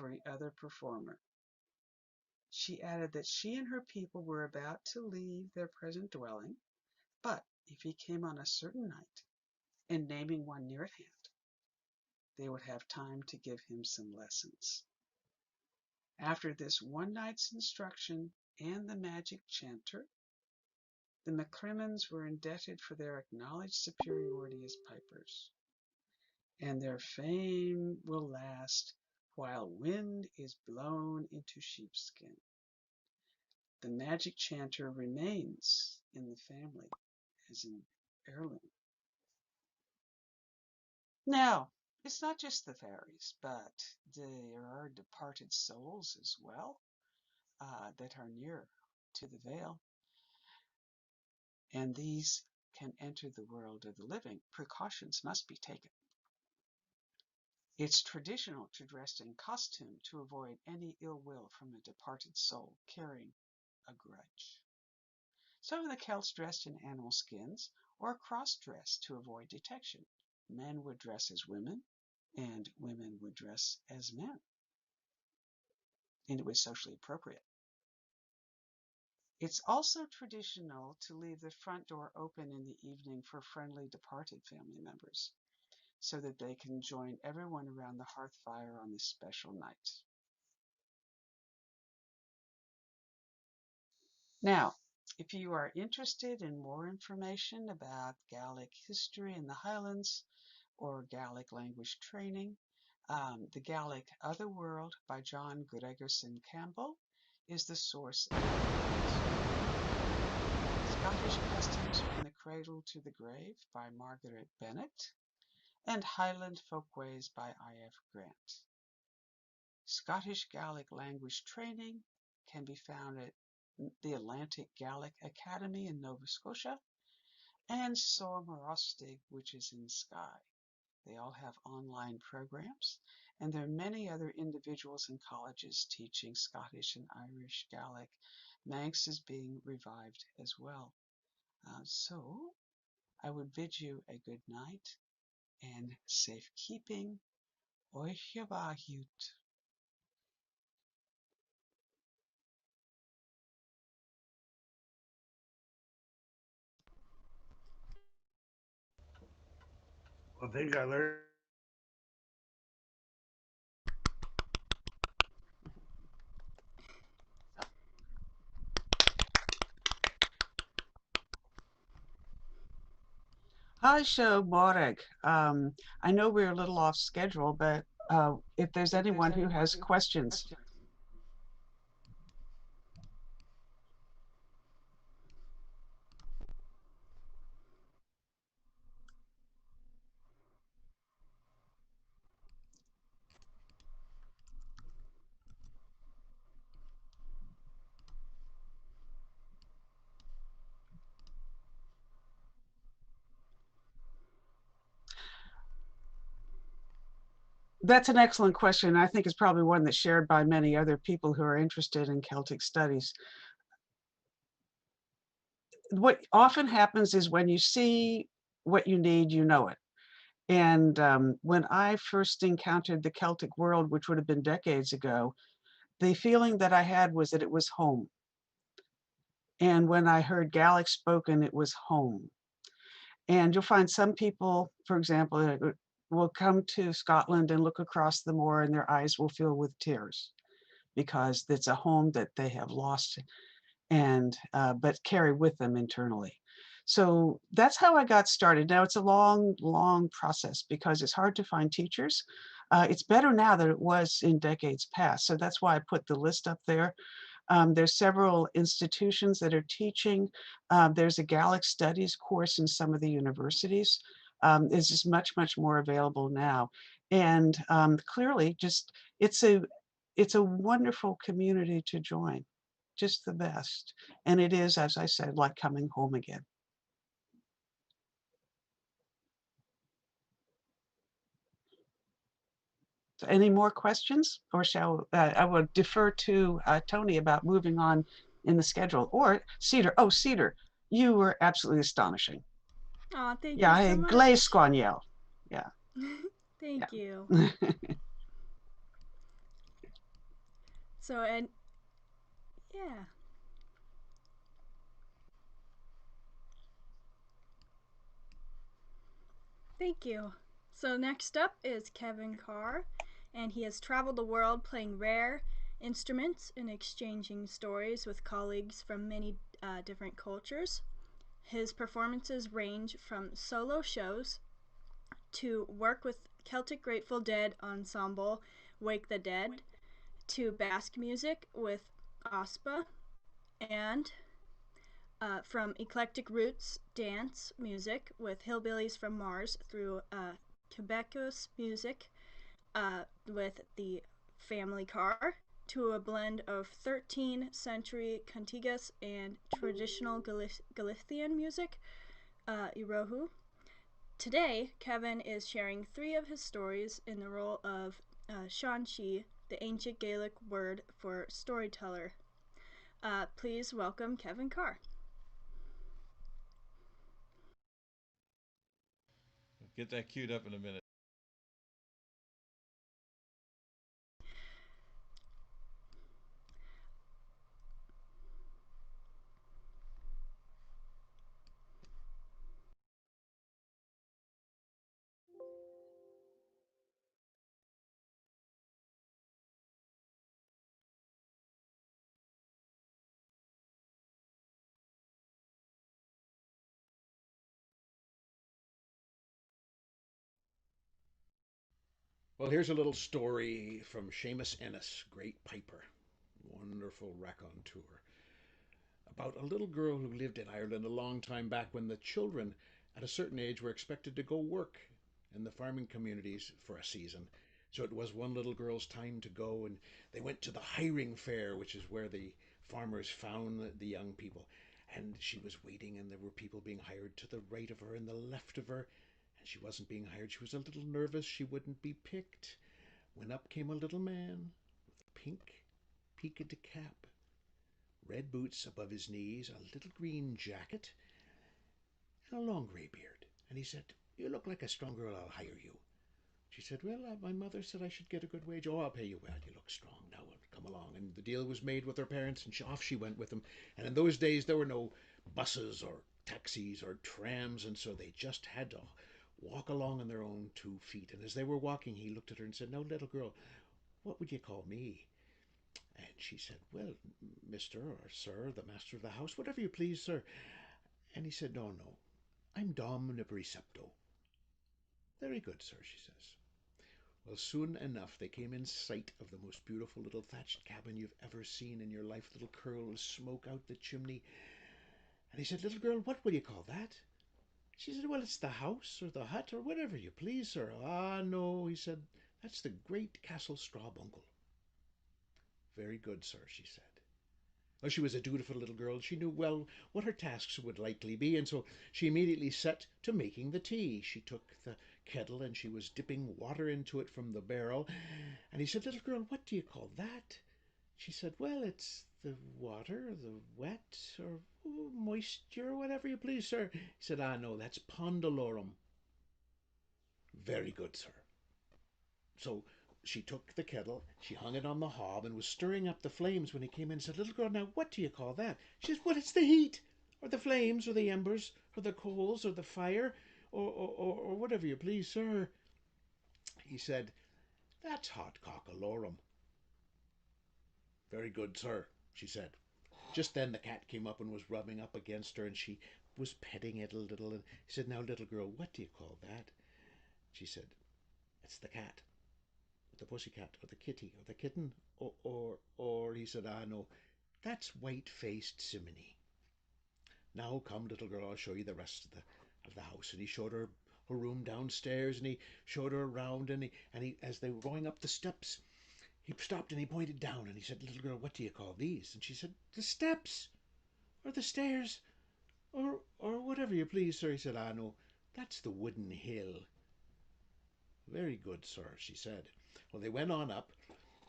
every other performer. She added that she and her people were about to leave their present dwelling, but if he came on a certain night, and naming one near at hand, they would have time to give him some lessons. After this one night's instruction and the magic chanter, the McCrimmons were indebted for their acknowledged superiority as pipers, and their fame will last while wind is blown into sheepskin. The magic chanter remains in the family as an heirloom. Now, it's not just the fairies, but there are departed souls as well that are near to the veil, and these can enter the world of the living. Precautions must be taken. It's traditional to dress in costume to avoid any ill will from a departed soul carrying a grudge. Some of the Celts dressed in animal skins or cross-dressed to avoid detection. Men would dress as women, and women would dress as men, and it was socially appropriate. It's also traditional to leave the front door open in the evening for friendly departed family members, so that they can join everyone around the hearth fire on this special night. Now, if you are interested in more information about Gaelic history in the Highlands or Gaelic language training, the Gaelic Other World by John Gregerson Campbell is the source of Scottish Customs from the Cradle to the Grave by Margaret Bennett, and Highland Folkways by I.F. Grant. Scottish Gaelic language training can be found at the Atlantic Gaelic Academy in Nova Scotia, and Soamorostig, which is in Skye. They all have online programs, and there are many other individuals and colleges teaching Scottish and Irish Gaelic. Manx is being revived as well. So I would bid you a good night and safekeeping. Oichevahut. I think I learned. Hi, Show Borek. I know we're a little off schedule, but if there's anyone who has questions. That's an excellent question. I think it's probably one that's shared by many other people who are interested in Celtic studies. What often happens is when you see what you need, you know it. And when I first encountered the Celtic World, which would have been decades ago, the feeling that I had was that it was home. And when I heard Gaelic spoken, it was home. And you'll find some people, for example, will come to Scotland and look across the moor and their eyes will fill with tears because it's a home that they have lost and but carry with them internally. So that's how I got started. Now it's a long, long process because it's hard to find teachers. It's better now than it was in decades past. So that's why I put the list up there. There's several institutions that are teaching. There's a Gaelic studies course in some of the universities. It's just much, much more available now. And clearly just, it's a wonderful community to join, just the best. And it is, as I said, like coming home again. So any more questions, or shall I will defer to Tony about moving on in the schedule, or Cedar. Oh, Cedar, you were absolutely astonishing. Oh, thank you Yeah, so much. Glaysquaniel. Yeah, Thank you. yeah. So, and yeah. Thank you. So, next up is Kevin Carr, and he has traveled the world playing rare instruments and exchanging stories with colleagues from many different cultures. His performances range from solo shows to work with Celtic Grateful Dead ensemble Wake the Dead to Basque music with OSPA and from eclectic roots dance music with Hillbillies from Mars through Quebecos music with the family Carr to a blend of 13th century cantigas and traditional Galician music, Irohu. Today, Kevin is sharing 3 of his stories in the role of Seanchaí, the ancient Gaelic word for storyteller. Please welcome Kevin Carr. Get that queued up in a minute. Well, here's a little story from Seamus Ennis, great piper, wonderful raconteur, about a little girl who lived in Ireland a long time back when the children at a certain age were expected to go work in the farming communities for a season. So it was one little girl's time to go, and they went to the hiring fair, which is where the farmers found the young people. And she was waiting, and there were people being hired to the right of her and the left of her, and she wasn't being hired. She was a little nervous she wouldn't be picked, when up came a little man with a pink peaked cap, red boots above his knees, a little green jacket, and a long grey beard. And he said, "You look like a strong girl, I'll hire you." She said, "Well, my mother said I should get a good wage." "Oh, I'll pay you well. You look strong now. Come along." And the deal was made with her parents, and off she went with them. And in those days, there were no buses or taxis or trams, and so they just had to walk along on their own 2 feet. And as they were walking, he looked at her and said, "Now, little girl, what would you call me?" And she said, "Well, Mr. or Sir, the master of the house, whatever you please, sir." And he said, "No, no, I'm Dom Precepto." "Very good, sir," she says. Well, soon enough they came in sight of the most beautiful little thatched cabin you've ever seen in your life, little curl of smoke out the chimney. And he said, "Little girl, what will you call that?" She said, "Well, it's the house or the hut or whatever you please, sir." "Ah, no," he said, "that's the great Castle Strawbuncle." "Very good, sir," she said. Well, she was a dutiful little girl. She knew well what her tasks would likely be, and so she immediately set to making the tea. She took the kettle and she was dipping water into it from the barrel. And he said, "Little girl, what do you call that?" She said, "Well, it's the water, the wet, or moisture, whatever you please, sir." He said, "Ah, no, that's pondalorum." "Very good, sir." So she took the kettle, she hung it on the hob, and was stirring up the flames when he came in and said, "Little girl, now what do you call that?" She said, "Well, it's the heat, or the flames, or the embers, or the coals, or the fire, or whatever you please, sir." He said, "That's hot cockalorum." "Very good, sir," she said. Just then the cat came up and was rubbing up against her, and she was petting it a little. And he said, "Now, little girl, what do you call that?" She said, "It's the cat, the pussycat, or the kitty, or the kitten, or," he said, "Ah, no, that's white-faced simony. Now come, little girl, I'll show you the rest of the house." And he showed her her room downstairs, and he showed her around, and he as they were going up the steps, he stopped and he pointed down, and he said, "Little girl, what do you call these?" And she said, "The steps, or the stairs, or whatever you please, sir." He said, "Ah, no, that's the wooden hill." "Very good, sir," she said. Well, they went on up,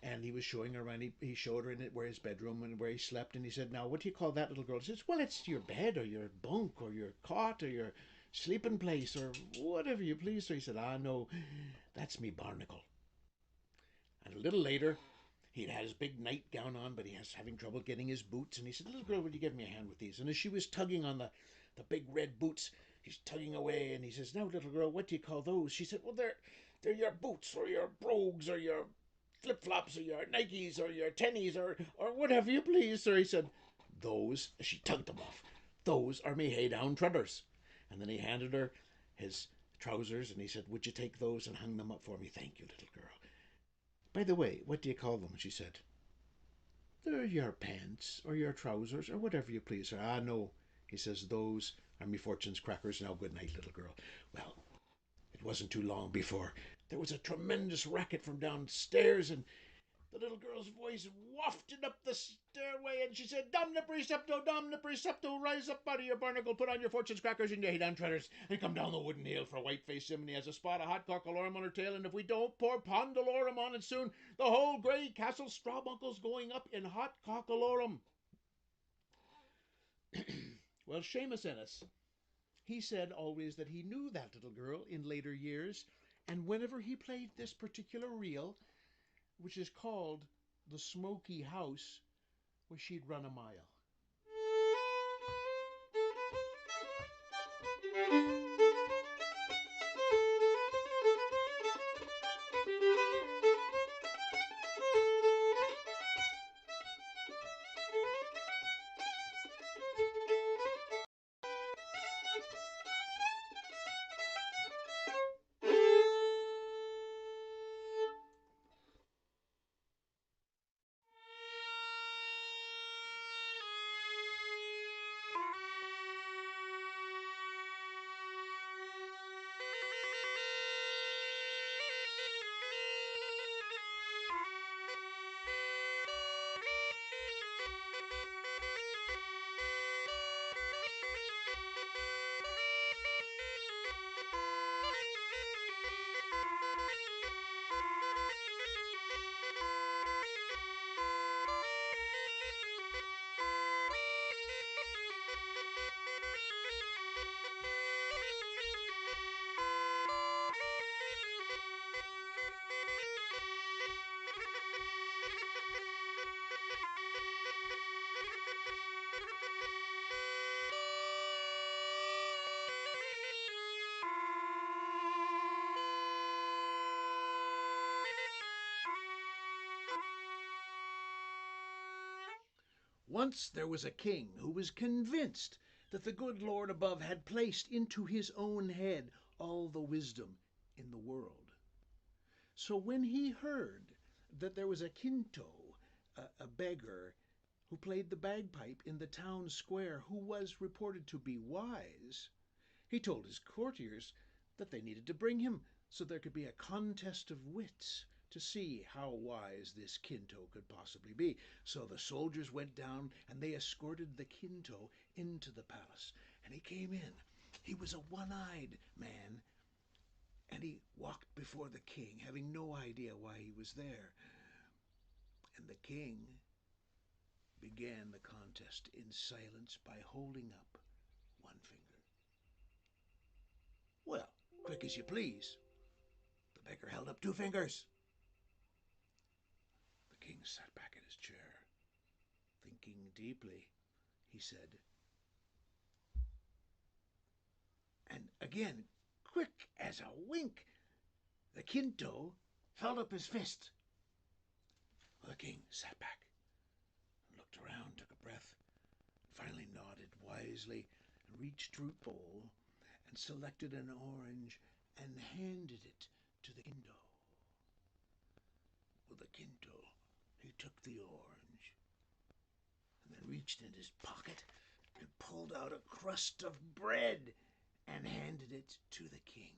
and he was showing her around. He showed her in it where his bedroom and where he slept, and he said, "Now, what do you call that, little girl?" She says, "Well, it's your bed or your bunk or your cot or your sleeping place or whatever you please, sir." He said, "Ah, no, that's me barnacle." And a little later He'd had his big nightgown on, but he was having trouble getting his boots. And he said, "Little girl, will you give me a hand with these?" And as she was tugging on the big red boots, he's tugging away. And he says, "Now, little girl, what do you call those?" She said, "Well, they're your boots or your brogues or your flip-flops or your Nikes or your tennies or whatever you please, sir." He said, "Those," she tugged them off, "those are me hay-down trudders." And then he handed her his trousers and he said, "Would you take those and hang them up for me?" "Thank you, little girl. By the way, what do you call them?" She said. "They're your pants or your trousers or whatever you please, sir." "Ah, no," he says, "those are me fortune's crackers. Now, good night, little girl." Well, it wasn't too long before there was a tremendous racket from downstairs, and the little girl's voice wafted up the stairway, and she said, "Domine precepto, rise up out of your barnacle, put on your fortune's crackers and your hay-down treaders, and come down the wooden hill, for white-faced Simony has a spot of hot cockalorum on her tail, and if we don't pour pondalorum on it soon, the whole grey castle strawbuckle's going up in hot cockalorum." Well, Seamus Ennis, he said always that he knew that little girl in later years, and whenever he played this particular reel, which is called The Smoky House, where she'd run a mile. Once there was a king who was convinced that the good Lord above had placed into his own head all the wisdom in the world. So when he heard that there was a Quinto, a beggar, who played the bagpipe in the town square, who was reported to be wise, he told his courtiers that they needed to bring him so there could be a contest of wits to see how wise this Quinto could possibly be. So the soldiers went down and they escorted the Quinto into the palace. And he came in. He was a one-eyed man, and he walked before the king, having no idea why he was there. And the king began the contest in silence by holding up one finger. "Well, quick as you please." The beggar held up two fingers. The king sat back in his chair. Thinking deeply, he said, and again, quick as a wink, the Quinto held up his fist. The king sat back and looked around, took a breath, finally nodded wisely and reached through the bowl and selected an orange and handed it to the Quinto. Well, the Quinto, he took the orange and then reached in his pocket and pulled out a crust of bread and handed it to the king.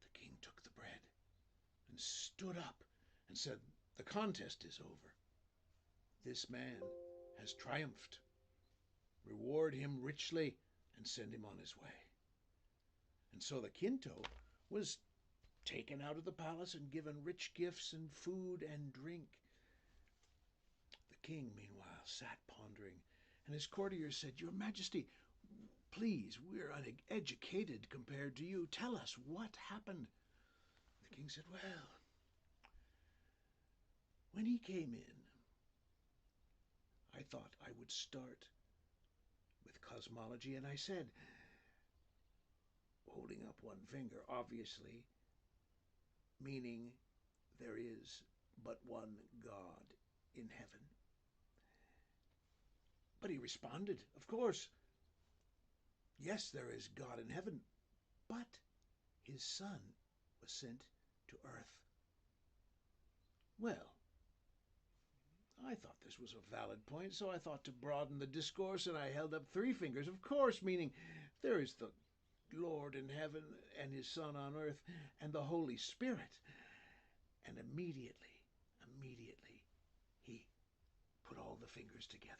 The king took the bread and stood up and said, "The contest is over. This man has triumphed. Reward him richly and send him on his way." And so the Quinto was taken out of the palace and given rich gifts and food and drink. The king, meanwhile, sat pondering, and his courtiers said, "Your Majesty, please, we're uneducated compared to you. Tell us what happened." The king said, "Well, When he came in, I thought I would start with cosmology, and I said, holding up one finger, obviously, meaning there is but one God in heaven. But he responded, of course, yes, there is God in heaven, but his Son was sent to earth. Well, I thought this was a valid point, so I thought to broaden the discourse, and I held up three fingers, of course, meaning there is the Lord in heaven and his Son on earth and the Holy Spirit. And immediately, he put all the fingers together.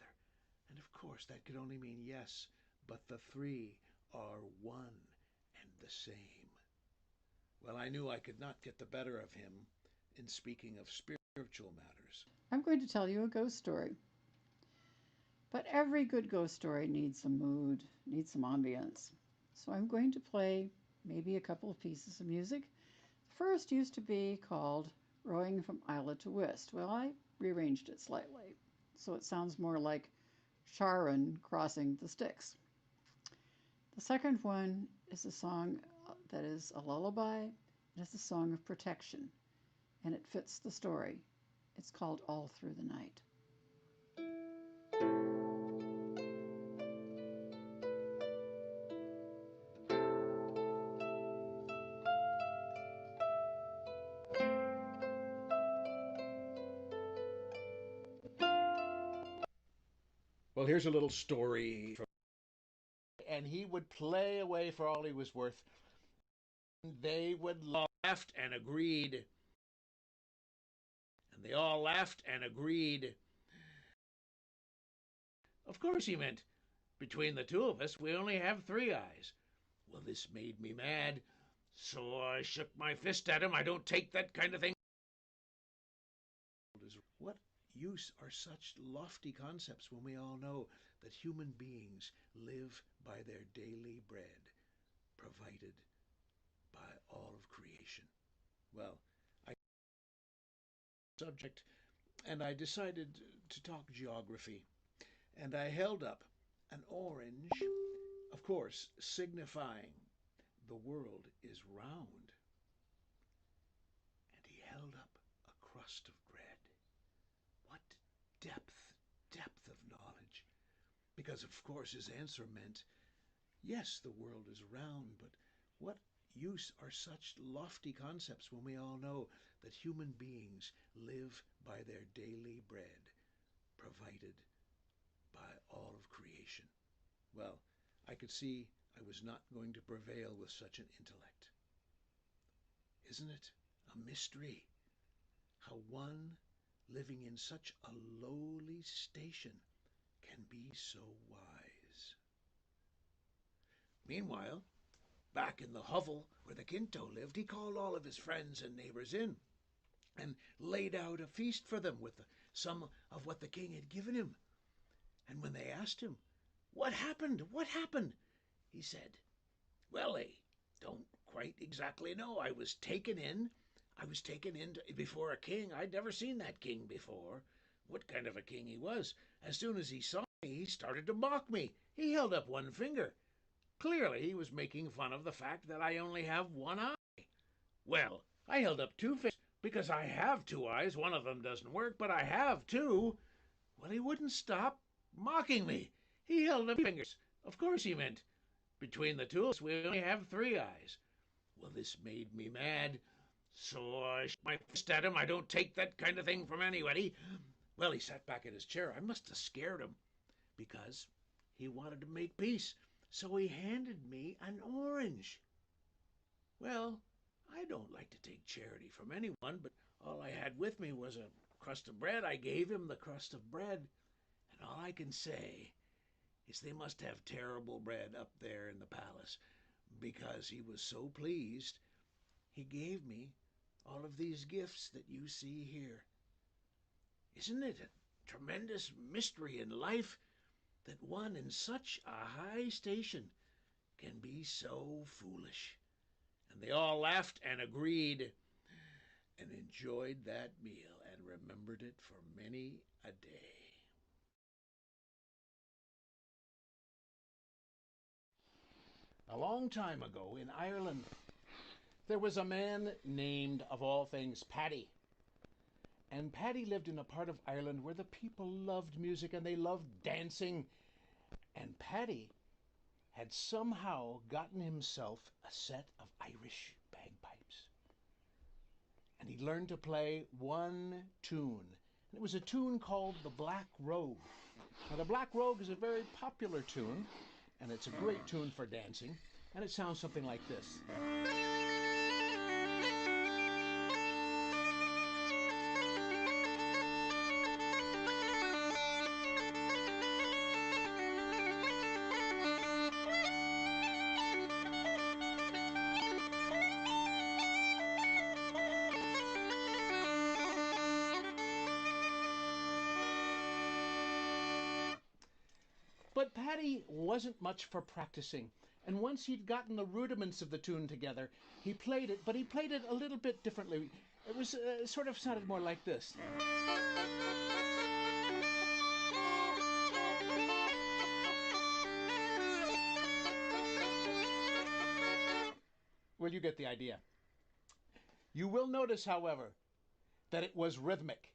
And of course, that could only mean yes, but the three are one and the same. Well, I knew I could not get the better of him in speaking of spiritual matters. I'm going to tell you a ghost story. But every good ghost story needs some mood, needs some ambience. So I'm going to play maybe a couple of pieces of music. The first used to be called Rowing from Isla to Wist. Well, I rearranged it slightly, so it sounds more like Charon crossing the Styx. The second one is a song that is a lullaby. It is a song of protection, and it fits the story. It's called All Through the Night. Well, here's a little story from... And he would play away for all he was worth. They would laugh and agreed. And they all laughed and agreed. Of course, he meant, between the two of us, we only have three eyes. Well, this made me mad, so I shook my fist at him. I don't take that kind of thing. What use are such lofty concepts when we all know that human beings live by their daily bread, provided by all of creation? Well, I subject, and I decided to talk geography, and I held up an orange, of course, signifying the world is round, and he held up a crust of bread. What depth of knowledge! Because, of course, his answer meant, yes, the world is round, but what use are such lofty concepts when we all know that human beings live by their daily bread, provided by all of creation? Well, I could see I was not going to prevail with such an intellect. Isn't it a mystery how one living in such a lowly station can be so wise? Meanwhile, back in the hovel where the Quinto lived, he called all of his friends and neighbors in and laid out a feast for them with some of what the king had given him. And when they asked him, "What happened? What happened?" he said, "Well, they don't quite exactly know. I was taken in before a king. I'd never seen that king before. What kind of a king he was. As soon as he saw me, he started to mock me. He held up one finger. Clearly, he was making fun of the fact that I only have one eye. Well, I held up two fingers because I have two eyes. One of them doesn't work, but I have two. Well, he wouldn't stop mocking me. He held up fingers. Of course, he meant, between the two of us, we only have three eyes. Well, this made me mad, so I shook my fist at him. I don't take that kind of thing from anybody. Well, he sat back in his chair. I must have scared him, because he wanted to make peace. So he handed me an orange. Well, I don't like to take charity from anyone, but all I had with me was a crust of bread. I gave him the crust of bread, and all I can say is they must have terrible bread up there in the palace, because he was so pleased. He gave me all of these gifts that you see here. Isn't it a tremendous mystery in life that one in such a high station can be so foolish? And they all laughed and agreed and enjoyed that meal. And remembered it for many a day. A long time ago in Ireland, there was a man named, of all things, Paddy. And Paddy lived in a part of Ireland where the people loved music and they loved dancing. And Paddy had somehow gotten himself a set of Irish bagpipes. And he learned to play one tune. And it was a tune called The Black Robe. Now, The Black Robe is a very popular tune, and it's a great tune for dancing. And it sounds something like this. But Paddy wasn't much for practicing, and once he'd gotten the rudiments of the tune together, he played it, but he played it a little bit differently. It was sort of sounded more like this. Well, you get the idea. You will notice, however, that it was rhythmic,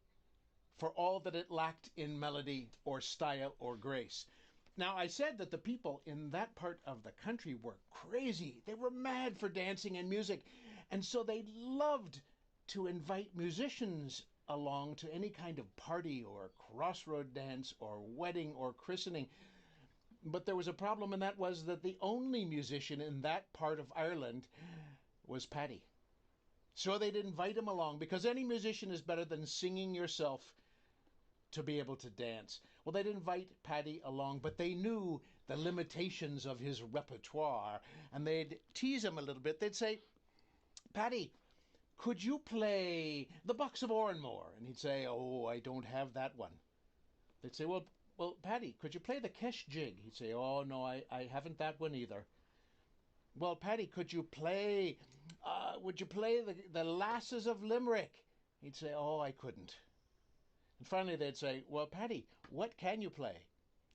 for all that it lacked in melody or style or grace. Now, I said that the people in that part of the country were crazy. They were mad for dancing and music. And so they loved to invite musicians along to any kind of party or crossroad dance or wedding or christening. But there was a problem, and that was that the only musician in that part of Ireland was Paddy. So they'd invite him along, because any musician is better than singing yourself to be able to dance. Well, they'd invite Paddy along, but they knew the limitations of his repertoire, and they'd tease him a little bit. They'd say, "Paddy, could you play The Box of Oranmore?" And he'd say, "Oh, I don't have that one." They'd say, well, Paddy, could you play the Kesh Jig?" He'd say, "Oh, no, I haven't that one either." "Well, Paddy, would you play the Lasses of Limerick?" He'd say, "Oh, I couldn't." And finally they'd say, "Well, Paddy, what can you play?"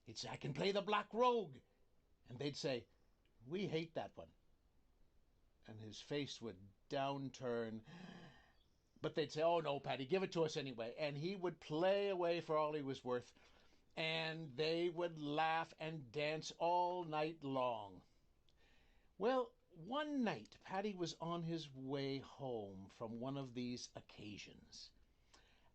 He'd say, "I can play the Black Robe." And they'd say, "We hate that one." And his face would downturn. But they'd say, "Oh, no, Paddy, give it to us anyway." And he would play away for all he was worth. And they would laugh and dance all night long. Well, one night, Paddy was on his way home from one of these occasions.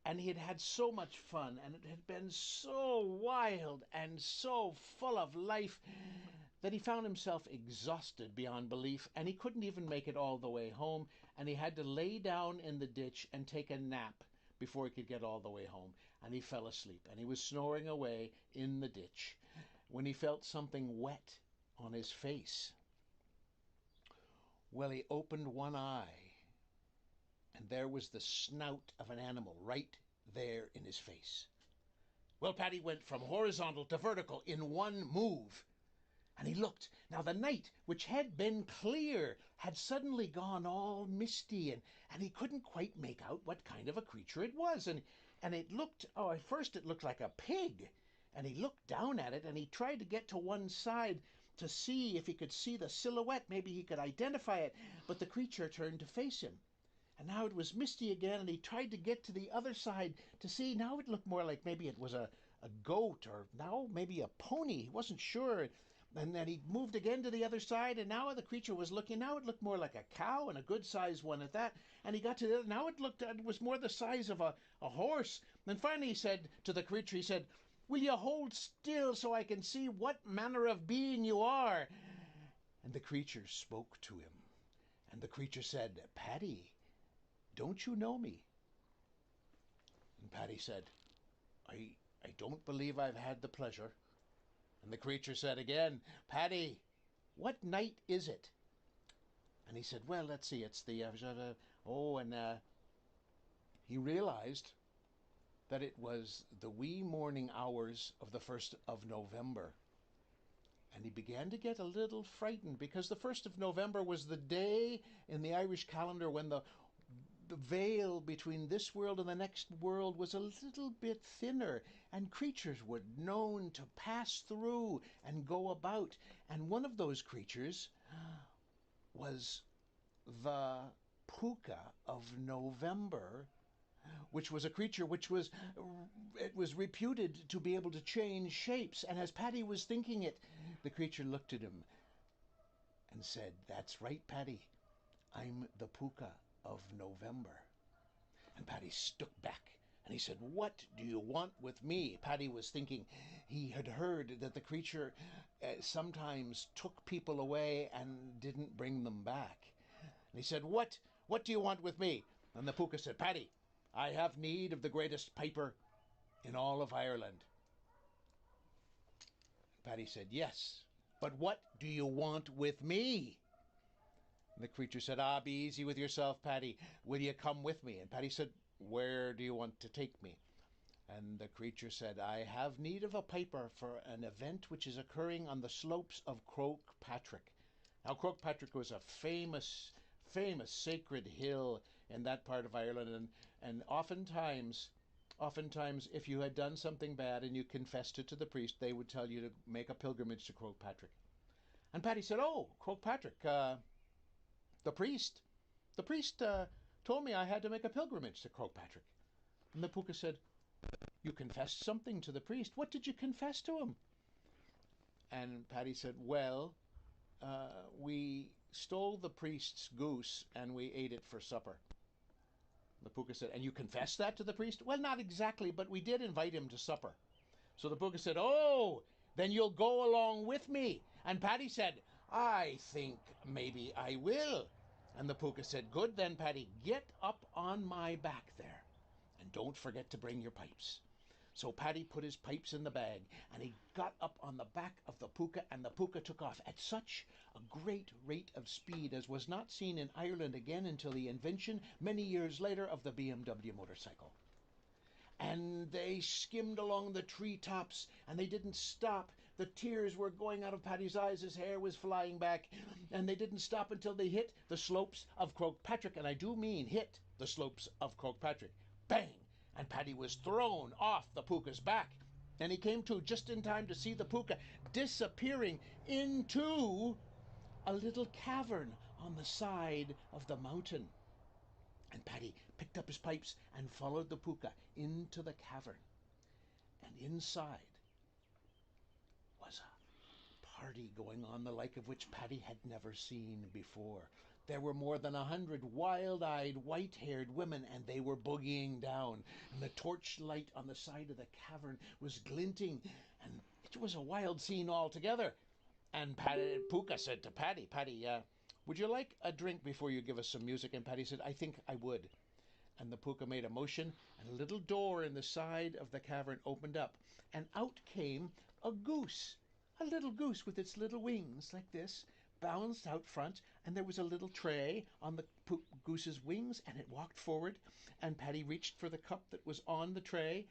And he had had so much fun, and it had been so wild and so full of life that he found himself exhausted beyond belief, and he couldn't even make it all the way home, and he had to lay down in the ditch and take a nap before he could get all the way home. And he fell asleep, and he was snoring away in the ditch when he felt something wet on his face. Well, he opened one eye, and there was the snout of an animal right there in his face. Well, Paddy went from horizontal to vertical in one move. And he looked. Now the night, which had been clear, had suddenly gone all misty, and he couldn't quite make out what kind of a creature it was. And it looked, at first it looked like a pig. And he looked down at it, and he tried to get to one side to see if he could see the silhouette. Maybe he could identify it. But the creature turned to face him. And now it was misty again, and he tried to get to the other side to see. Now it looked more like maybe it was a goat, or now maybe a pony. He wasn't sure. And then he moved again to the other side, and now the creature was looking. Now it looked more like a cow, and a good-sized one at that. And he got to the other. Now it was more the size of a horse. And finally he said to the creature, he said, "Will you hold still so I can see what manner of being you are?" And the creature spoke to him. And the creature said, "Paddy, don't you know me?" And Paddy said, I don't believe I've had the pleasure." And the creature said again, "Paddy, what night is it?" And he said, "Well, let's see, it's the, he realized that it was the wee morning hours of the 1st of November. And he began to get a little frightened, because the 1st of November was the day in the Irish calendar when the the veil between this world and the next world was a little bit thinner, and creatures were known to pass through and go about. And one of those creatures was the puka of November, which was a creature which was reputed to be able to change shapes. And as Paddy was thinking it, the creature looked at him and said, "That's right, Paddy. I'm the puka of November." And Paddy stuck back and he said, "What do you want with me?" Paddy was thinking he had heard that the creature sometimes took people away and didn't bring them back. And he said, What do you want with me?" And the puka said, "Paddy, I have need of the greatest piper in all of Ireland." And Paddy said, "Yes, but what do you want with me?" And the creature said, "Be easy with yourself, Paddy. Will you come with me?" And Paddy said, "Where do you want to take me?" And the creature said, "I have need of a piper for an event which is occurring on the slopes of Cope-a-cabana." Now, Cope-a-cabana was a famous sacred hill in that part of Ireland, and oftentimes if you had done something bad and you confessed it to the priest, they would tell you to make a pilgrimage to Cope-a-cabana. And Paddy said, "Oh, Cope-a-cabana, the priest told me I had to make a pilgrimage to Cope-a-cabana." And the puka said, "You confessed something to the priest. What did you confess to him?" And Paddy said, "Well, we stole the priest's goose and we ate it for supper." The puka said, "And you confessed that to the priest?" "Well, not exactly, but we did invite him to supper." So the puka said, "Oh, then you'll go along with me." And Paddy said, "I think maybe I will." And the puka said, "Good then, Paddy, get up on my back there, and don't forget to bring your pipes." So Paddy put his pipes in the bag, and he got up on the back of the puka, and the puka took off at such a great rate of speed as was not seen in Ireland again until the invention, many years later, of the BMW motorcycle. And they skimmed along the treetops, and they didn't stop. The tears were going out of Paddy's eyes, his hair was flying back, and they didn't stop until they hit the slopes of Cope-a-cabana, and I do mean hit the slopes of Cope-a-cabana. Bang! And Paddy was thrown off the puka's back, and he came to just in time to see the puka disappearing into a little cavern on the side of the mountain. And Paddy picked up his pipes and followed the puka into the cavern. And inside was a party going on, the like of which Paddy had never seen before. There were more than 100 wild-eyed, white-haired women, and they were boogieing down. And the torchlight on the side of the cavern was glinting, and it was a wild scene altogether. And Puka said to Paddy, "Paddy, would you like a drink before you give us some music?" And Paddy said, "I think I would." And the puka made a motion, and a little door in the side of the cavern opened up, and out came a goose, a little goose with its little wings like this, balanced out front, and there was a little tray on the goose's wings, and it walked forward, and Paddy reached for the cup that was on the tray,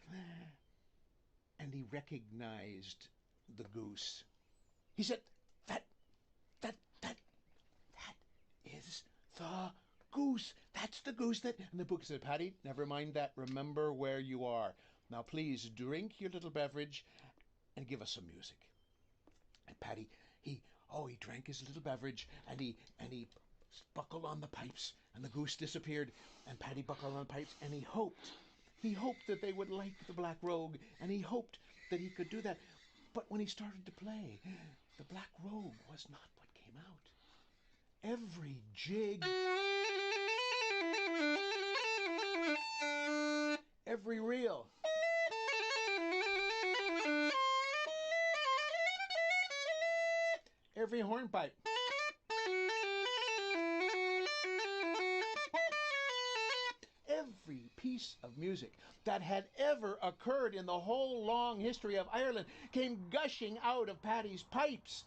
and he recognized the goose. He said, that is the goose. That's the goose that..." And the puka said, "Paddy, never mind that. Remember where you are. Now please drink your little beverage and give us some music." And Paddy, he drank his little beverage, and he buckled on the pipes, and the goose disappeared, and Paddy buckled on the pipes, and he hoped that they would like the Black Robe, and he hoped that he could do that. But when he started to play, the Black Robe was not what came out. Every jig, every reel, every hornpipe, every piece of music that had ever occurred in the whole long history of Ireland came gushing out of Paddy's pipes.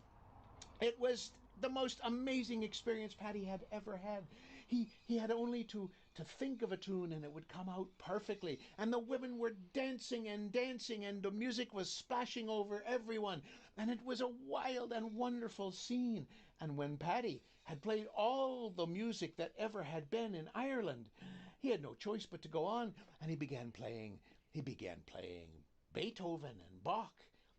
It was the most amazing experience Paddy had ever had. He had only to think of a tune, and it would come out perfectly. And the women were dancing and dancing, and the music was splashing over everyone. And it was a wild and wonderful scene. And when Paddy had played all the music that ever had been in Ireland, he had no choice but to go on, and he began playing. He began playing Beethoven and Bach,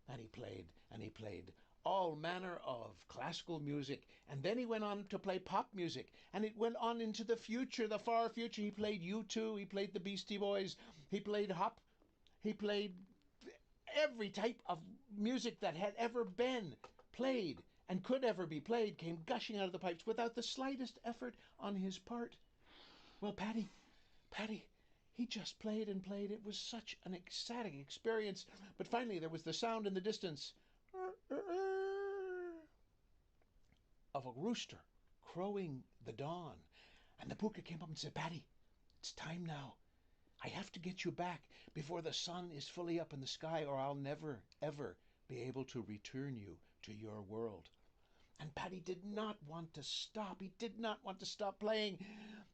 and he played all manner of classical music, and then he went on to play pop music, and it went on into the future, the far future. He played U2, he played the Beastie Boys, he played hop, he played every type of music that had ever been played and could ever be played, came gushing out of the pipes without the slightest effort on his part. Well, Paddy, he just played and played. It was such an ecstatic experience. But finally there was the sound in the distance of a rooster crowing the dawn. And the puka came up and said, Paddy, it's time now. I have to get you back before the sun is fully up in the sky, or I'll never, ever be able to return you to your world. And Paddy did not want to stop. He did not want to stop playing.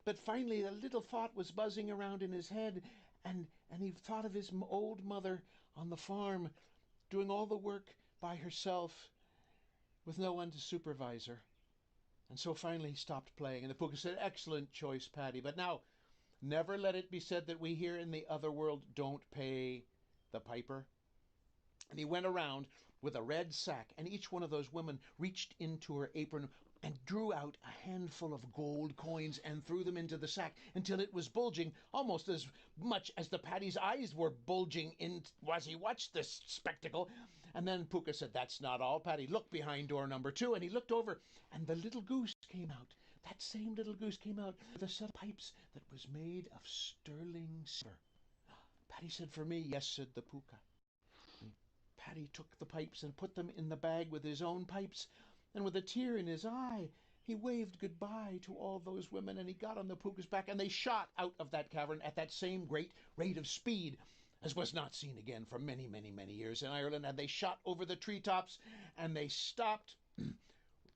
But finally a little thought was buzzing around in his head, and he thought of his old mother on the farm doing all the work by herself with no one to supervise her. And so finally he stopped playing, and the puka said, excellent choice, Paddy. But now, never let it be said that we here in the other world don't pay the piper. And he went around with a red sack, and each one of those women reached into her apron and drew out a handful of gold coins and threw them into the sack until it was bulging almost as much as the Paddy's eyes were bulging in as he watched this spectacle. And then Puka said, that's not all, Paddy. Look behind door number 2. And he looked over, and the little goose came out. That same little goose came out with a set of pipes that was made of sterling silver. Paddy said, for me. Yes, said the Puka. And Paddy took the pipes and put them in the bag with his own pipes, and with a tear in his eye, he waved goodbye to all those women, and he got on the Puka's back, and they shot out of that cavern at that same great rate of speed as was not seen again for many, many, many years in Ireland. And they shot over the treetops, and they stopped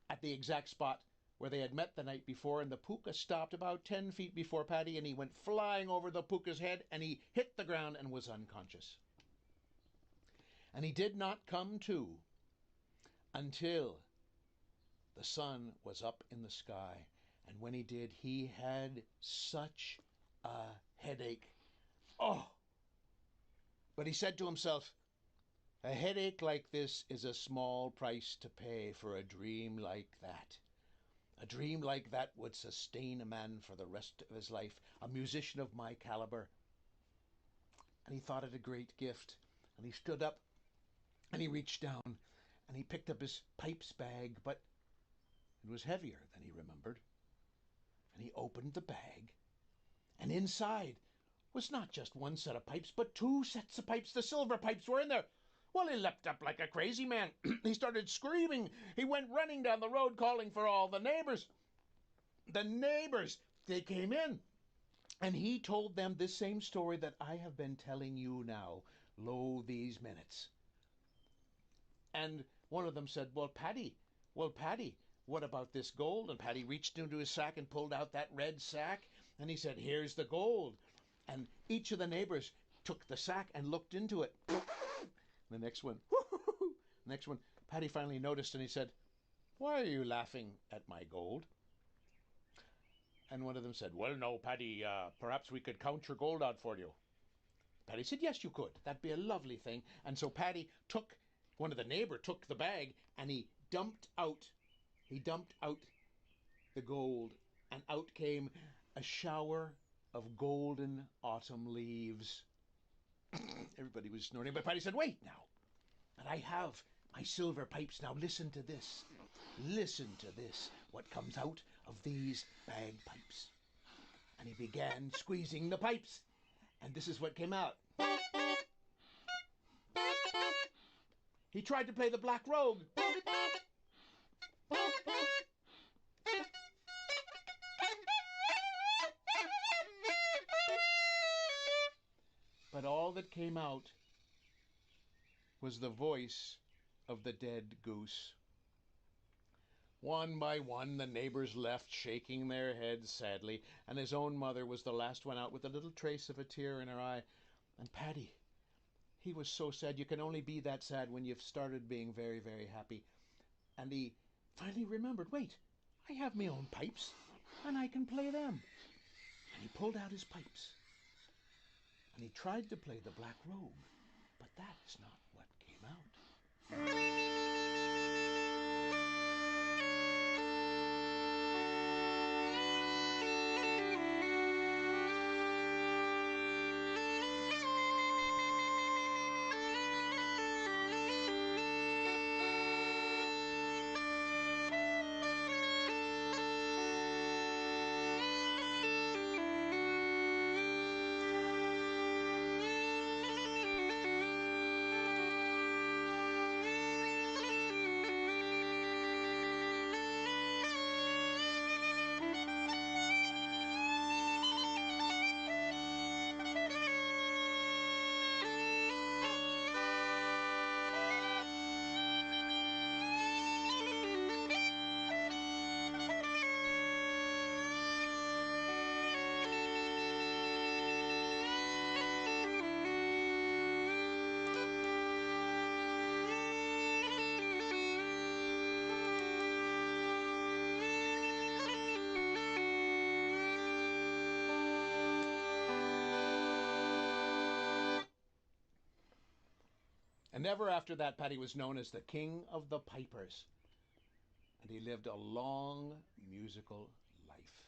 at the exact spot where they had met the night before, and the Puka stopped about 10 feet before Paddy, and he went flying over the Puka's head, and he hit the ground and was unconscious. And he did not come to until the sun was up in the sky. And when he did, he had such a headache. Oh! But he said to himself, a headache like this is a small price to pay for a dream like that. A dream like that would sustain a man for the rest of his life, a musician of my caliber. And he thought it a great gift. And he stood up, and he reached down, and he picked up his pipes bag, but it was heavier than he remembered. And he opened the bag, and inside was not just one set of pipes, but 2 sets of pipes. The silver pipes were in there. Well, he leapt up like a crazy man. He started screaming. He went running down the road calling for all the neighbors. The neighbors, they came in. And he told them this same story that I have been telling you now, lo, these minutes. And one of them said, well, Paddy, what about this gold? And Paddy reached into his sack and pulled out that red sack. And he said, here's the gold. And each of the neighbors took the sack and looked into it. The next one, Paddy finally noticed, and he said, why are you laughing at my gold? And one of them said, well, no, Paddy, perhaps we could count your gold out for you. Paddy said, yes, you could. That'd be a lovely thing. And so Paddy one of the neighbor took the bag, and he dumped out the gold, and out came a shower of golden autumn leaves. Everybody was snorting, but Paddy said, wait now, and I have my silver pipes. Now listen to this, what comes out of these bagpipes. And he began squeezing the pipes, and this is what came out. He tried to play the Black Robe. But all that came out was the voice of the dead goose. One by one, the neighbors left, shaking their heads sadly, and his own mother was the last one out with a little trace of a tear in her eye. And Paddy, he was so sad. You can only be that sad when you've started being very, very happy. And he finally remembered, wait, I have my own pipes, and I can play them. and he pulled out his pipes, and he tried to play the Black Robe, but that is not what came out. And ever after that, Paddy was known as the King of the Pipers, and he lived a long musical life.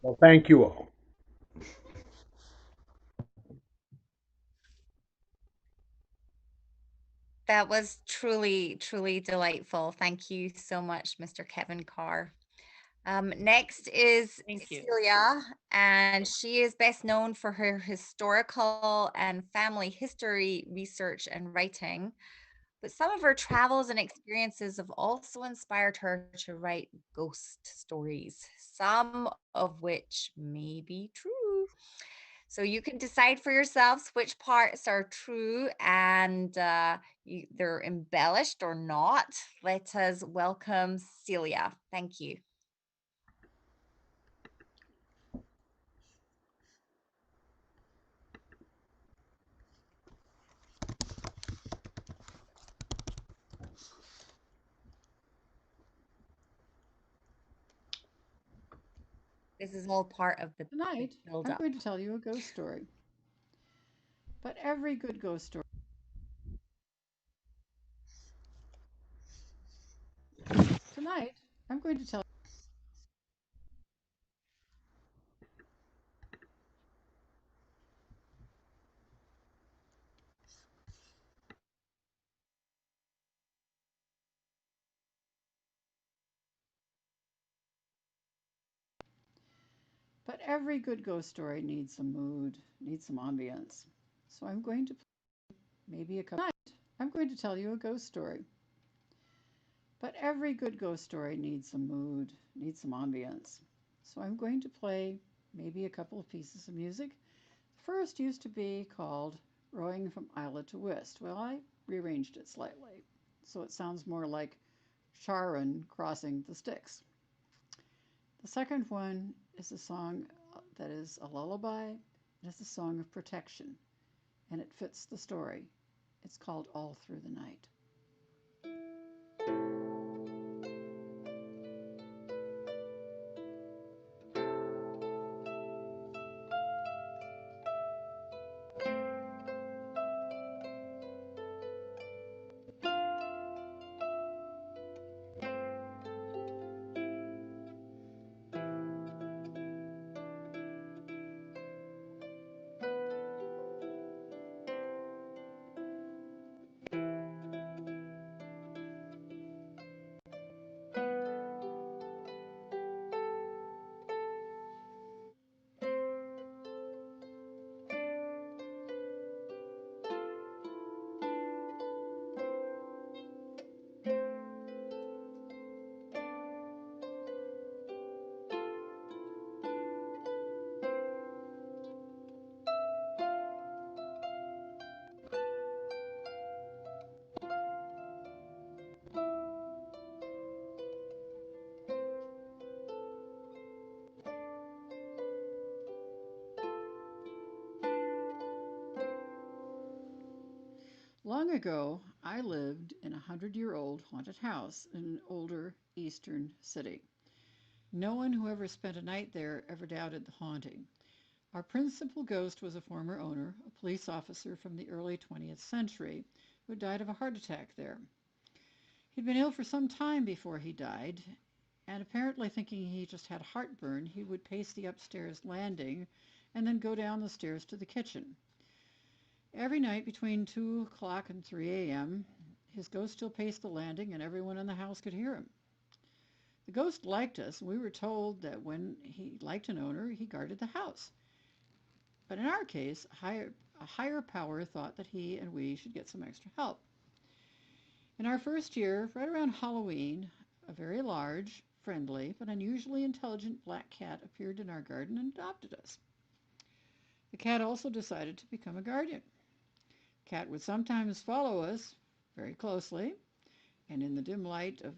Well, thank you all. That was truly, truly delightful. Thank you so much, Mr. Kevin Carr. Next is Thank you. Celia, and she is best known for her historical and family history research and writing. But some of her travels and experiences have also inspired her to write ghost stories, some of which may be true. So you can decide for yourselves which parts are true and they're embellished or not. Let us welcome Celia. Thank you. This is all part of the Tonight, I'm build-up. going to tell you a ghost story. But every good ghost story. Tonight, I'm going to tell But every good ghost story needs some mood, needs some ambience. So I'm going to play maybe a couple. Tonight, I'm going to tell you a ghost story. But every good ghost story needs some mood, needs some ambience. So I'm going to play maybe a couple of pieces of music. The first used to be called Rowing from Isla to Wist. Well, I rearranged it slightly, so it sounds more like Charon crossing the Styx. The second one is a song that is a lullaby. It is a song of protection, and it fits the story. It's called All Through the Night. Long ago, I lived in a 100-year-old haunted house in an older eastern city. No one who ever spent a night there ever doubted the haunting. Our principal ghost was a former owner, a police officer from the early 20th century, who died of a heart attack there. He'd been ill for some time before he died, and apparently thinking he just had heartburn, he would pace the upstairs landing and then go down the stairs to the kitchen. Every night between 2 o'clock and 3 a.m., his ghost still paced the landing and everyone in the house could hear him. The ghost liked us, and we were told that when he liked an owner, he guarded the house. But in our case, a higher power thought that he and we should get some extra help. In our first year, right around Halloween, a very large, friendly, but unusually intelligent black cat appeared in our garden and adopted us. The cat also decided to become a guardian. The cat would sometimes follow us very closely, and in the dim light of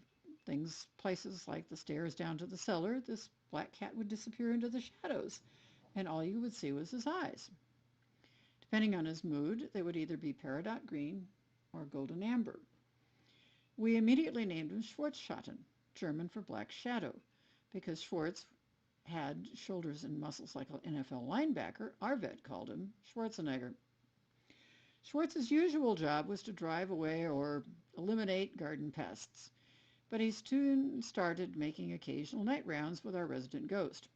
places like the stairs down to the cellar, this black cat would disappear into the shadows, and all you would see was his eyes. Depending on his mood, they would either be peridot green or golden amber. We immediately named him Schwarzschatten, German for black shadow, because Schwartz had shoulders and muscles like an NFL linebacker. Our vet called him Schwarzenegger. Schwartz's usual job was to drive away or eliminate garden pests, but he soon started making occasional night rounds with our resident ghost.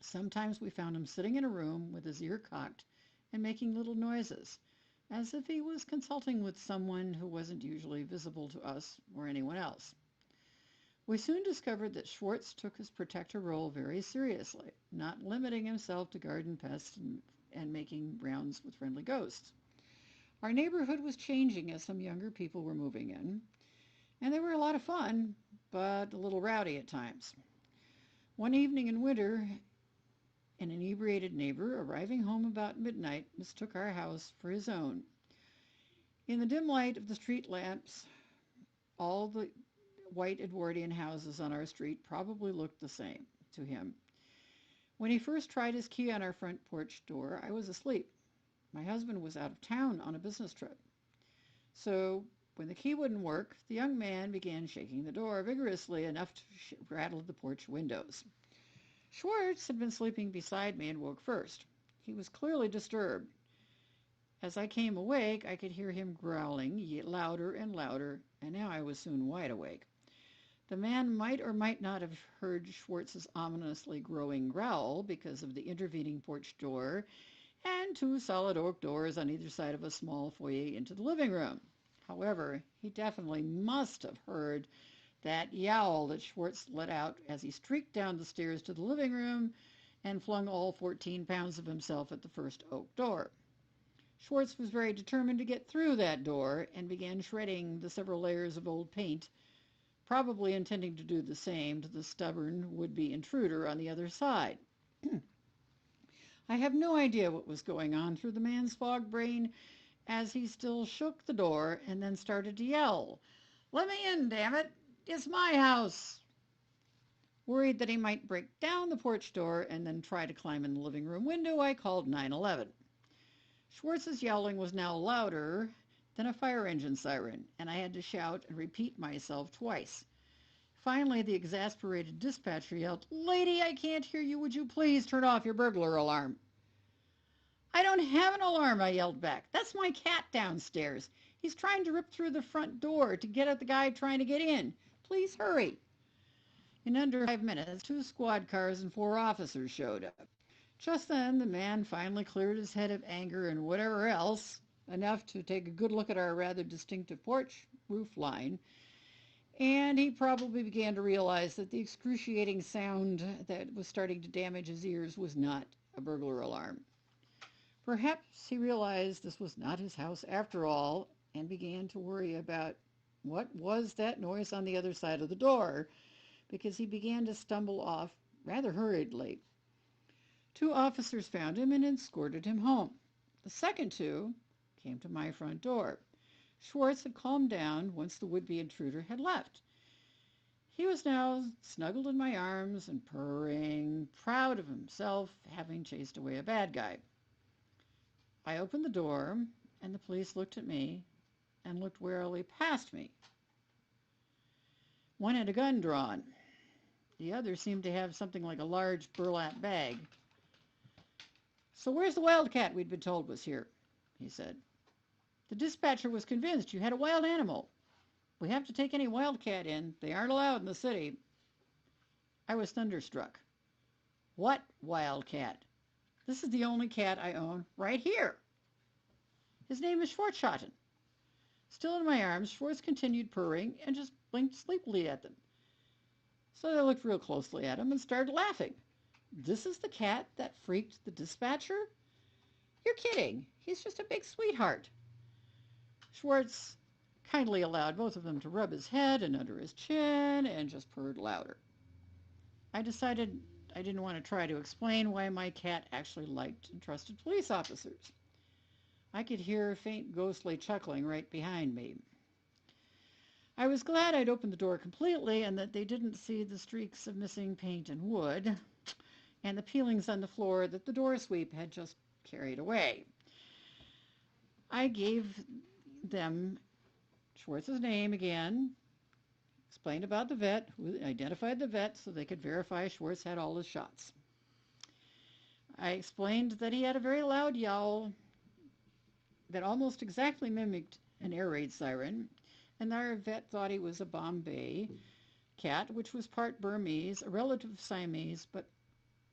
Sometimes we found him sitting in a room with his ear cocked and making little noises, as if he was consulting with someone who wasn't usually visible to us or anyone else. We soon discovered that Schwartz took his protector role very seriously, not limiting himself to garden pests and making rounds with friendly ghosts. Our neighborhood was changing as some younger people were moving in, and they were a lot of fun, but a little rowdy at times. One evening in winter, an inebriated neighbor, arriving home about midnight, mistook our house for his own. In the dim light of the street lamps, all the white Edwardian houses on our street probably looked the same to him. When he first tried his key on our front porch door, I was asleep. My husband was out of town on a business trip. So when the key wouldn't work, the young man began shaking the door vigorously enough to rattle the porch windows. Schwartz had been sleeping beside me and woke first. He was clearly disturbed. As I came awake, I could hear him growling louder and louder, and now I was soon wide awake. The man might or might not have heard Schwartz's ominously growing growl because of the intervening porch door and 2 solid oak doors on either side of a small foyer into the living room. However, he definitely must have heard that yowl that Schwartz let out as he streaked down the stairs to the living room and flung all 14 pounds of himself at the first oak door. Schwartz was very determined to get through that door and began shredding the several layers of old paint, probably intending to do the same to the stubborn would-be intruder on the other side. I have no idea what was going on through the man's fog brain as he still shook the door and then started to yell, "Let me in, damn it! It's my house!" Worried that he might break down the porch door and then try to climb in the living room window, I called 911. Schwartz's yowling was now louder than a fire engine siren, and I had to shout and repeat myself twice. Finally, the exasperated dispatcher yelled, "Lady, I can't hear you. Would you please turn off your burglar alarm?" "I don't have an alarm," I yelled back. "That's my cat downstairs. He's trying to rip through the front door to get at the guy trying to get in. Please hurry." In under 5 minutes, 2 squad cars and 4 officers showed up. Just then, the man finally cleared his head of anger and whatever else, enough to take a good look at our rather distinctive porch roof line, and he probably began to realize that the excruciating sound that was starting to damage his ears was not a burglar alarm. Perhaps he realized this was not his house after all, and began to worry about what was that noise on the other side of the door, because he began to stumble off rather hurriedly. 2 officers found him and escorted him home. The second 2 came to my front door. Schwartz had calmed down once the would-be intruder had left. He was now snuggled in my arms and purring, proud of himself having chased away a bad guy. I opened the door, and the police looked at me and looked warily past me. One had a gun drawn. The other seemed to have something like a large burlap bag. "So where's the wildcat we'd been told was here?" he said. "The dispatcher was convinced you had a wild animal. We have to take any wildcat in. They aren't allowed in the city." I was thunderstruck. "What wildcat? This is the only cat I own right here. His name is Schwarzschatten." Still in my arms, Schwartz continued purring and just blinked sleepily at them. So they looked real closely at him and started laughing. "This is the cat that freaked the dispatcher? You're kidding. He's just a big sweetheart." Schwartz kindly allowed both of them to rub his head and under his chin and just purred louder. I decided I didn't want to try to explain why my cat actually liked and trusted police officers. I could hear a faint ghostly chuckling right behind me. I was glad I'd opened the door completely and that they didn't see the streaks of missing paint and wood and the peelings on the floor that the door sweep had just carried away. I gave them Schwartz's name again, explained about the vet, who identified the vet so they could verify Schwartz had all his shots. I explained that he had a very loud yowl that almost exactly mimicked an air raid siren, and our vet thought he was a Bombay cat, which was part Burmese, a relative of Siamese, but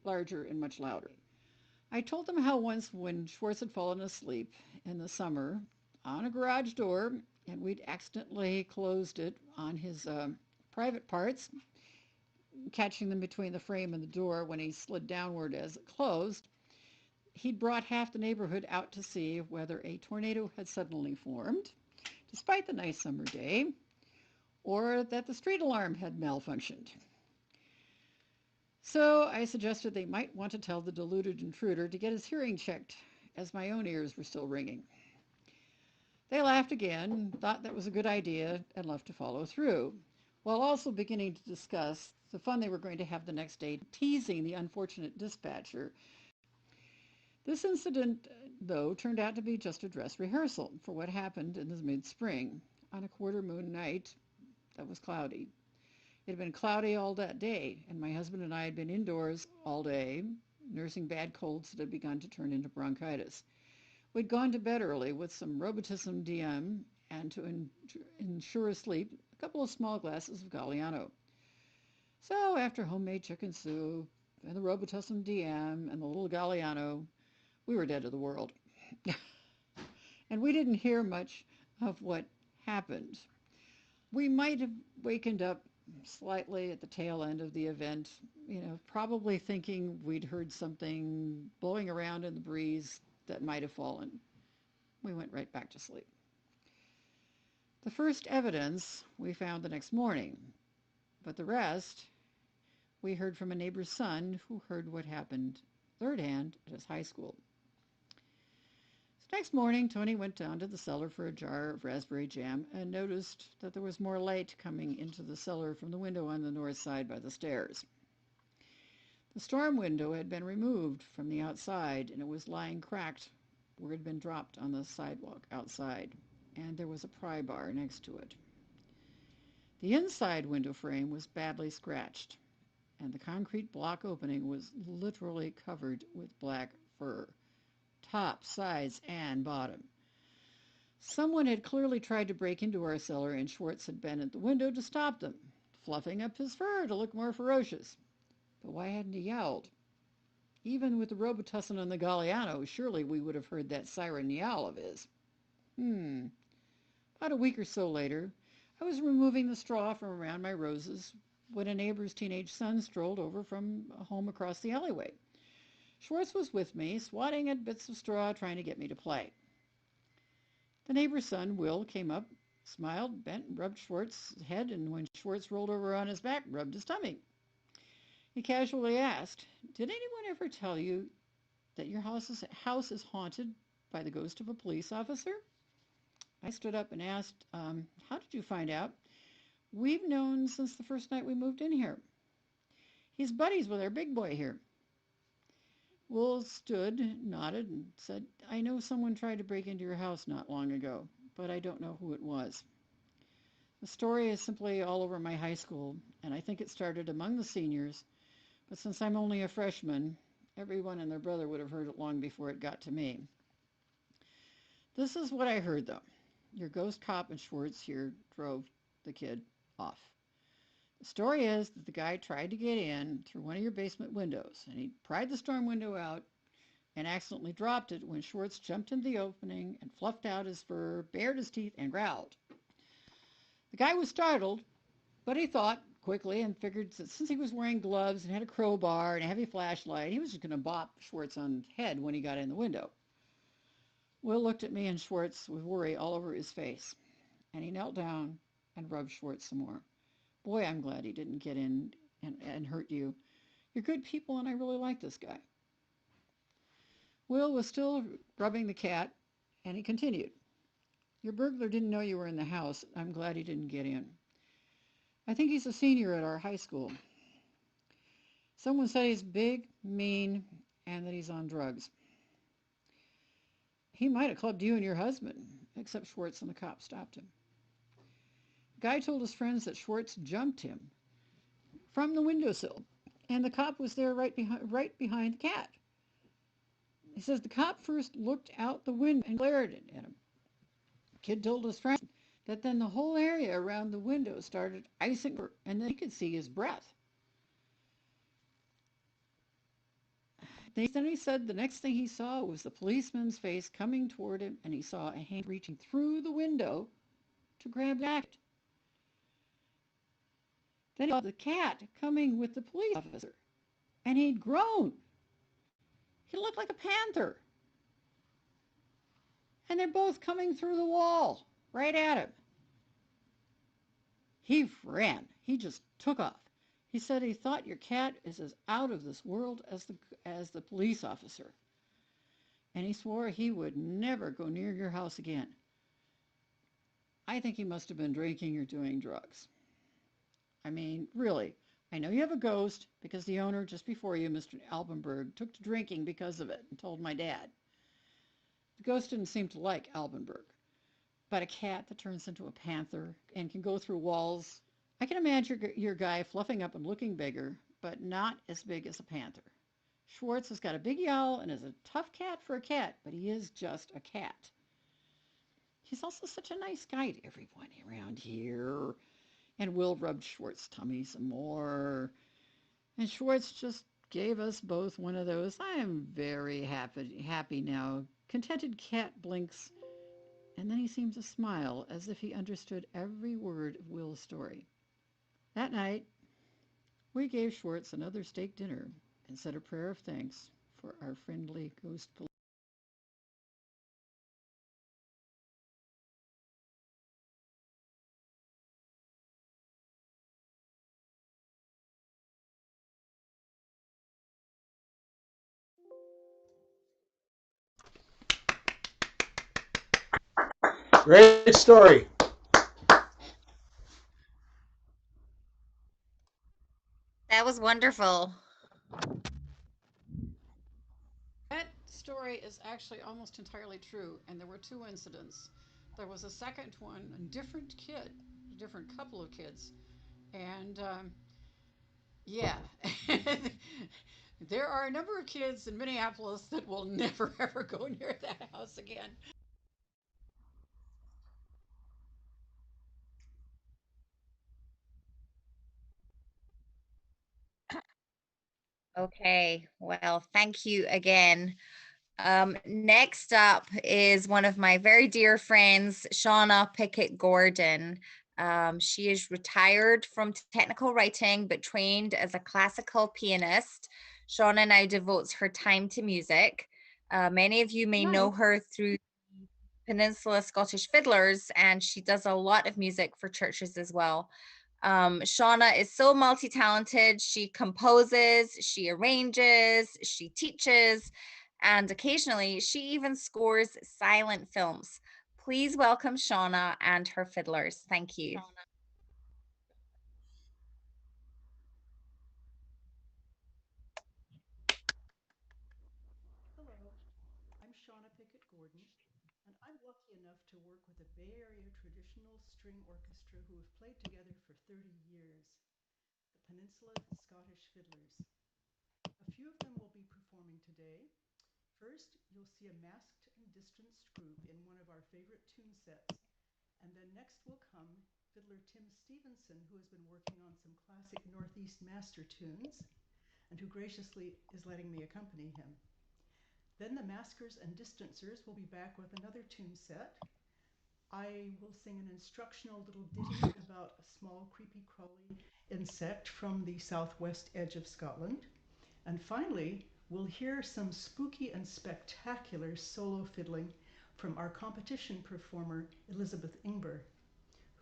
larger and much louder. I told them how once when Schwartz had fallen asleep in the summer on a garage door, and we'd accidentally closed it on his private parts, catching them between the frame and the door when he slid downward as it closed, he'd brought half the neighborhood out to see whether a tornado had suddenly formed, despite the nice summer day, or that the street alarm had malfunctioned. So I suggested they might want to tell the deluded intruder to get his hearing checked, as my own ears were still ringing. They laughed again, thought that was a good idea, and left to follow through, while also beginning to discuss the fun they were going to have the next day teasing the unfortunate dispatcher. This incident, though, turned out to be just a dress rehearsal for what happened in the mid-spring on a quarter moon night that was cloudy. It had been cloudy all that day, and my husband and I had been indoors all day, nursing bad colds that had begun to turn into bronchitis. We'd gone to bed early with some Robitussin DM and to ensure sleep, a couple of small glasses of Galliano. So after homemade chicken soup and the Robitussin DM and the little Galliano, we were dead to the world. And we didn't hear much of what happened. We might have wakened up slightly at the tail end of the event, probably thinking we'd heard something blowing around in the breeze that might have fallen. We went right back to sleep. The first evidence we found the next morning, but the rest we heard from a neighbor's son who heard what happened third hand at his high school. So next morning, Tony went down to the cellar for a jar of raspberry jam and noticed that there was more light coming into the cellar from the window on the north side by the stairs. The storm window had been removed from the outside, and it was lying cracked where it had been dropped on the sidewalk outside, and there was a pry bar next to it. The inside window frame was badly scratched, and the concrete block opening was literally covered with black fur, top, sides, and bottom. Someone had clearly tried to break into our cellar, and Schwartz had been at the window to stop them, fluffing up his fur to look more ferocious. But why hadn't he yowled? Even with the Robitussin and the Galliano, surely we would have heard that siren yowl of his. About a week or so later, I was removing the straw from around my roses when a neighbor's teenage son strolled over from a home across the alleyway. Schwartz was with me, swatting at bits of straw, trying to get me to play. The neighbor's son, Will, came up, smiled, bent, rubbed Schwartz's head, and when Schwartz rolled over on his back, rubbed his tummy. He casually asked, "Did anyone ever tell you that your house is haunted by the ghost of a police officer?" I stood up and asked, "How did you find out?" "We've known since the first night we moved in here. He's buddies with our big boy here." Will stood, nodded, and said, "I know someone tried to break into your house not long ago. but I don't know who it was. The story is simply all over my high school, and I think it started among the seniors, but since I'm only a freshman, everyone and their brother would have heard it long before it got to me. This is what I heard, though. Your ghost cop and Schwartz here drove the kid off. The story is that the guy tried to get in through one of your basement windows, and he pried the storm window out and accidentally dropped it when Schwartz jumped in the opening and fluffed out his fur, bared his teeth, and growled. The guy was startled, but he thought quickly and figured that since he was wearing gloves and had a crowbar and a heavy flashlight, he was just going to bop Schwartz on the head when he got in the window. Will looked at me and Schwartz with worry all over his face, and he knelt down and rubbed Schwartz some more. Boy, I'm glad he didn't get in and hurt you. You're good people, and I really like this guy. Will was still rubbing the cat, and he continued. Your burglar didn't know you were in the house. I'm glad he didn't get in. I think he's a senior at our high school. Someone said he's big, mean, and that he's on drugs. He might have clubbed you and your husband, except Schwartz and the cop stopped him. The guy told his friends that Schwartz jumped him from the windowsill, and the cop was there right behind the cat. He says the cop first looked out the window and glared at him. The kid told his friend that then the whole area around the window started icing, and then he could see his breath. Then he said the next thing he saw was the policeman's face coming toward him, and he saw a hand reaching through the window to grab the jacket. Then he saw the cat coming with the police officer, and he'd grown. He looked like a panther. And they're both coming through the wall, right at him. He ran. He just took off. He said he thought your cat is as out of this world as the police officer. And he swore he would never go near your house again. I think he must have been drinking or doing drugs. I mean, really, I know you have a ghost because the owner just before you, Mr. Albenberg, took to drinking because of it and told my dad. The ghost didn't seem to like Albenberg, but a cat that turns into a panther and can go through walls. I can imagine your guy fluffing up and looking bigger, but not as big as a panther. Schwartz has got a big yowl and is a tough cat for a cat, but he is just a cat. He's also such a nice guy to everyone around here. And Will rubbed Schwartz's tummy some more. And Schwartz just gave us both one of those, I am very happy now. Contented cat blinks, and then he seems to smile as if he understood every word of Will's story. That night, we gave Schwartz another steak dinner and said a prayer of thanks for our friendly ghost police. Great story. That was wonderful. That story is actually almost entirely true, and there were two incidents. There was a second one, a different kid, a different couple of kids, and yeah, there are a number of kids in Minneapolis that will never ever go near that house again. Okay, well, thank you again. Next up is one of my very dear friends, Shauna Pickett Gordon. She is retired from technical writing, but trained as a classical pianist. Shauna now devotes her time to music. Many of you may know her through Peninsula Scottish Fiddlers, and she does a lot of music for churches as well. Shauna is so multi-talented. She composes, she arranges, she teaches, and occasionally she even scores silent films. Please welcome Shauna and her fiddlers. Thank you. Hello, I'm Shauna Pickett Gordon, And I'm lucky enough to work with a Bay Area traditional string orchestra who have played together for 30 years, the Peninsula Scottish Fiddlers. A few of them will be performing today. First, you'll see a masked and distanced group in one of our favorite tune sets. And then next will come fiddler Tim Stevenson, who has been working on some classic Northeast master tunes and who graciously is letting me accompany him. Then the maskers and distancers will be back with another tune set. I will sing an instructional little ditty about a small creepy crawly insect from the southwest edge of Scotland. And finally, we'll hear some spooky and spectacular solo fiddling from our competition performer, Elizabeth Ingber,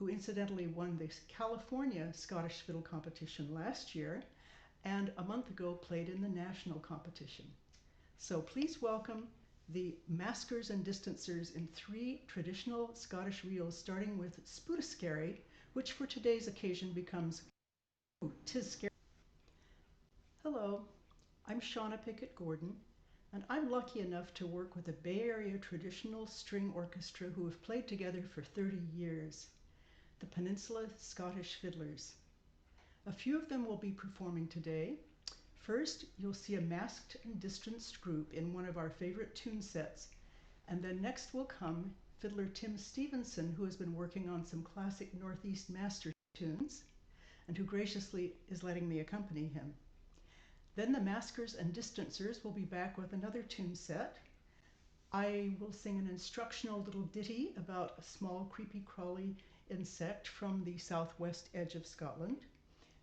who incidentally won the California Scottish Fiddle Competition last year and a month ago played in the national competition. So please welcome the maskers and distancers in 3 traditional Scottish reels, starting with Spootascary, which for today's occasion becomes Ooh, 'Tis Scary. Hello, I'm Shauna Pickett Gordon, and I'm lucky enough to work with a Bay Area traditional string orchestra who have played together for 30 years, the Peninsula Scottish Fiddlers. A few of them will be performing today. First, you'll see a masked and distanced group in one of our favorite tune sets, and then next will come fiddler Tim Stevenson, who has been working on some classic Northeast master tunes and who graciously is letting me accompany him. Then the maskers and distancers will be back with another tune set. I will sing an instructional little ditty about a small creepy crawly insect from the southwest edge of Scotland.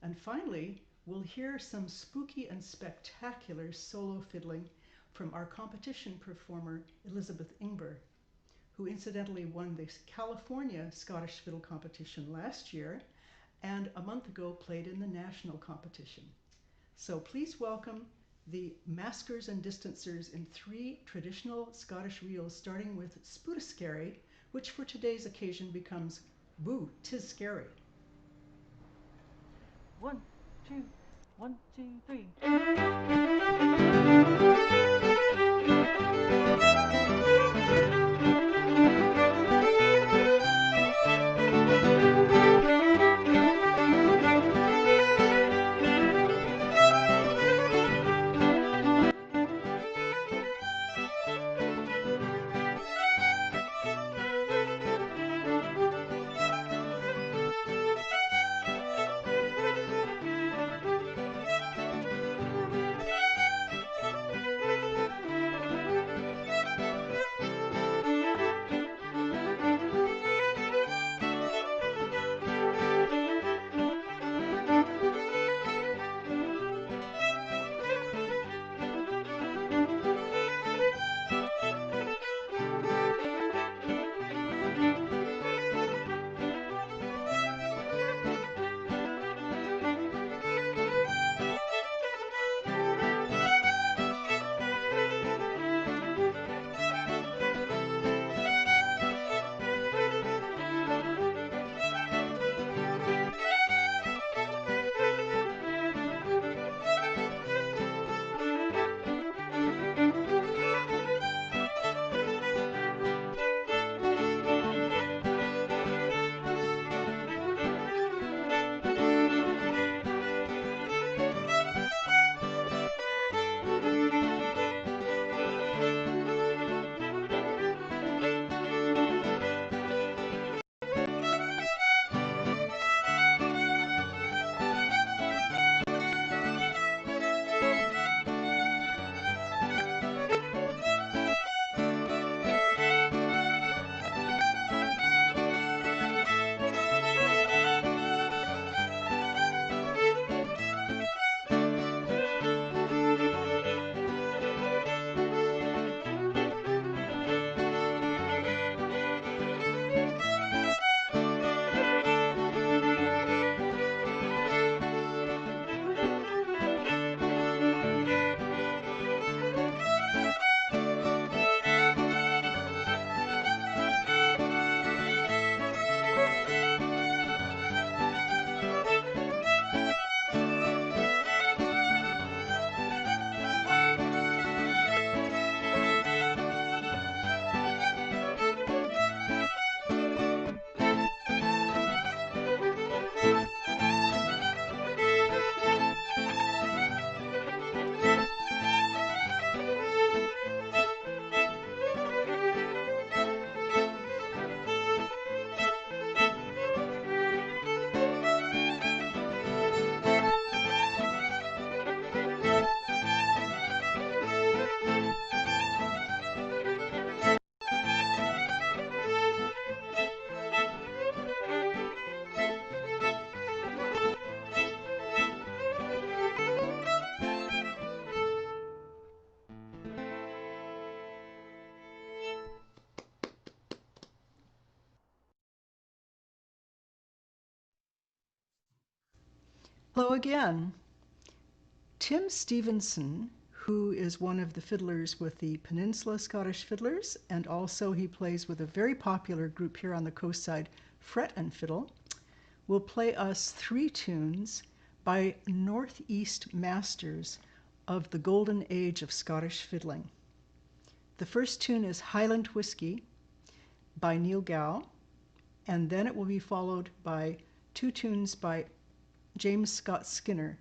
And finally, we'll hear some spooky and spectacular solo fiddling from our competition performer, Elizabeth Ingber, who incidentally won the California Scottish Fiddle Competition last year and a month ago played in the national competition. So please welcome the maskers and distancers in 3 traditional Scottish reels, starting with Spootascary, which for today's occasion becomes Boo, 'Tis Scary. 1, 2, 1, 2, 3. Hello again. Tim Stevenson, who is one of the fiddlers with the Peninsula Scottish Fiddlers, and also he plays with a very popular group here on the coast side, Fret and Fiddle, will play us 3 tunes by Northeast masters of the golden age of Scottish fiddling. The first tune is Highland Whiskey by Neil Gow, and then it will be followed by 2 tunes by James Scott Skinner,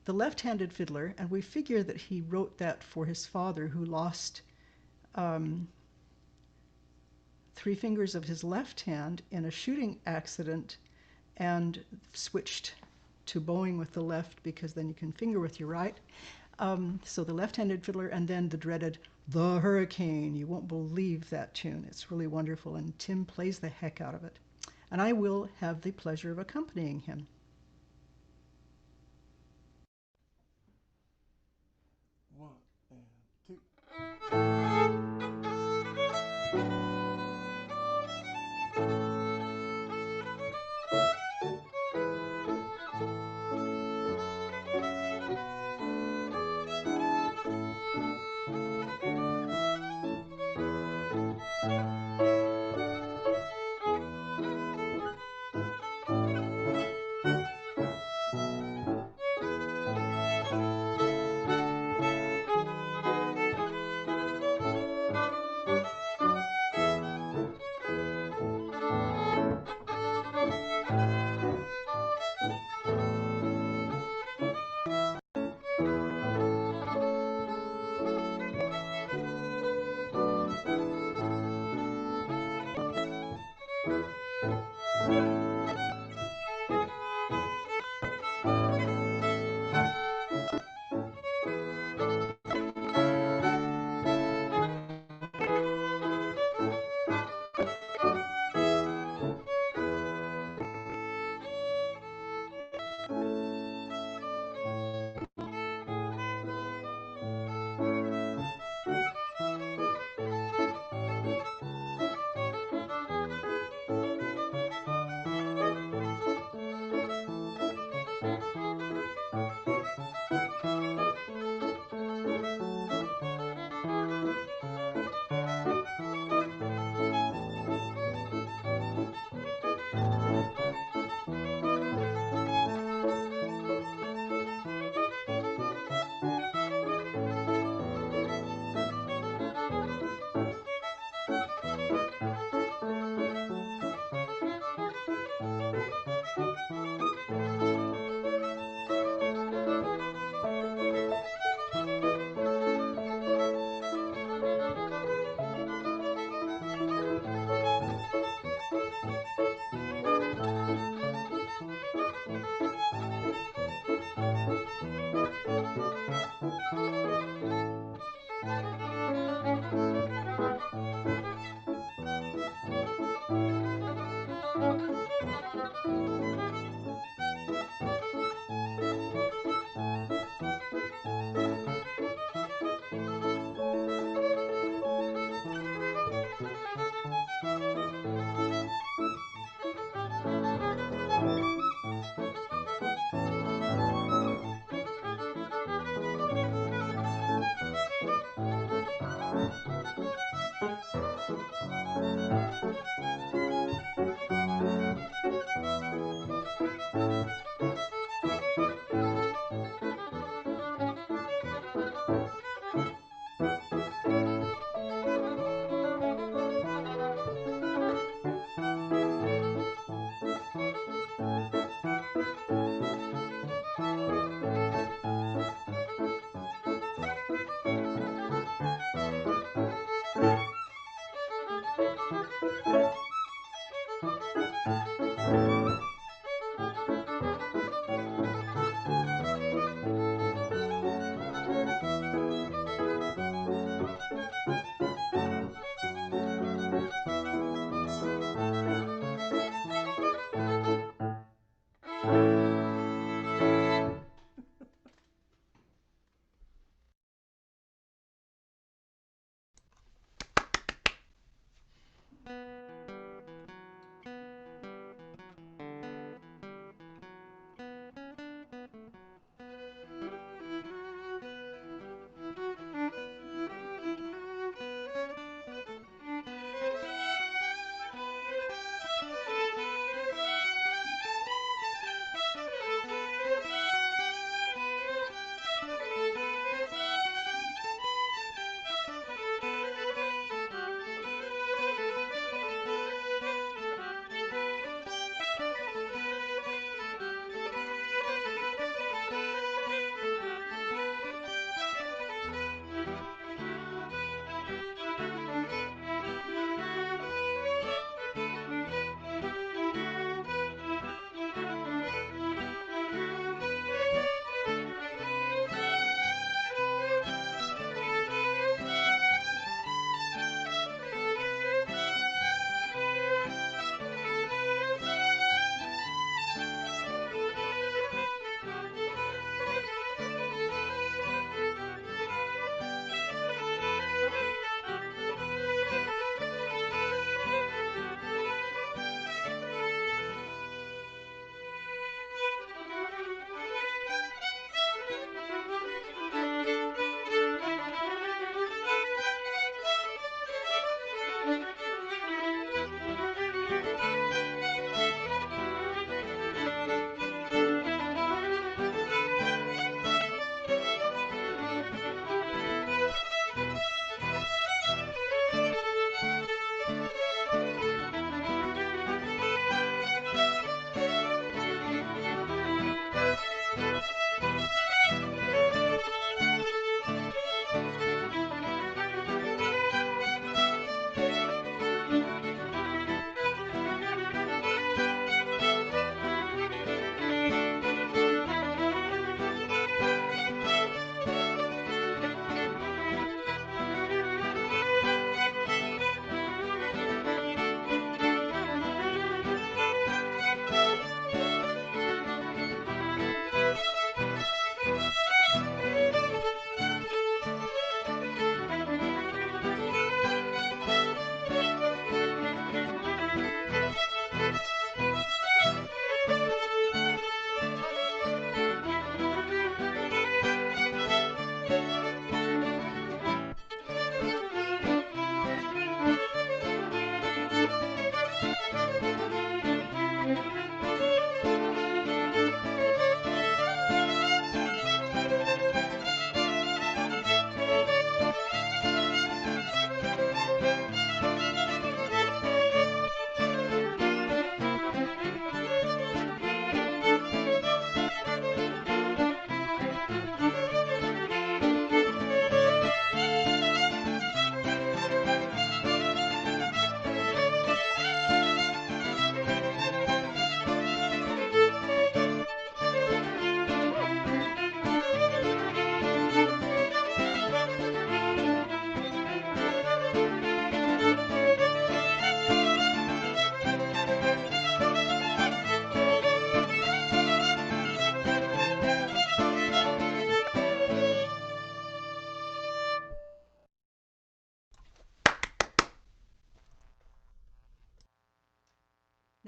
the left-handed fiddler, and we figure that he wrote that for his father, who lost 3 fingers of his left hand in a shooting accident and switched to bowing with the left because then you can finger with your right. So the left-handed fiddler, and then the dreaded The Hurricane. You won't believe that tune. It's really wonderful, and Tim plays the heck out of it. And I will have the pleasure of accompanying him. One and two.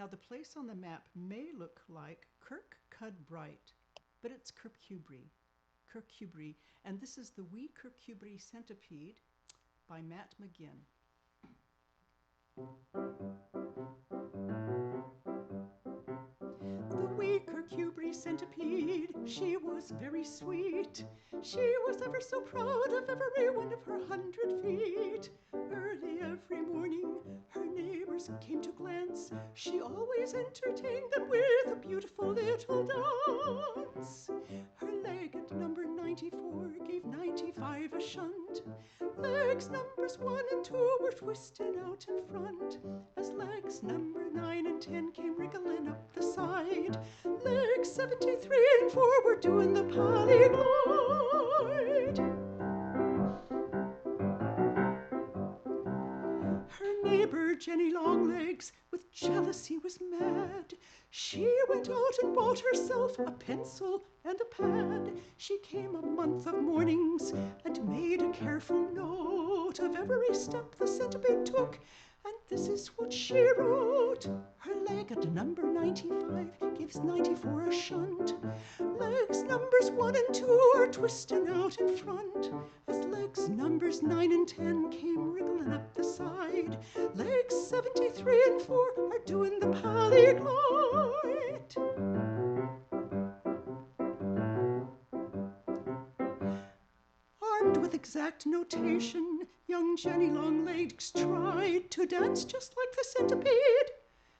Now the place on the map may look like Kirkcudbright, but it's Kirkcudbright, and this is the Wee Kirkcudbright Centipede by Matt McGinn. The wee Kirkcudbright centipede, she was very sweet. She was ever so proud of every one of her 100 feet. Early every morning, her neighbors came to glance. She always entertained them with a beautiful little dance. Her leg at number 94 gave 95 a shunt. Legs numbers 1 and 2 were twisted out in front, as legs number 9 and 10 came wriggling up the side. Legs 73 and 4 were doing the polyglide. Her neighbor Jenny Longlegs with jealousy was mad. She went out and bought herself a pencil and a pad. She came a month of mornings and made a careful note of every step the centipede took, and this is what she wrote. Her leg at number 95 gives 94 a shunt. Legs numbers 1 and 2 are twisting out in front, as legs numbers 9 and 10 came wriggling up the side. Legs 73 and 4 are doing the polyglide. Armed with exact notation, young Jenny Longlegs tried to dance just like the centipede.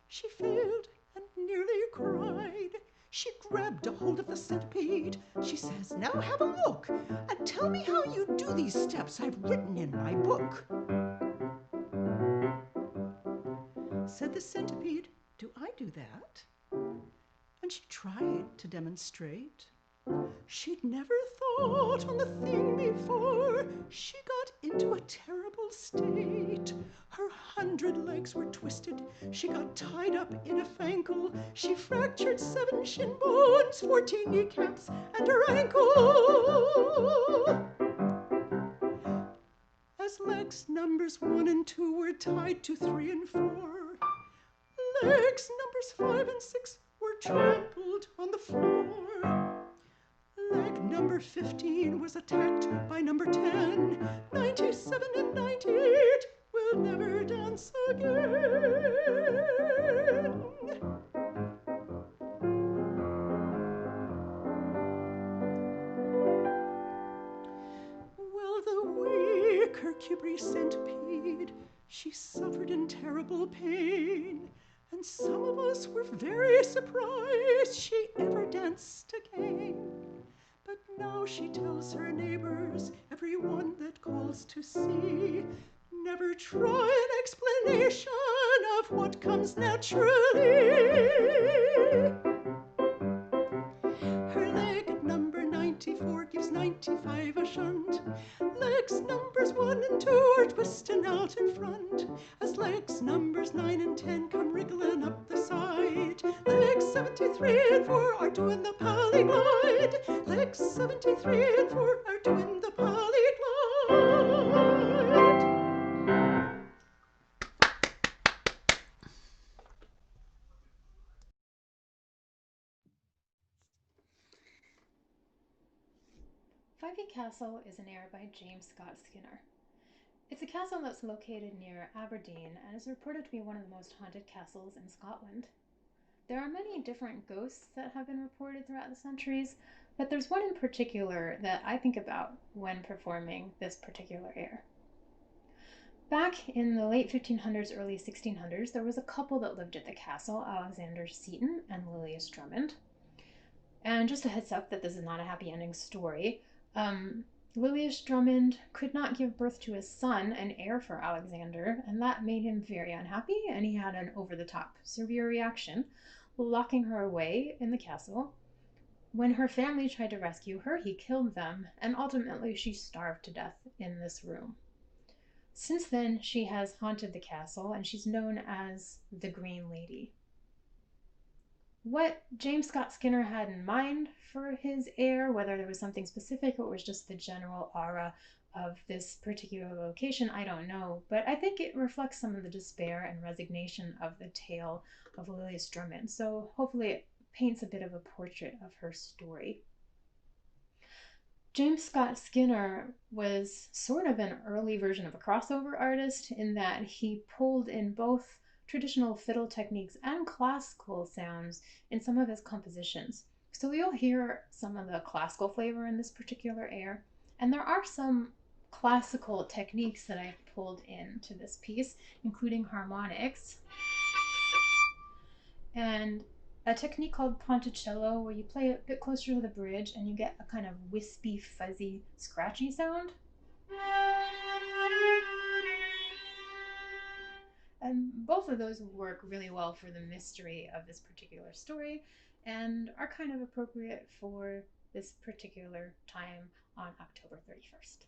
She failed and nearly cried. She grabbed a hold of the centipede. She says, "Now have a look and tell me how you do these steps I've written in my book." Said the centipede, "Do I do that?" And she tried to demonstrate. She'd never thought on the thing before. She got into a terrible state. Her 100 legs were twisted. She got tied up in a fankle. She fractured 7 shin bones, 14 kneecaps, and her ankle. As legs numbers 1 and 2 were tied to 3 and 4, legs numbers 5 and 6 were trampled on the floor. Leg number 15 was attacked by number 10. 97 and 98 will never dance again. Well, the wee Kirkcudbright centipede, she suffered in terrible pain, and some of us were very surprised she ever danced again. But now she tells her neighbors, everyone that calls to see, never try an explanation of what comes naturally. Her leg at number 94 gives 95 a shunt. Legs numbers 1 and 2 are twisting out in front, as legs numbers 9 and 10 come wriggling up the side. Legs 73 and 4 are doing the polyglide. Legs 73 and 4 are doing the polyglide. Fyvie Castle is an air by James Scott Skinner. It's a castle that's located near Aberdeen and is reported to be one of the most haunted castles in Scotland. There are many different ghosts that have been reported throughout the centuries, but there's one in particular that I think about when performing this particular air. Back in the late 1500s, early 1600s, there was a couple that lived at the castle, Alexander Seton and Lilias Drummond. And just a heads up that this is not a happy ending story. Lilias Drummond could not give birth to his son, an heir for Alexander, and that made him very unhappy, and he had an over-the-top severe reaction, locking her away in the castle. When her family tried to rescue her, he killed them, and ultimately she starved to death in this room. Since then, she has haunted the castle, and she's known as the Green Lady. What James Scott Skinner had in mind for his air, whether there was something specific or it was just the general aura of this particular location, I don't know, but I think it reflects some of the despair and resignation of the tale of Lily Strumman. So hopefully it paints a bit of a portrait of her story. James Scott Skinner was sort of an early version of a crossover artist in that he pulled in both traditional fiddle techniques and classical sounds in some of his compositions. So you'll hear some of the classical flavor in this particular air, and there are some classical techniques that I've pulled into this piece, including harmonics and a technique called ponticello, where you play a bit closer to the bridge and you get a kind of wispy, fuzzy, scratchy sound. And both of those work really well for the mystery of this particular story and are kind of appropriate for this particular time on October 31st.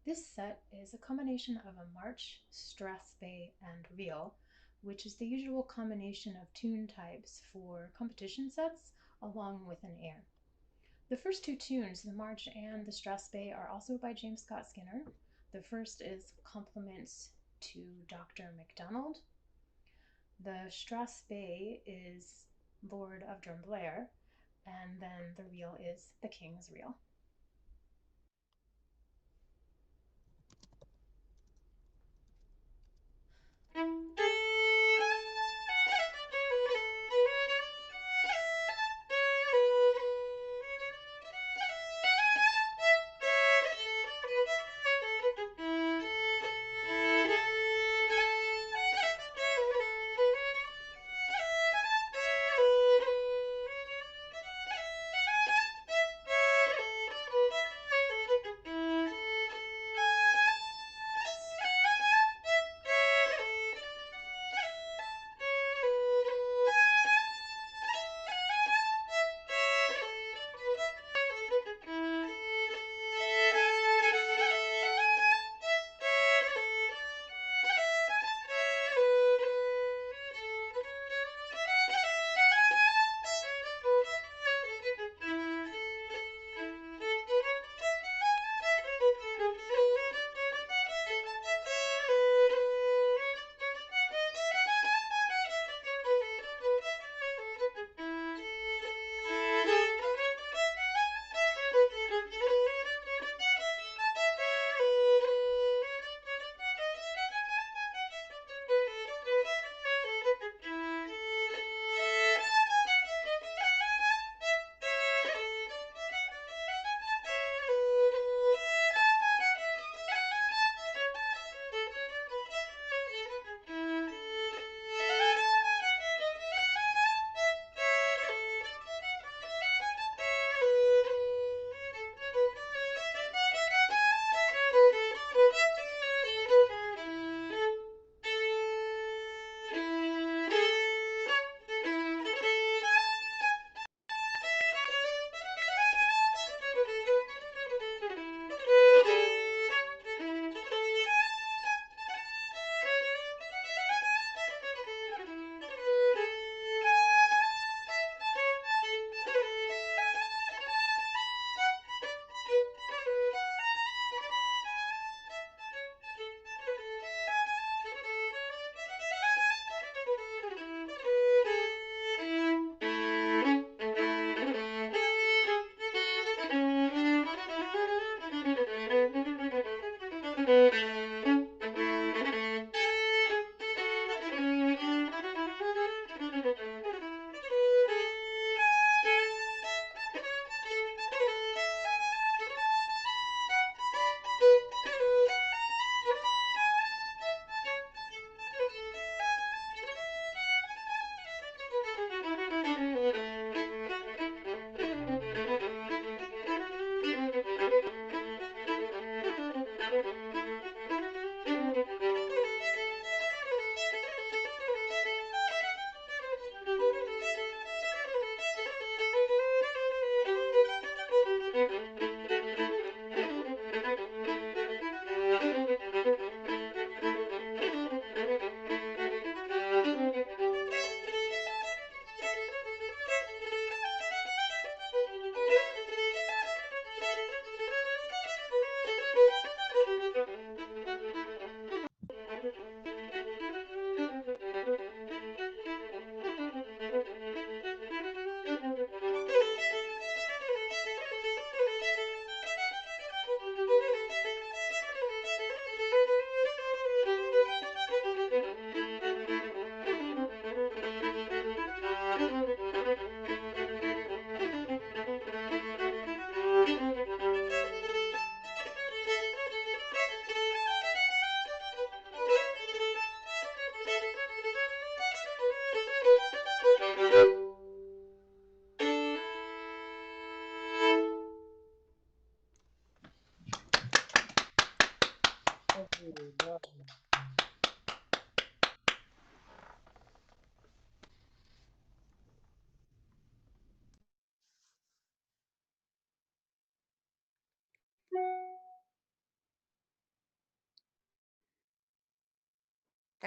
This set is a combination of a march, strathspey, and reel, which is the usual combination of tune types for competition sets, along with an air. The first two tunes, the march and the strathspey, are also by James Scott Skinner. The first is Compliments to Dr. MacDonald. The strathspey is Lord of Drumblare, and then the reel is The King's Reel.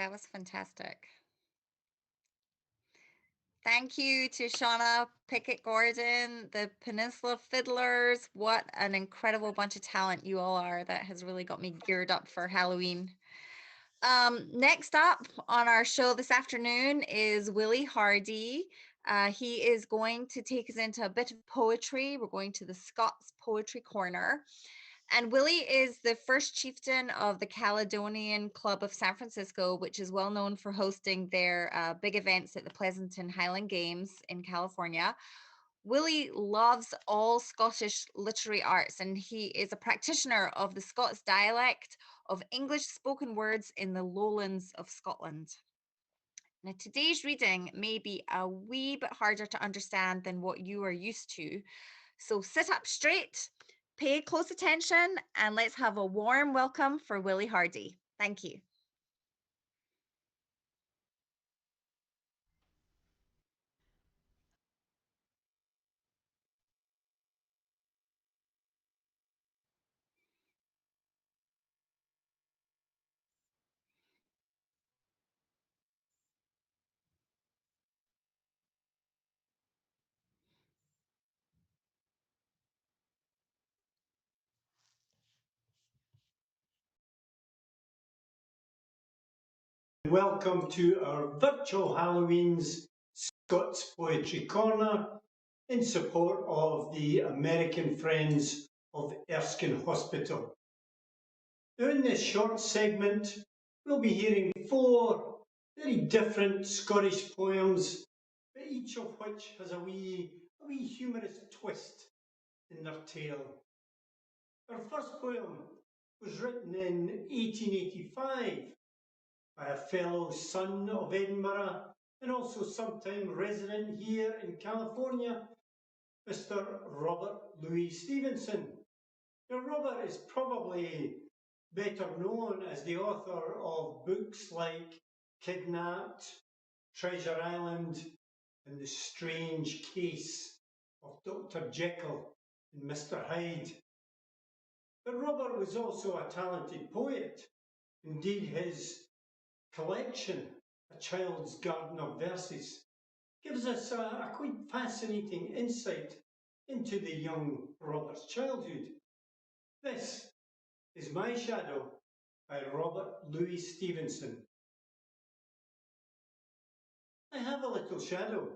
That was fantastic. Thank you to Shauna, Pickett, Gordon, the Peninsula Fiddlers. What an incredible bunch of talent you all are. That has really got me geared up for Halloween. Next up on our show this afternoon is Willie Hardy. He is going to take us into a bit of poetry. We're going to the Scots Poetry Corner. And Willie is the first chieftain of the Caledonian Club of San Francisco, which is well known for hosting their big events at the Pleasanton Highland Games in California. Willie loves all Scottish literary arts, and he is a practitioner of the Scots dialect of English spoken words in the lowlands of Scotland. Now, today's reading may be a wee bit harder to understand than what you are used to. So sit up straight, pay close attention, and let's have a warm welcome for Willie Hardy. Thank you. Welcome to our virtual Halloween's Scots Poetry Corner in support of the American Friends of Erskine Hospital. Now, in this short segment, we'll be hearing 4 very different Scottish poems, but each of which has a wee humorous twist in their tale. Our first poem was written in 1885 by a fellow son of Edinburgh and also sometime resident here in California, Mr. Robert Louis Stevenson. Now, Robert is probably better known as the author of books like Kidnapped, Treasure Island, and The Strange Case of Dr. Jekyll and Mr. Hyde. But Robert was also a talented poet. Indeed, his collection, A Child's Garden of Verses, gives us a quite fascinating insight into the young Robert's childhood. This is My Shadow by Robert Louis Stevenson. I have a little shadow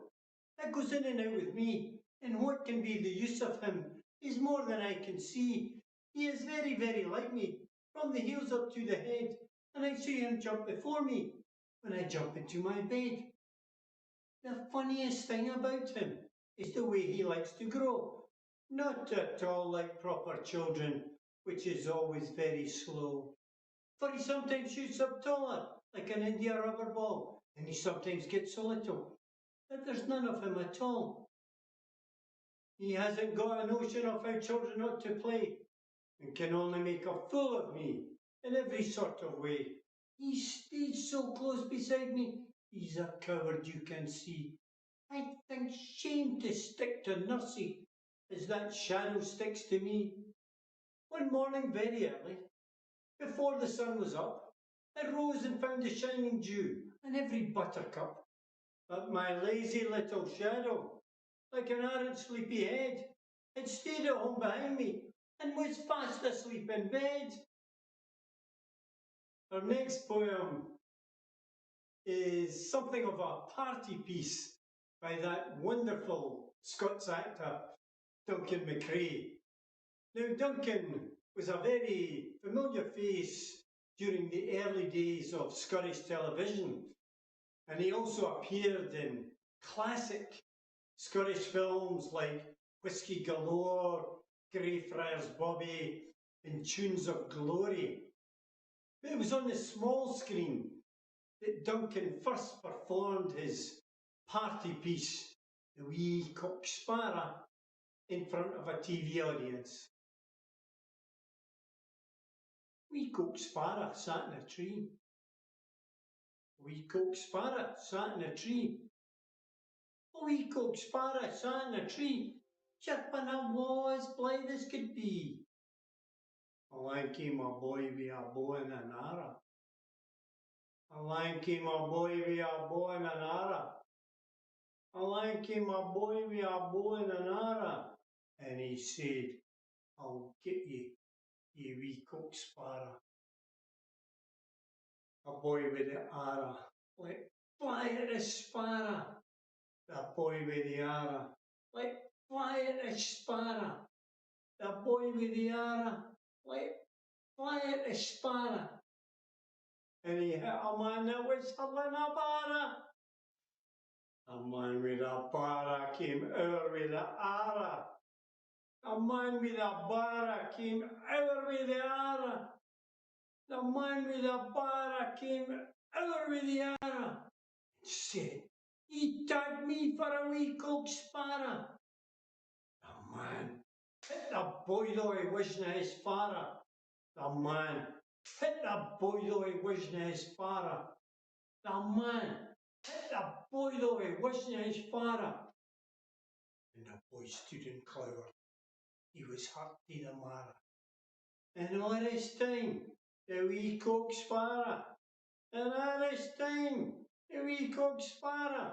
that goes in and out with me, and what can be the use of him is more than I can see. He is very, very like me, from the heels up to the head, and I see him jump before me when I jump into my bed. The funniest thing about him is the way he likes to grow. Not at all like proper children, which is always very slow. For he sometimes shoots up taller, like an India rubber ball, and he sometimes gets so little that there's none of him at all. He hasn't got a notion of how children ought to play, and can only make a fool of me in every sort of way. He stays so close beside me, he's a coward, you can see. I think shame to stick to nursey as that shadow sticks to me. One morning very early, before the sun was up, I rose and found the shining dew on every buttercup. But my lazy little shadow, like an arrant sleepy head, had stayed at home behind me and was fast asleep in bed. Our next poem is something of a party piece by that wonderful Scots actor, Duncan McCrae. Now, Duncan was a very familiar face during the early days of Scottish television, and he also appeared in classic Scottish films like Whiskey Galore, Greyfriars Bobby, and Tunes of Glory. But it was on the small screen that Duncan first performed his party piece, The Wee Cock Sparrow, in front of a TV audience. Wee cock sparrow sat in a tree. Wee cock sparrow sat in a tree. A wee cock sparrow sat in a tree, chirping awa as blithe as could be. Along came a boy wi' a bow and an arrow. Along came a boy with a bow and an arrow. Along came a boy with a bow and an arrow. And he said, I'll get you, you wee cock sparrow. A boy with the arrow, like fly at the sparrow. The boy with the arrow, like fly at the sparrow. The boy with the arrow, like fly at the sparrow. And he hit a man that was having a barra. A man with a barra came over with the arrow. A man with a barra came over with the arrow. The man with a barra came over with the arrow. Said, he tagged me for a wee cock sparrow. The man hit the boy though he wasn't his father. The man hit the boy though he wasn't his father. The man hit the boy though he wasn't his father. And the boy stood in clower. He was hurt to the marrow. And all this time, the wee cock sparrow. And all this time, the wee cock sparrow.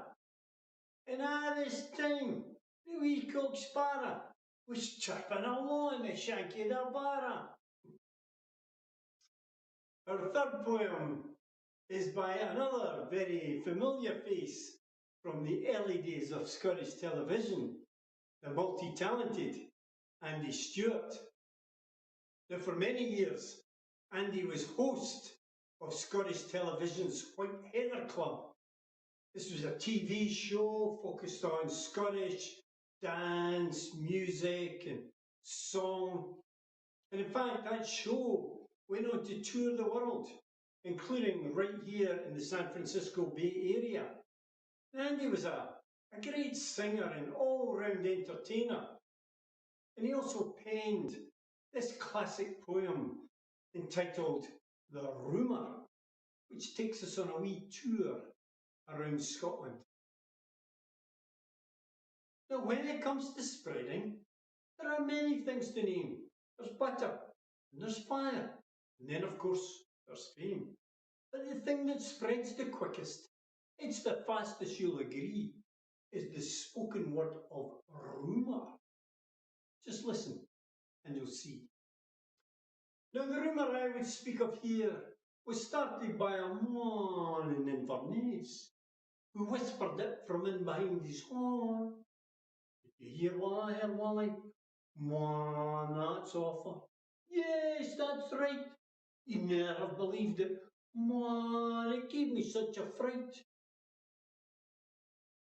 And all this time, the wee cock sparrow was chirping along the Shaunchaí the barra. Our third poem is by another very familiar face from the early days of Scottish television, the multi-talented Andy Stewart. Now for many years, Andy was host of Scottish television's White Heather Club. This was a TV show focused on Scottish dance, music and song. And in fact, that show went on to tour the world, including right here in the San Francisco Bay Area. Andy was a great singer and all-round entertainer. And he also penned this classic poem entitled The Rumour, which takes us on a wee tour around Scotland. Now, when it comes to spreading, there are many things to name. There's butter, and there's fire, and then of course there's fame. But the thing that spreads the quickest, it's the fastest you'll agree, is the spoken word of rumour. Just listen and you'll see. Now the rumour I would speak of here was started by a man in Inverness who whispered it from in behind his horn. Did you hear what I heard, Willie? Man, that's awful. Yes, that's right. You never believed it. Man, it gave me such a fright.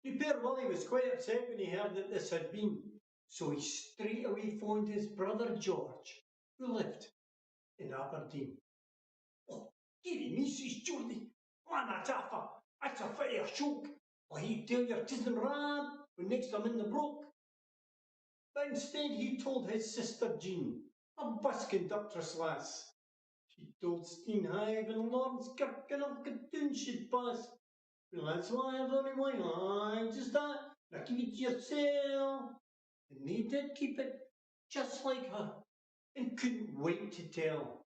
The poor Willie was quite upset when he heard that this had been, so he straight away phoned his brother George, who lived in Aberdeen. Oh, dearie me, says Geordie. Man, that's a fair shock. I he'd tell you tisn't rad when next I'm in the brook. But instead he told his sister Jean, a bus conductress lass. She told Steenhive and Lordskirk and Ilkatoon she'd pass. Well, that's why I've only one eye, just that. Now keep it to yourself. And they did keep it, just like her, and couldn't wait to tell.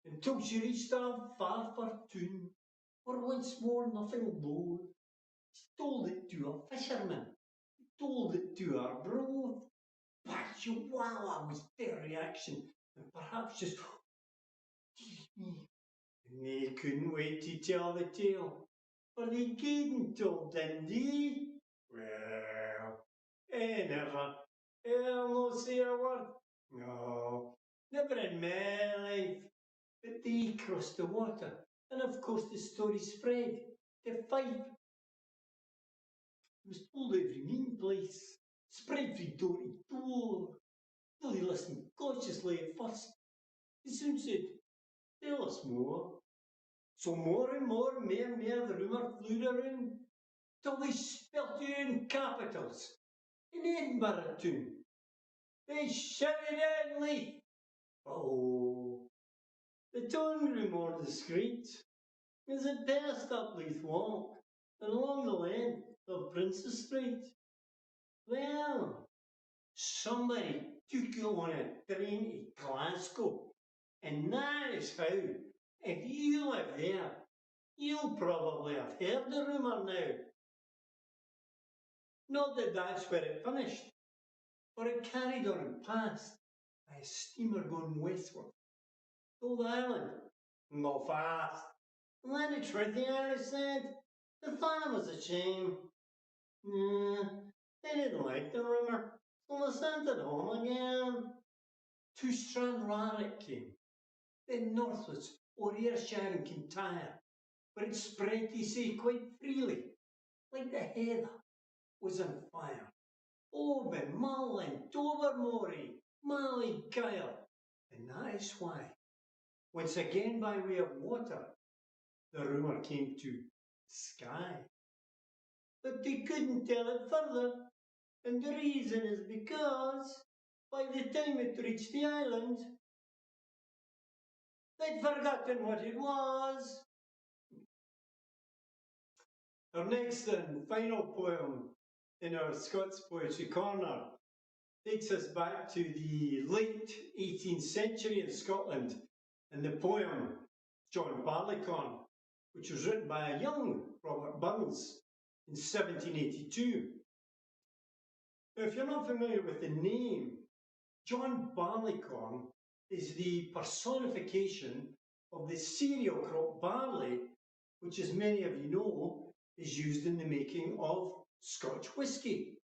Until she reached a far, far town, where once more nothing loath. She told it to a fisherman, he told it to her broth. But wow, was their reaction, and perhaps just, dear me, and they couldn't wait to tell the tale. For they gaedn't told, didn't they? Well, never. I'll no say a word. No, never in my life. But they crossed the water, and of course the story spread to Fife. It was told every mean place, spread from door to door. Though they listened cautiously at first, they soon said, tell us more. So more and more the rumour flew around, till they spelt it in capitals, in Edinburgh town. They shouted it in Leith. Oh, the tone grew more discreet, as it passed up Leith Walk, and along the length of Princess Street. Well, somebody took you on a train to Glasgow, and that is how, if you live there, You'll probably have heard the rumour now. Not that that's where it finished, for it carried on past by a steamer going westward. Told the island, not fast. And then the truth the Irish said, the thought was a shame. They didn't like the rumour, so they sent it home again. To Stranraer came, then northwards o'er Ayrshire and Kintyre, where it spread, they say, quite freely, like the heather was on fire. Oban, Mullen, Tobermory, Mallyguile, and that is why, once again by way of water, the rumour came to Skye. But they couldn't tell it further, and the reason is because, by the time it reached the island, they'd forgotten what it was. Our next and final poem in our Scots Poetry Corner takes us back to the late 18th century in Scotland, and the poem John Balacon, which was written by a young Robert Burns in 1782. Now, if you're not familiar with the name, John Balacon is the personification of the cereal crop barley, which, as many of you know, is used in the making of Scotch whisky.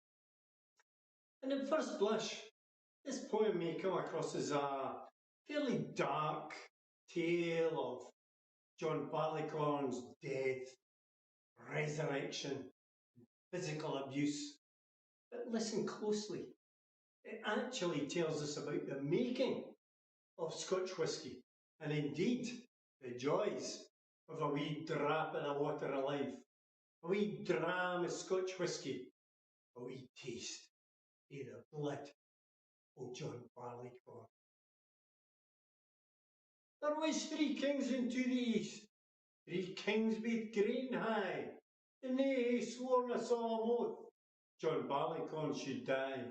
And at first blush, this poem may come across as a fairly dark tale of John Balacon's death, resurrection, physical abuse. But listen closely. It actually tells us about the making of Scotch whisky, and indeed the joys of a wee drap of the water of life, a wee dram of Scotch whisky, a wee taste of the blood of John Balacon. There was 3 kings into the east, 3 kings baith great and high, and they sworn a solemn oath John Balacon should die.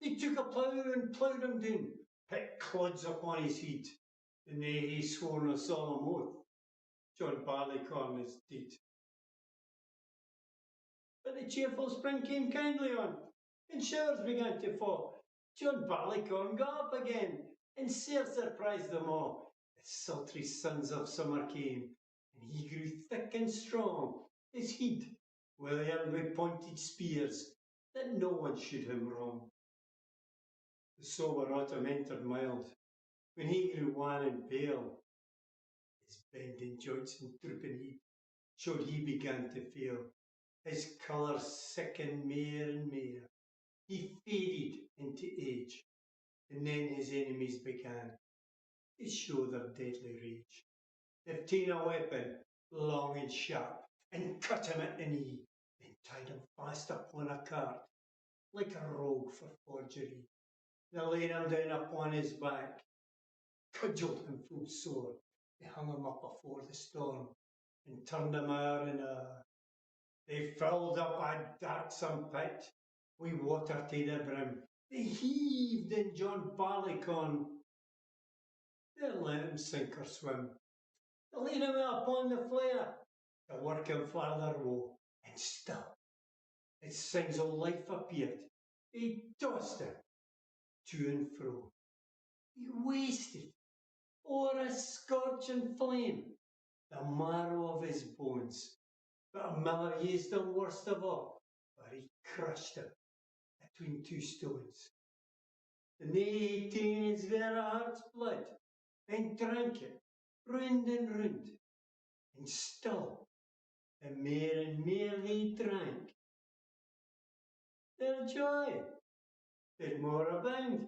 They took a plough and ploughed him down, put clods upon his head, and they sworn a solemn oath John Balacon is dead. But the cheerful spring came kindly on, and showers began to fall. John Balacon got up again, and sair surprised them all. The sultry suns of summer came, and he grew thick and strong, his head well armed with pointed spears, that no one should him wrong. The sober autumn entered mild, when he grew wan and pale. His bending joints and drooping head showed he began to fail. His colour sickened mair and mair. He faded into age, and then his enemies began to show their deadly rage. They've ta'en a weapon, long and sharp, and cut him at the knee, then tied him fast upon a cart, like a rogue for forgery. They laid him down upon his back, cudgelled him full sore. They hung him up afore the storm, and turned him o'er and o'er. They filled up a darksome pit, wi' water to the brim. They heaved in John Balacon. They let him sink or swim. They laid him out upon the flare, to work him farther woe. And still, as signs of life appeared, they tossed him to and fro. He wasted o'er a scorching flame the marrow of his bones. But Miller used him worst of all, for he crushed him between 2 stones. And they ta'en his very heart's blood, and drank it round and round. And still, the mair and mair they drank, their joy did more abound.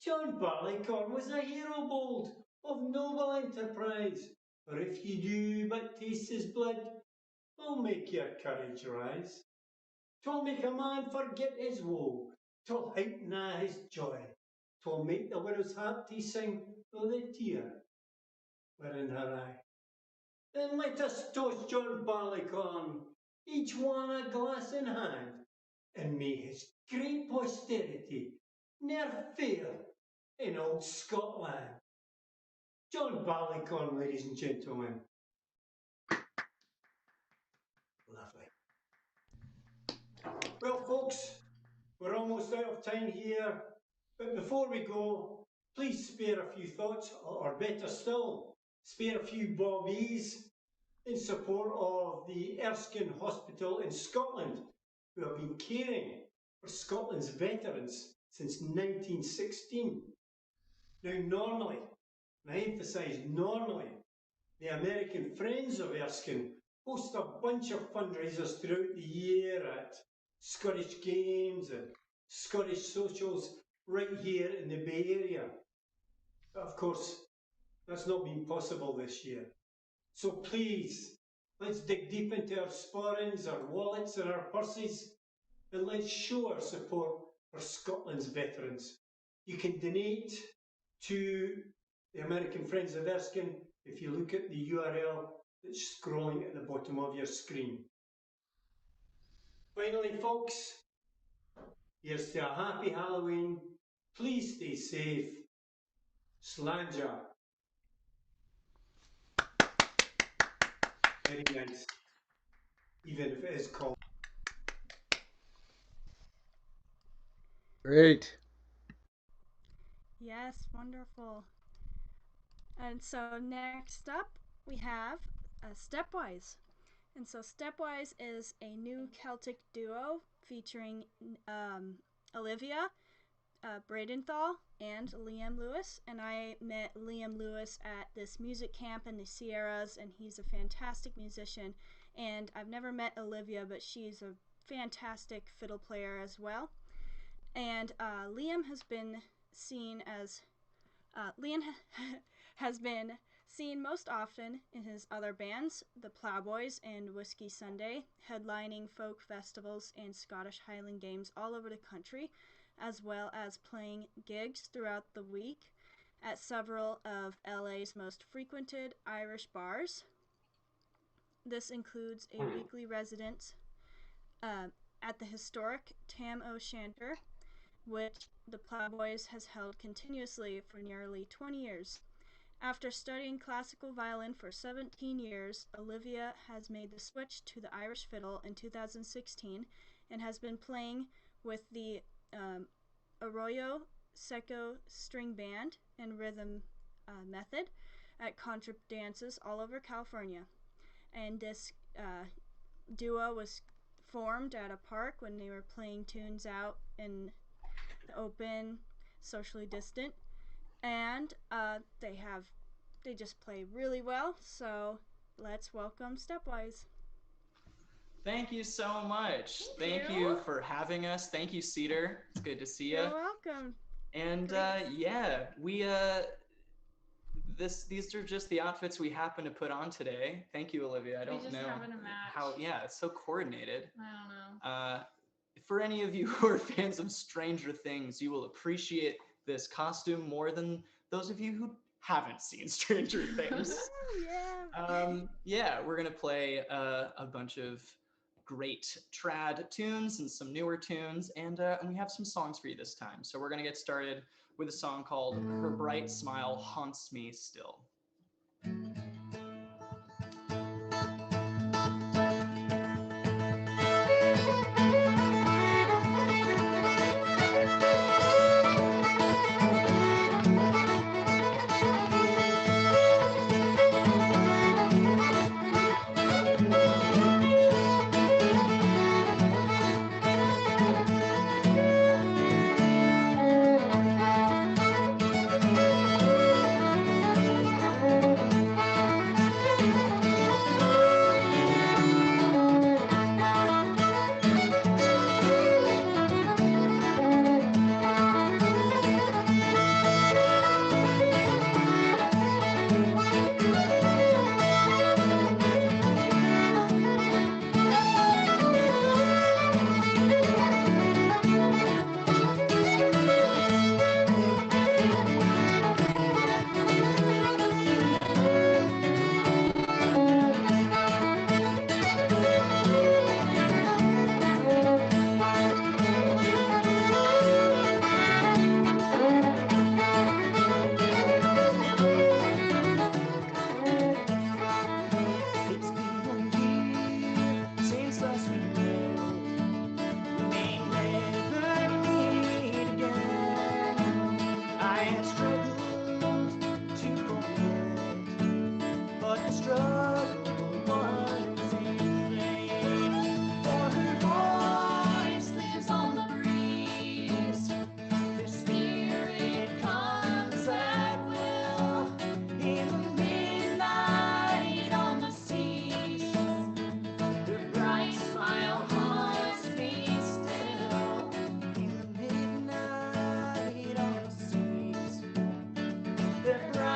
John Balacon was a hero bold, of noble enterprise, for if ye do but taste his blood, 'twill make your courage rise. 'Twill make a man forget his woe, 'twill heighten his joy, 'twill make the widow's heart to sing, though the tear were in her eye. Then let us toast John Balacon, each one a glass in hand, and may his great posterity ne'er fail in old Scotland. John Balacon, ladies and gentlemen. Well, folks, we're almost out of time here, but before we go, please spare a few thoughts, or better still, spare a few bobbies in support of the Erskine Hospital in Scotland, who have been caring for Scotland's veterans since 1916. Now, normally, and I emphasise normally, the American Friends of Erskine host a bunch of fundraisers throughout the year at Scottish Games and Scottish socials right here in the Bay Area. But of course, that's not been possible this year. So please, let's dig deep into our sporrans, our wallets and our purses, and let's show our support for Scotland's veterans. You can donate to the American Friends of Erskine if you look at the URL that's scrolling at the bottom of your screen. Finally, folks, here's to a happy Halloween. Please stay safe. Slanja. Very nice, even if it is called. Great. Yes, wonderful. And so next up we have Stepwise. And so Stepwise is a new Celtic duo featuring Olivia Bradenthal and Liam Lewis. And I met Liam Lewis at this music camp in the Sierras, and he's a fantastic musician. And I've never met Olivia, but she's a fantastic fiddle player as well. And Liam has been seen as has been seen most often in his other bands, the Plowboys and Whiskey Sunday, headlining folk festivals and Scottish Highland Games all over the country, as well as playing gigs throughout the week at several of LA's most frequented Irish bars. This includes a weekly residence at the historic Tam O'Shanter, which the Plowboys has held continuously for nearly 20 years. After studying classical violin for 17 years, Olivia has made the switch to the Irish fiddle in 2016 and has been playing with the Arroyo Seco string band and rhythm method at contra dances all over California. And this duo was formed at a park when they were playing tunes out in the open, socially distant, and they just play really well. So let's welcome Stepwise. Thank you so much. Thank you for having us. Thank you, Cedar. It's good to see you. You're welcome. And yeah, these are just the outfits we happen to put on today. Thank you, Olivia. I don't know how. Yeah, it's so coordinated. I don't know. For any of you who are fans of Stranger Things, you will appreciate this costume more than those of you who haven't seen Stranger Things. Yeah, we're gonna play a bunch of great trad tunes and some newer tunes, and we have some songs for you this time. So we're gonna get started with a song called Her Bright Smile Haunts Me Still.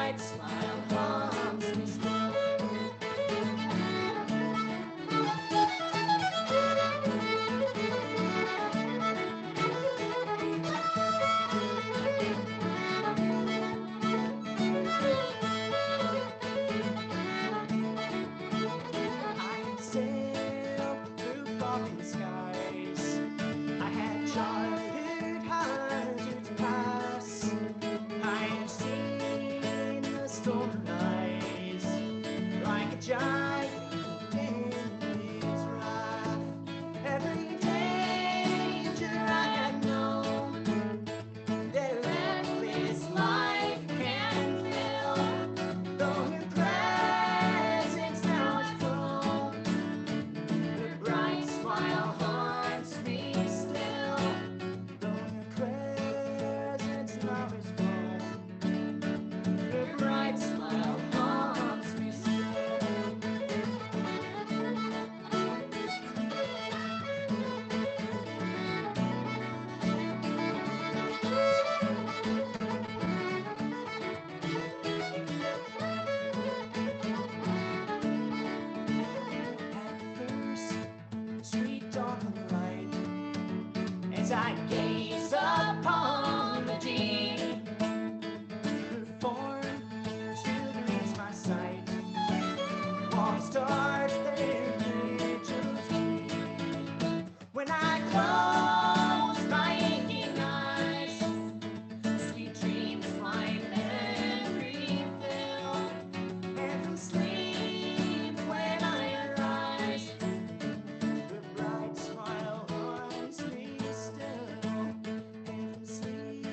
bright smile haunts me still. I sailed through falling skies. I had charted hazards pass. I had seen the storm rise like a giant in his wrath. Every danger I had known, that reckless life can fill. Though your presence now is grown, the bright smile haunts me still. Though your presence now is grown, the bright smile haunts me still. At first, sweet dawn light, as I gaze upon the deep, her form still greets my sight, while the stars their vigils keep. When I close my aching eyes, sweet dreams my memory fill, and from sleep when I arise, the bright smile haunts me still. And from sleep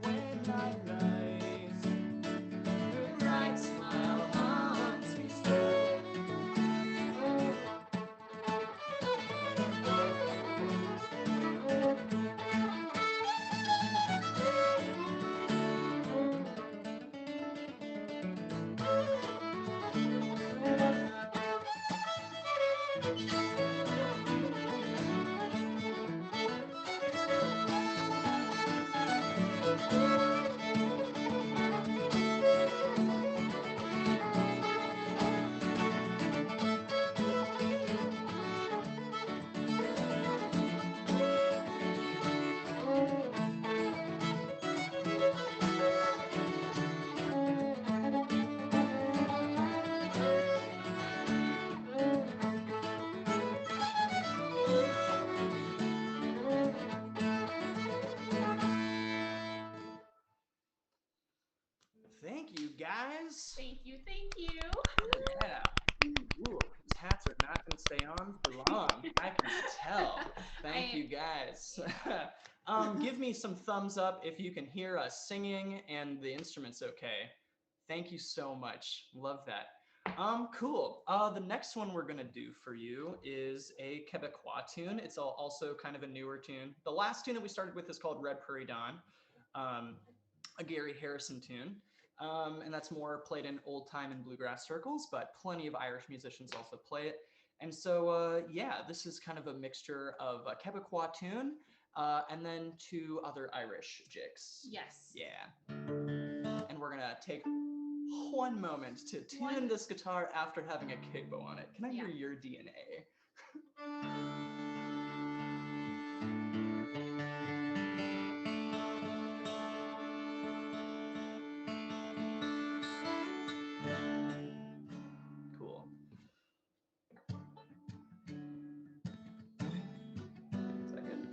when I rise, the bright smile haunts me still. Thank you, guys. Thank you, thank you. Yeah. Ooh, these hats are not going to stay on for long. I can tell. Thank you, guys. Give me some thumbs up if you can hear us singing and the instruments okay. Thank you so much. Love that. Cool. The next one we're going to do for you is a Quebecois tune. It's also kind of a newer tune. The last tune that we started with is called Red Prairie Dawn, a Gary Harrison tune. And that's more played in old time and bluegrass circles, but plenty of Irish musicians also play it. And so, yeah, this is kind of a mixture of a Quebecois tune and then two other Irish jigs. Yes. Yeah. And we're gonna take one moment to tune this guitar after having a capo on it. Can I hear your DNA? Cool. Second.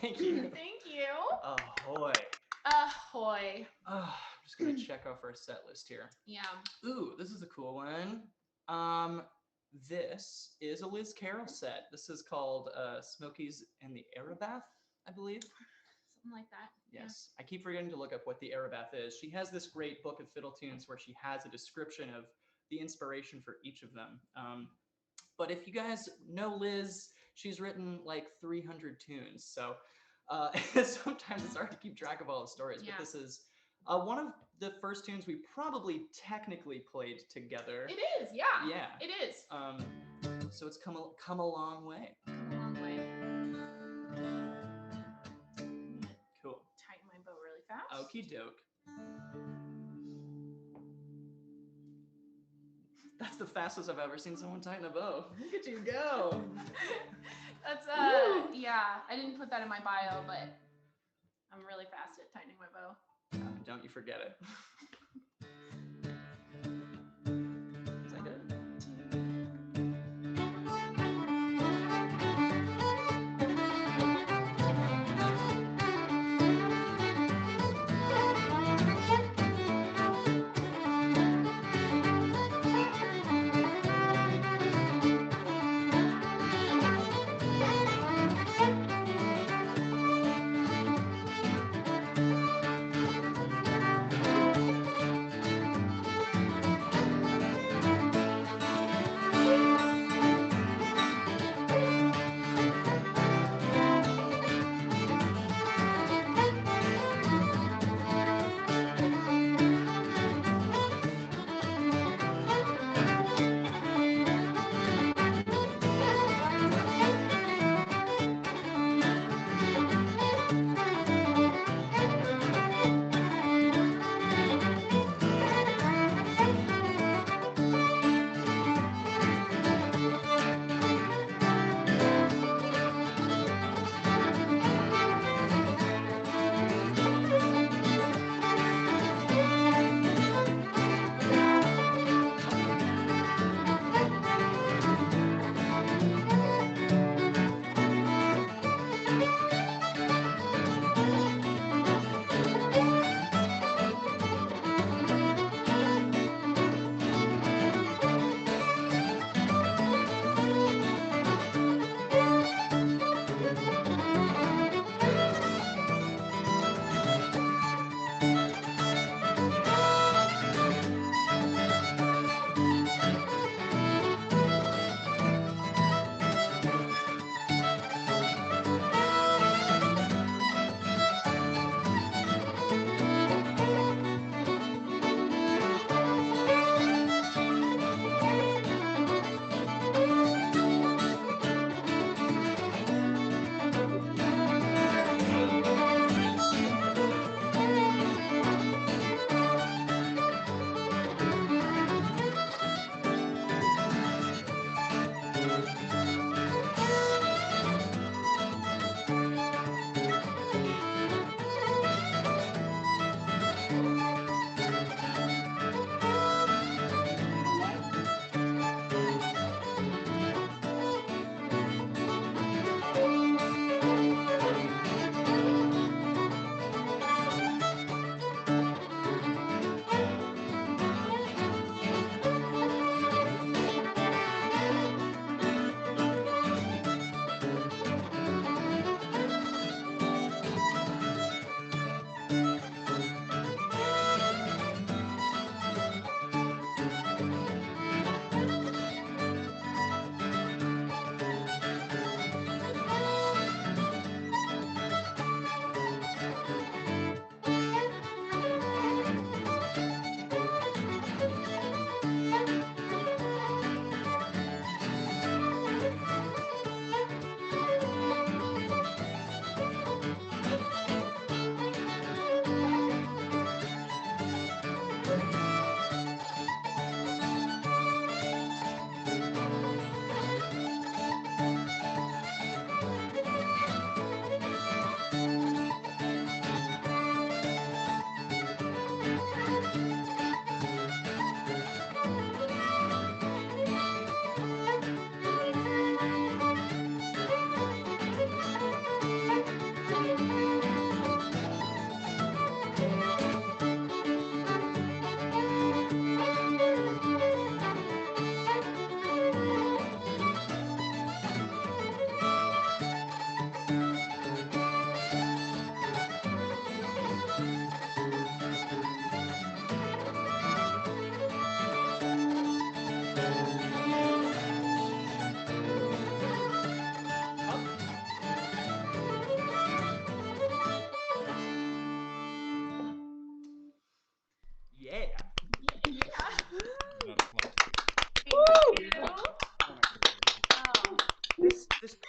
Thank you. Thank you. Ahoy. Ahoy. I'm just gonna check off our set list here. Yeah. Ooh, this is a cool one. This is a Liz Carroll set. This is called Smokies and the Arabath, I believe. Something like that. Yes, I keep forgetting to look up what the Arabath is. She has this great book of fiddle tunes where she has a description of the inspiration for each of them. But if you guys know Liz, she's written like 300 tunes, so sometimes it's hard to keep track of all the stories. Yeah. But this is one of the first tunes we probably technically played together. It is, yeah. Yeah. It is. So it's come a long way. Come a long way. Cool. Tighten my bow really fast. Okie doke. That's the fastest I've ever seen someone tighten a bow. Look at you go. That's yeah. I didn't put that in my bio, but I'm really fast at tightening my bow. Don't you forget it. Is that good?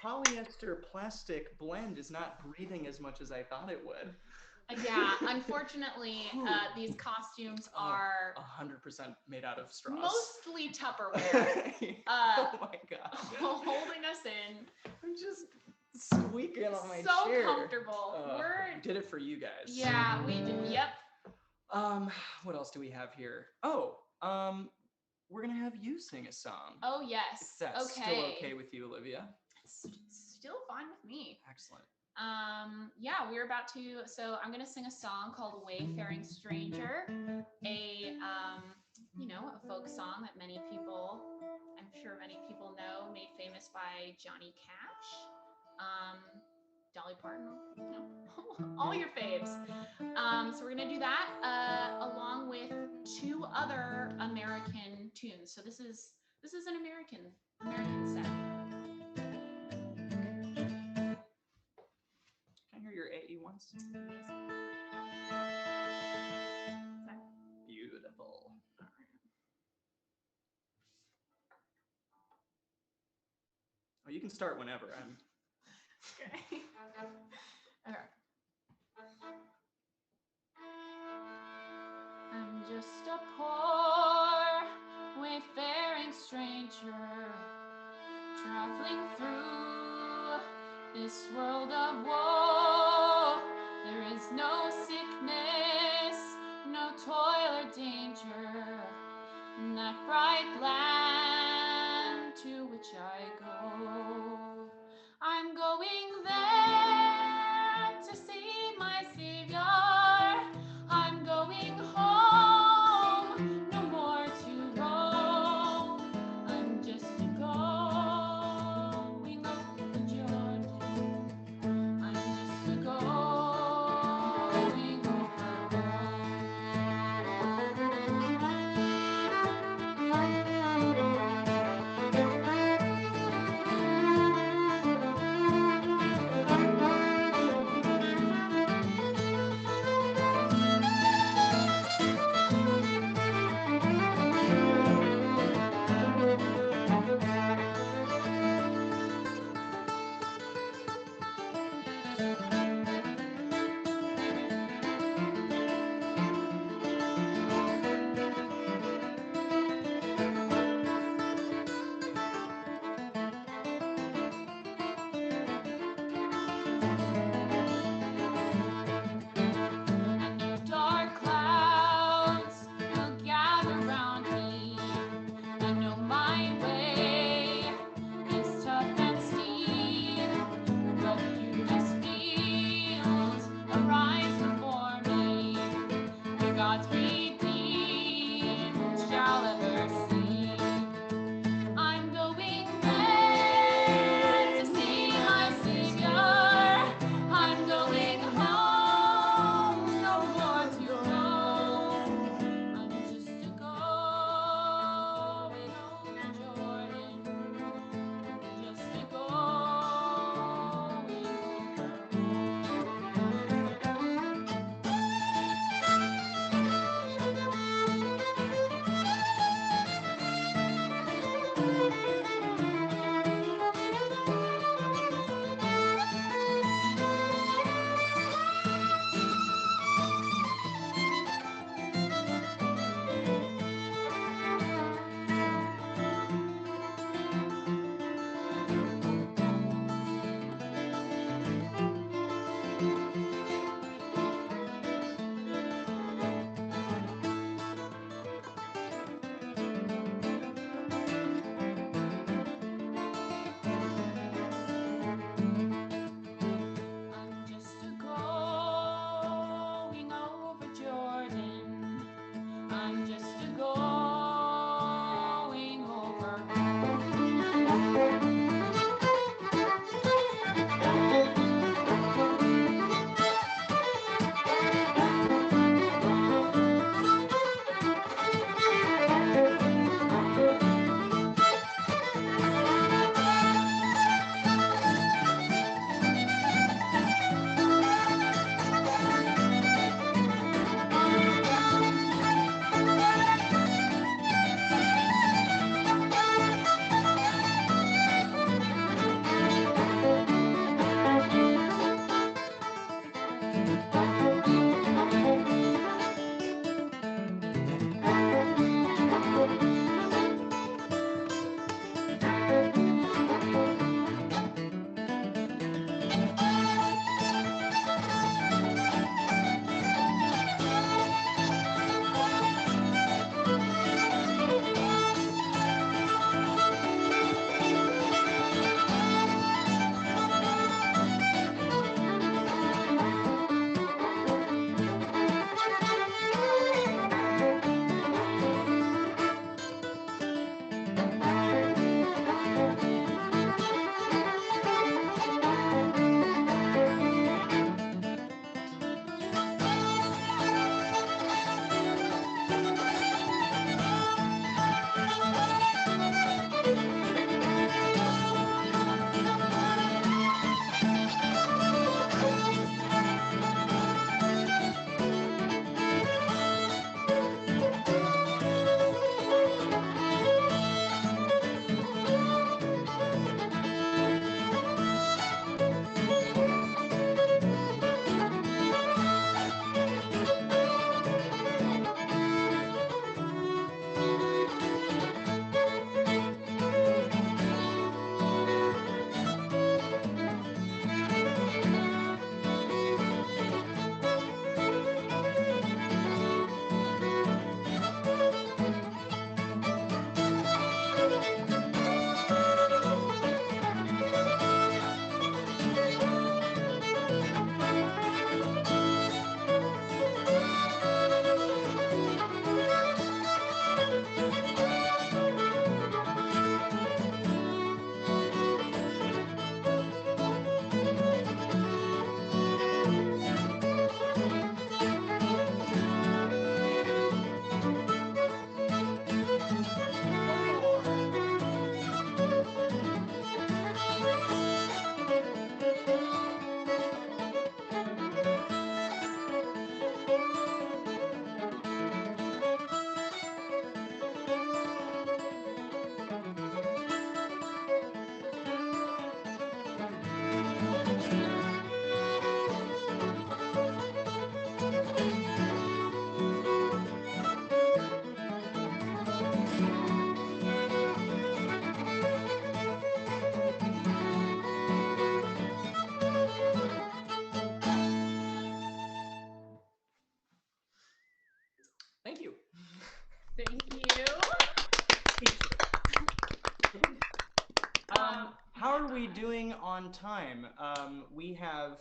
polyester plastic blend is not breathing as much as I thought it would. Yeah, unfortunately, these costumes are 100% made out of straws. mostly Tupperware. Oh my gosh. Holding us in. I'm just squeaking on my So chair. comfortable. We did it for you guys. Yeah, we did. Yep. What else do we have here? Oh, we're gonna have you sing a song. Oh yes. Is that still okay with you, Olivia? It's still fine with me. Excellent. Yeah, we're about to, so I'm gonna sing a song called Wayfaring Stranger, a folk song that I'm sure many people know, made famous by Johnny Cash, Dolly Parton, all your faves. So we're gonna do that along with 2 other American tunes. So this is an American set. Can I hear your AE once? Beautiful. All right. Oh, you can start whenever. Okay. All right. I'm just a poor wayfaring stranger, traveling through this world of woe. There is no sickness, no toil or danger in that bright land to which I go. I'm going there to see my Savior. I'm going home, no more to roam. I'm just going up the Jordan. I'm just going over are we doing on time? We have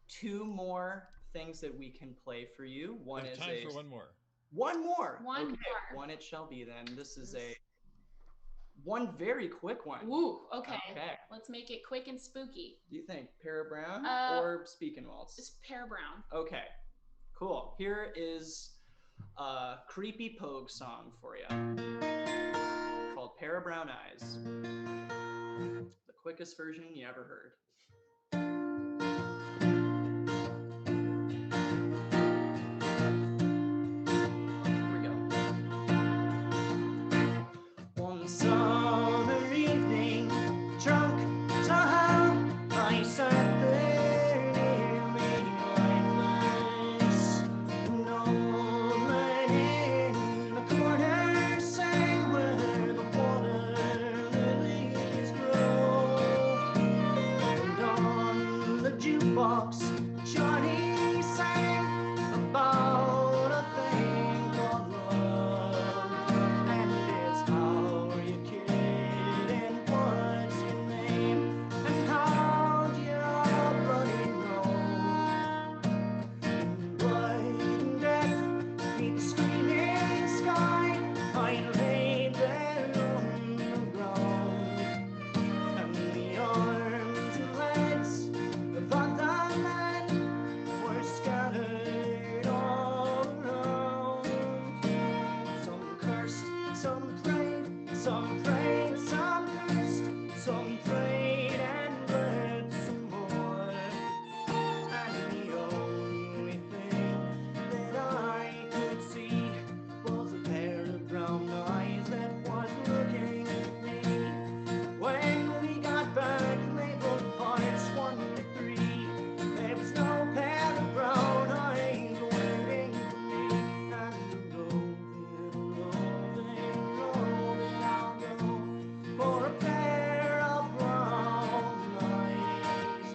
2 more things that we can play for you. One There's is time for one more. One more. One okay. more. One it shall be then. This is one very quick one. Ooh, okay. Okay. Let's make it quick and spooky. Do you think Para Brown or Speakin' Waltz? It's Para Brown. Okay. Cool. Here is a creepy Pogue song for you called Para Brown Eyes. The quickest version you ever heard. Summer evening, drunk to hell, I sat there nearly lifeless. No man in the corner sang where the water lilies grow. And on the jukebox, Johnny sang about a thing called love. And it's how you kid and what's your name and how'd your buddy know? Blood and death beat the screaming sky. I laid there on the ground, and the arms and legs of other men were scattered all around. Some cursed, some prayed, some prayed, some cursed, some prayed and bled some more. And the only thing that I could see was a pair of brown eyes that was looking at me. When we got back, labeled parts 1 to 3, there was no pair of brown eyes waiting for me. And roving, I'll go for a pair of brown eyes,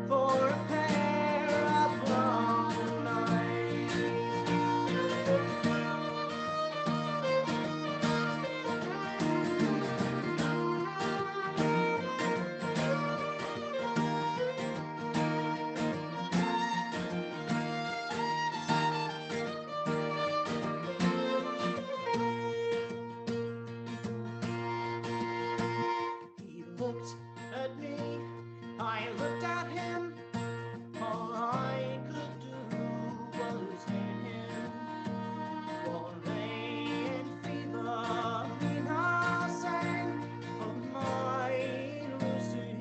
for a pair of brown eyes. He looked at me, I looked at him. All I could do was hate him. For rain and fever, we now sang of my lucid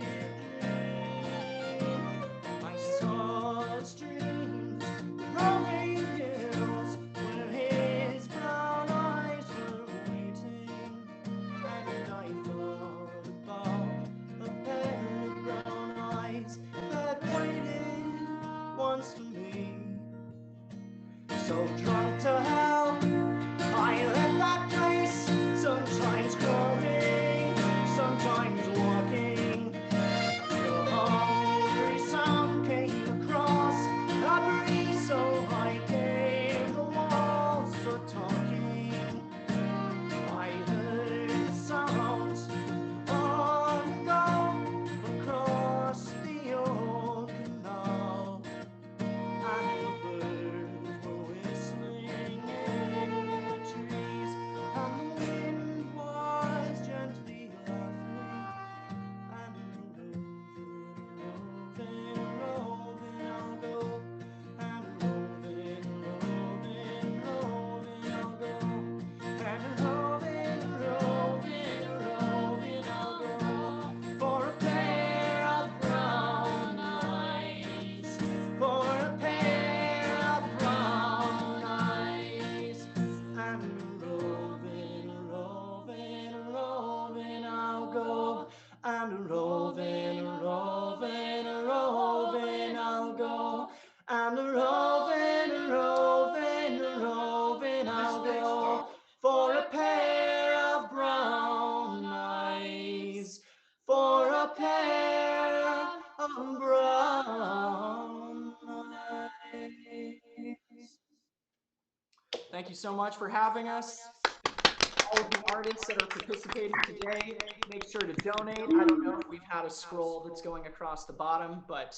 dream. I saw streams, rolling hills, where his brown eyes were waiting. And I thought about a pair of brown eyes that waited once for me. So drunk to hell, I left that place, sometimes crawling, sometimes walking. The hungry sound came across a breeze, so I gave the walls a talking. I heard the sounds on the go across the old canal, and the birds were whistling in the trees, and the wind was gently laughing. And roving, I'll go, and roving, I'll go, and roving, I'll go for a pair of brown eyes, for a pair of brown eyes. And roving, I'll go, and roving, I'll go, and roving, I'll go for a pair of brown eyes, for a pair of brown eyes. Thank you so much for having us. all of the artists that are participating today, make sure to donate. I don't know if we've had a scroll that's going across the bottom, but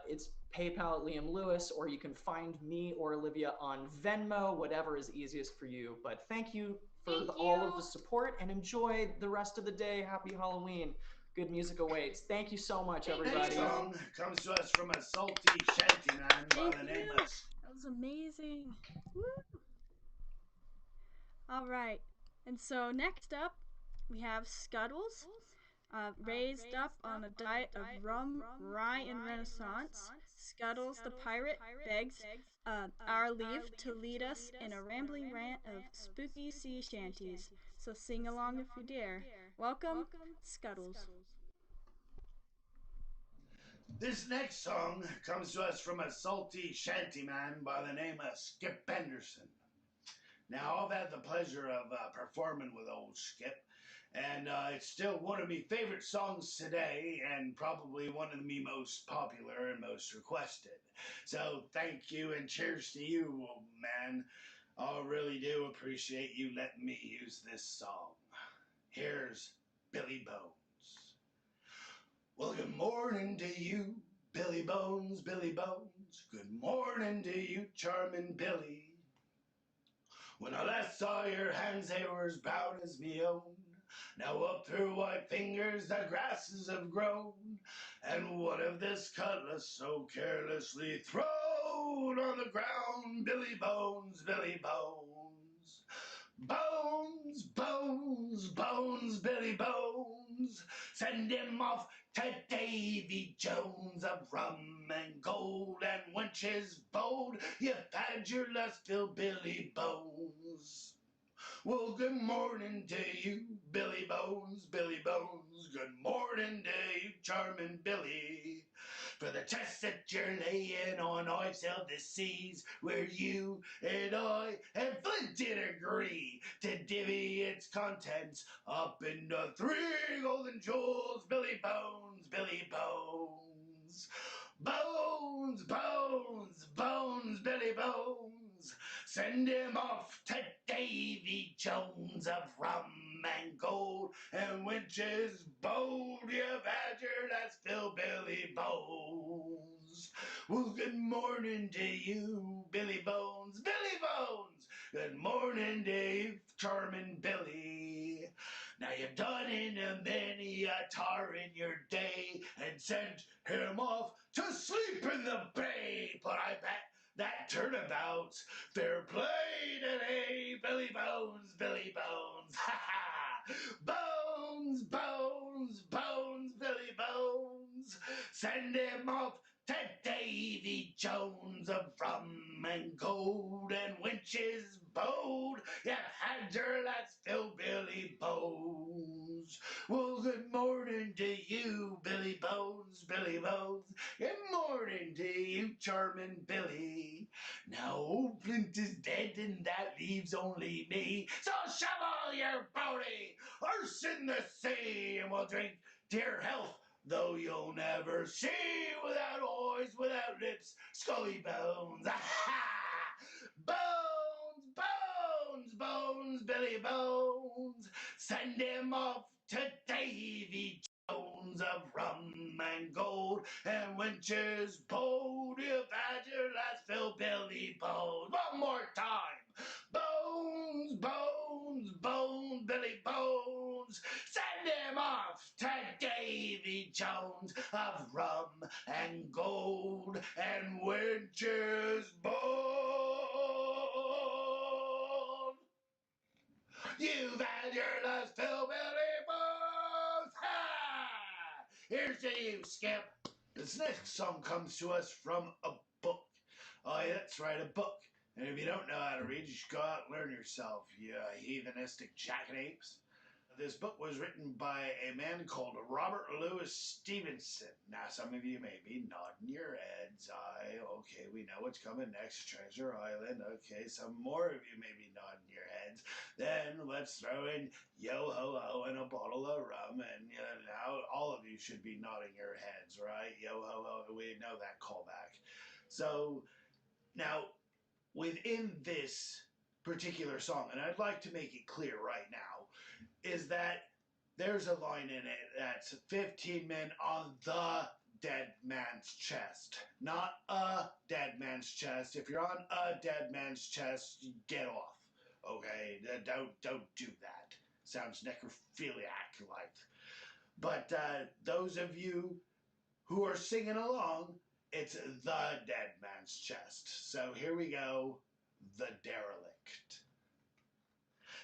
it's PayPal at Liam Lewis, or you can find me or Olivia on Venmo, whatever is easiest for you. But thank you for all of the support, and enjoy the rest of the day. Happy Halloween. Good music awaits. Thank you so much, everybody. Next song comes to us from a salty shanty man by the name of... That was amazing. Woo. All right. And so next up, we have Scuttles, raised up on a diet of rum, rye, and Renaissance. Scuttles the Pirate begs our leave to lead us in a rambling rant of spooky sea shanties. So sing along if you dare. Welcome, Scuttles. This next song comes to us from a salty shanty man by the name of Skip Henderson. Now, I've had the pleasure of performing with old Skip, and it's still one of my favorite songs today, and probably one of me most popular and most requested. So thank you and cheers to you, old man. I really do appreciate you letting me use this song. Here's Billy Bones. Well, good morning to you, Billy Bones, Billy Bones. Good morning to you, charming Billy. When I last saw your hands, they were as brown as me own. Now up through white fingers the grasses have grown, and what of this cutlass so carelessly thrown on the ground? Billy Bones, Billy Bones. Bones, Bones, Bones, Billy Bones. Send him off to Davy Jones of rum and gold and wenches bold. You've had your lust fill, Billy Bones. Well, good morning to you, Billy Bones, Billy Bones. Good morning to you, charming Billy. For the test that you're laying on, I've sailed the seas where you and I and Flint did agree to divvy its contents up into 3 golden jewels, Billy Bones, Billy Bones. Bones, Bones, Bones, Billy Bones. Send him off to Davy Jones of rum and gold and wenches bold. You've had your last fill, Billy Bones. Well, good morning to you, Billy Bones, Billy Bones. Good morning to you, charming Billy. Now you've done in a many a tar in your day and sent him off to sleep in the bay. But I bet that turnabout's fair play today, Billy Bones, Billy Bones. Ha ha! Bones, Bones, Bones, Billy Bones. Send him off to Davy Jones of rum and gold and wenches bold. You had your last fill, Billy Bones. Well, good morning to you, Billy Bones, Billy Bones. Good morning to you, charming Billy. Now old Flint is dead and that leaves only me. So shovel your booty, arse in the sea, and we'll drink dear health, though you'll never see without eyes, without lips, scully bones. Aha! Bones, Bones, Bones, Billy Bones. Send him off to Davy Jones of rum and gold and wenches bold. You've had your last fill, Billy Bones. One more time. Bones, Bones, Bones, Billy Bones. Send him off to Davy Jones of rum and gold and wenches bold. You've had your last fill, Billy Bones. Ha! Here's to you, Skip. This next song comes to us from a book. Oh, yeah, that's right, a book. And if you don't know how to read, you should go out and learn yourself, you heathenistic jackanapes. This book was written by a man called Robert Louis Stevenson. Now, some of you may be nodding your heads. Okay, we know what's coming next. Treasure Island. Okay, some more of you may be nodding your heads. Then let's throw in Yo Ho Ho and a bottle of rum. And now all of you should be nodding your heads, right? Yo Ho Ho. We know that callback. So, now, within this particular song, and I'd like to make it clear right now, is that there's a line in it that's 15 men on the dead man's chest, not a dead man's chest. If you're on a dead man's chest, get off. Okay, don't do that. Sounds necrophiliac-like. But those of you who are singing along, it's the dead man's chest. So here we go, the derelict.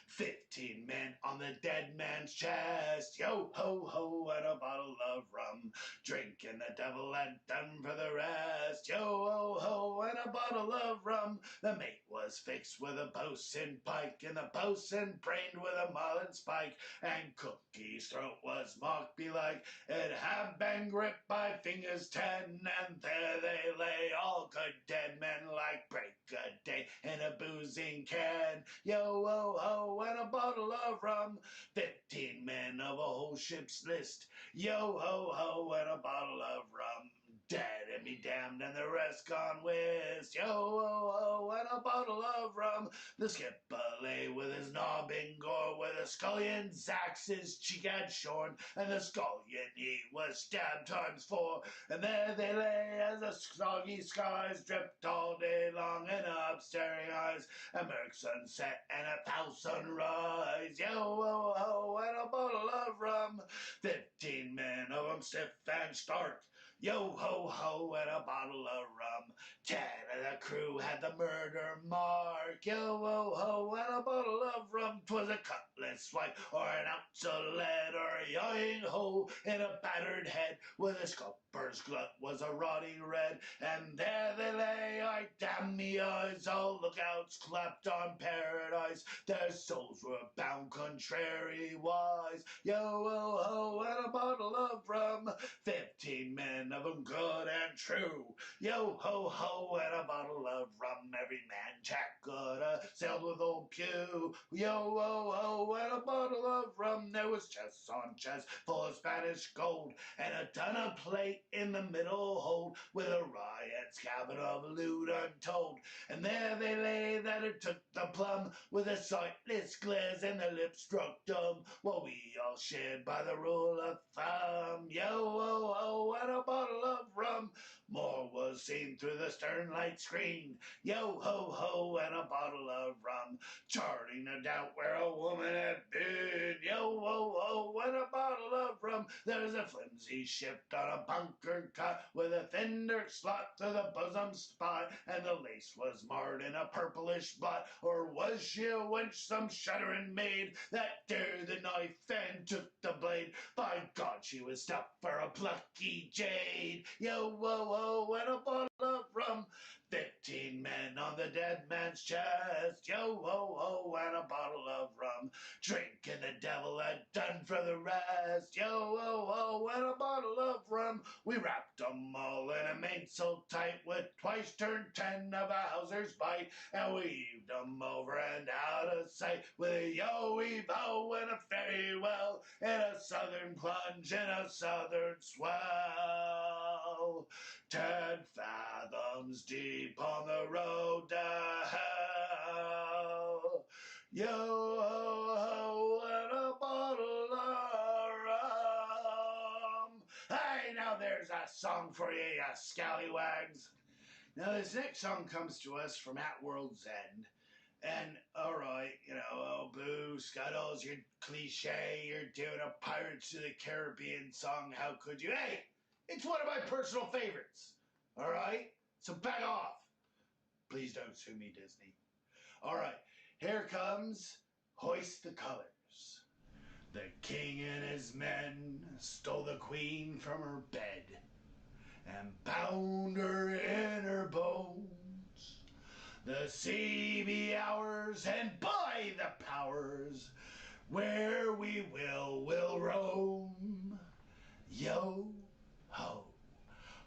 15 men on the dead man's chest, yo ho ho, and a bottle of rum. Drinking the devil had done for the rest, yo ho ho, and a bottle of rum. The mate was fixed with a bosun pike, and the bosun brained with a Mullen spike. And Cookie's throat was mocked belike, it had been gripped by fingers 10, and there they lay, all good dead men, like break a day in a boozing can. Yo ho ho, and a bottle of rum. 15 men of a whole ship's list, yo ho ho, and a bottle of rum. Dead and be damned, and the rest gone whist, yo ho ho, and a bottle of rum. The skipper lay with his knob in gore, where the scullion's axe his cheek had shorn, and the scullion he was stabbed times 4. And there they lay as the soggy skies dripped all day long, and up staring eyes, a murk sunset and a foul sunrise, yo ho ho, and a bottle of rum. 15 men of 'em stiff and stark, yo ho ho, and a bottle of rum. 10 of the crew had the murder mark, yo ho ho, and a bottle of rum. 'Twas a cutlass white, or an ounce of lead, or a yawing hole in a battered head, with a scupper's glut was a rotting red. And there they lay, I damn me eyes, all lookouts clapped on paradise. Their souls were bound contrariwise, yo ho ho, and a bottle of rum. 15 men of 'em good and true, yo ho ho, and a bottle of rum. Every man Jack coulda sailed with old Pew, yo ho ho, and a bottle of rum. There was chest on chest full of Spanish gold, and a ton of plate in the middle hold, with a riot's cabin of loot untold. And there they lay that it took the plum, with a sightless glares and the lips struck dumb, while we all shared by the rule of thumb, yo ho ho, and a bottle of rum. More was seen through the stern light screen, yo ho ho, and a bottle of rum. Charting a doubt where a woman had been, yo ho ho, and a bottle of rum. There's a flimsy ship on a bunker cot, with a thin dirk slot through the bosom spot, and the lace was marred in a purplish blot. Or was she a wench, some shuddering maid, that dared the knife and took the blade? By God, she was stuffed for a plucky jade, yo ho ho, and a bottle of rum. 15 men on the dead man's chest, yo ho ho, and a bottle of rum. Drinking the devil had done for the rest, yo ho ho, and a bottle of rum. We wrapped 'em all in a mainsail tight, with twice turned 10 of a hawser's bite, and we heaved 'em over and out of sight, with a yo heave ho and a farewell, and a southern plunge and a southern swell. 10 fathoms deep on the road to hell, yo ho ho, and a bottle of rum. Hey, now there's a song for you, you scallywags. Now this next song comes to us from At World's End. And alright, you know, oh boo, Scuttles, you're cliche, you're doing a Pirates of the Caribbean song, how could you? Hey, it's one of my personal favorites, alright? So back off. Please don't sue me, Disney. Alright, here comes Hoist the Colors. The king and his men stole the queen from her bed and bound her in her bones. The sea be ours, and by the powers, where we will roam. Yo ho,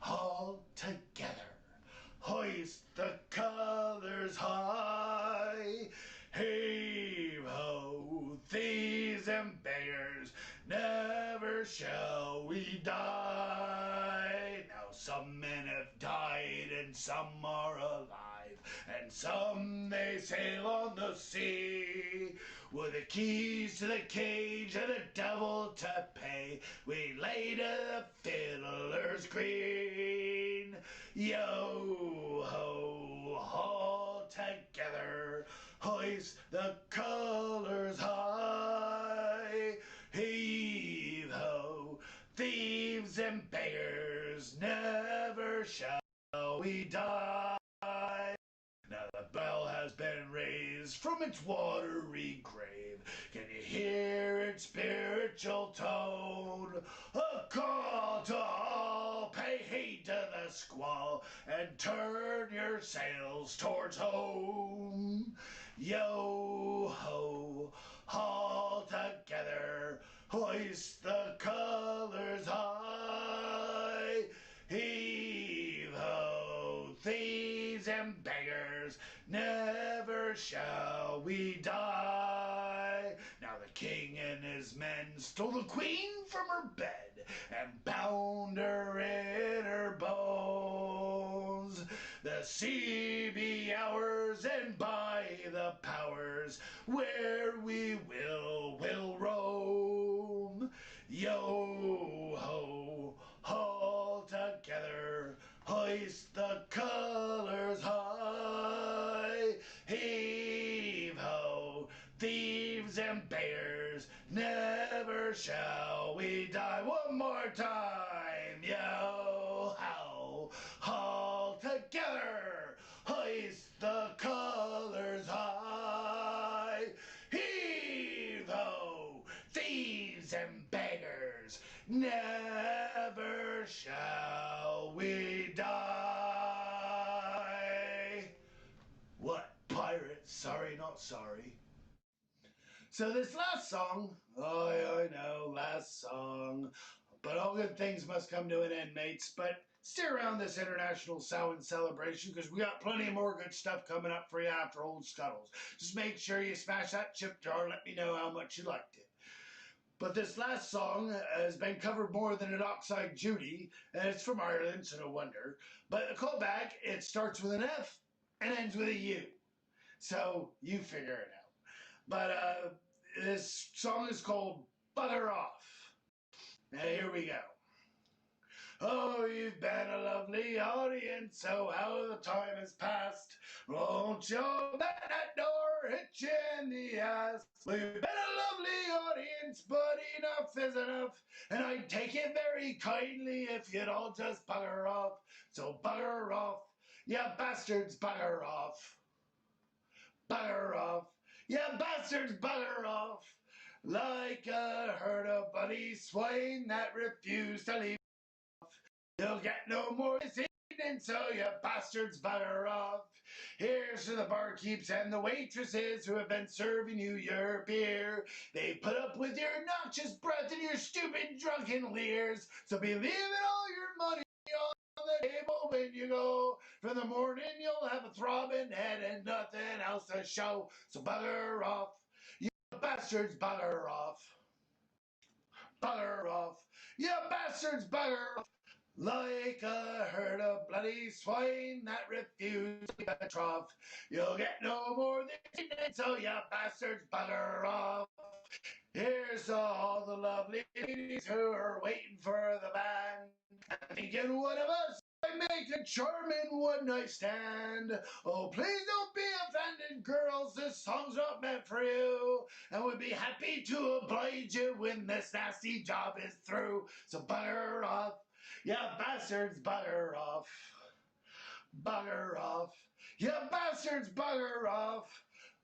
all together, hoist the colors high. Heave ho, thieves and beggars, never shall we die. Now some men have died and some are alive, and some they sail on the sea. With the keys to the cage and the devil to pay, we lay to the fiddler's green. Yo ho, all together, hoist the colors high. Heave ho, thieves and beggars, never shall we die. Now the bell has been raised from its watery grave. Can you hear its spiritual tone? A call to all, pay heed to the squall, and turn your sails towards home. Yo ho, all together, hoist the colors high. Heave ho, thieves and beggars, never shall we die. Now the king and his men stole the queen from her bed and bound her in her bones. The sea be ours, and by the powers, where we will roam. Yo ho, all together, hoist the colors high. Heave ho, thieves and bears, never shall we die. One more time. Yo ho, all together, hoist the colors high. Heave ho, thieves and beggars, never shall we die. What, pirates? Sorry, not sorry. So this last song, oh, I know, last song, but all good things must come to an end, mates. But stay around this International Samhain Celebration, because we got plenty more good stuff coming up for you after Old Scuttles. Just make sure you smash that chip jar, let me know how much you liked it. But this last song has been covered more than an Oxide Judy, and it's from Ireland, so no wonder. But the callback, it starts with an F and ends with a U. So you figure it out. But this song is called Bugger Off. Now here we go. Oh, you've been a lovely audience, so how the time has passed. Won't you open that door, hit you in the ass? Well, you've been a lovely audience, but enough is enough. And I'd take it very kindly if you'd all just bugger off. So bugger off, yeah, bastards, bugger off. Bugger off, yeah, bastards, bugger off. Like a herd of bloody swine that refuse to leave. You'll get no more this evening, so you bastards bugger off. Here's to the barkeeps and the waitresses who have been serving you your beer. They put up with your noxious breath and your stupid drunken leers. So be leaving all your money on the table when you go. For the morning you'll have a throbbing head and nothing else to show. So bugger off, you bastards, bugger off. Bugger off, you bastards, bugger off. Like a herd of bloody swine that refuse to leave a trough. You'll get no more this evening, so you bastards bugger off. Here's to all the lovely ladies who are waiting for the band. And thinking one of us might make a charming one-night stand. Oh, please don't be offended, girls, this song's not meant for you. And we'd be happy to oblige you when this nasty job is through. So bugger off. Yeah, bastards, bugger off. Bugger off. Yeah, bastards, bugger off.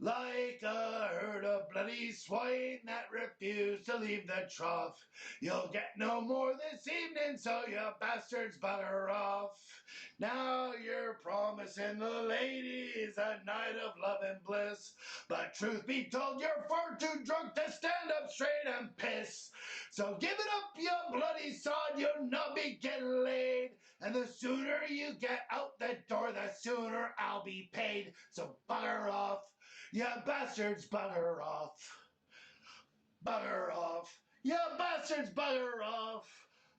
Like a herd of bloody swine that refuse to leave the trough. You'll get no more this evening, so you bastards bugger off. Now you're promising the ladies a night of love and bliss. But truth be told, you're far too drunk to stand up straight and piss. So give it up, you bloody sod, you'll not be getting laid. And the sooner you get out the door, the sooner I'll be paid. So bugger off. Yeah, bastards, bugger off. Bugger off. Yeah, bastards, bugger off.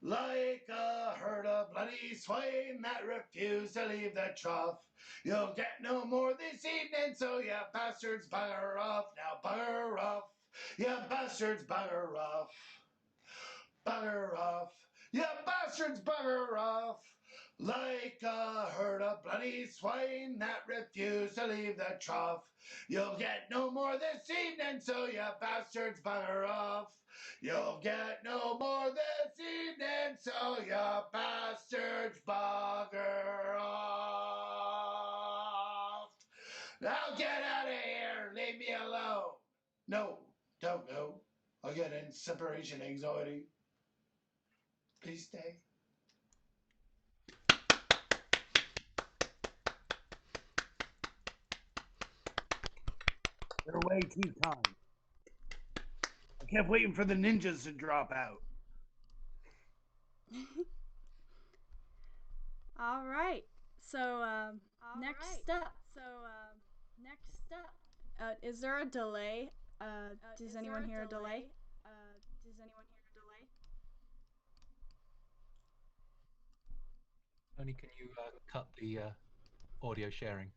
Like a herd of bloody swine that refuse to leave the trough. You'll get no more this evening, so you bastards bugger off. Now bugger off, you bastards bugger off. Bugger off, you bastards bugger off. Like a herd of bloody swine that refuse to leave the trough. You'll get no more this evening, so you bastards bugger off. You'll get no more this evening, so you bastards bugger off. Now get out of here, leave me alone. No, don't go. I'll get in separation anxiety. Please stay. They're way too kind. I kept waiting for the ninjas to drop out. All right. So next up. Is there a delay? Does anyone hear a delay? Tony, can you cut the audio sharing?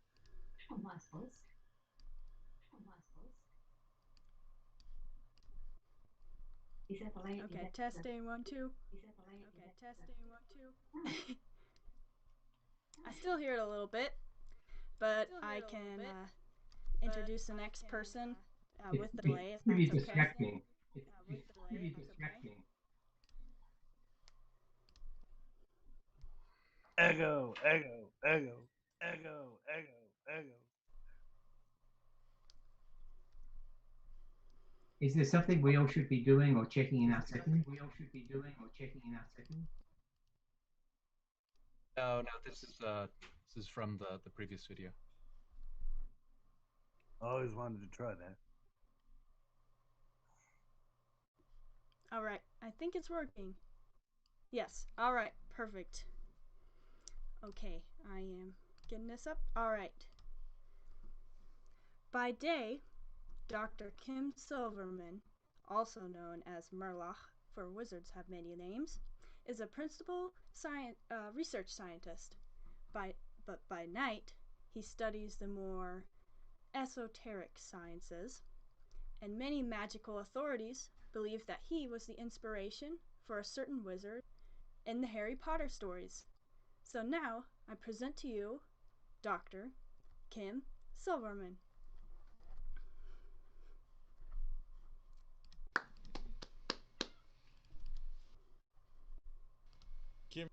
Okay, testing 1 2. Okay, testing 1 2. I still hear it a little bit, but I can introduce the next person with the delay. If Pretty that's okay. distracting. It's pretty distracting. Echo, echo, echo, echo, echo, echo. Is there something we all should be doing or checking in our settings? No, this is from the previous video. I always wanted to try that. All right, I think it's working. Yes, all right, perfect. Okay, I am getting this up. All right. By day, Dr. Kim Silverman, also known as Murloc, for wizards have many names, is a principal research scientist. But by night, he studies the more esoteric sciences, and many magical authorities believe that he was the inspiration for a certain wizard in the Harry Potter stories. So now, I present to you Dr. Kim Silverman. Kim.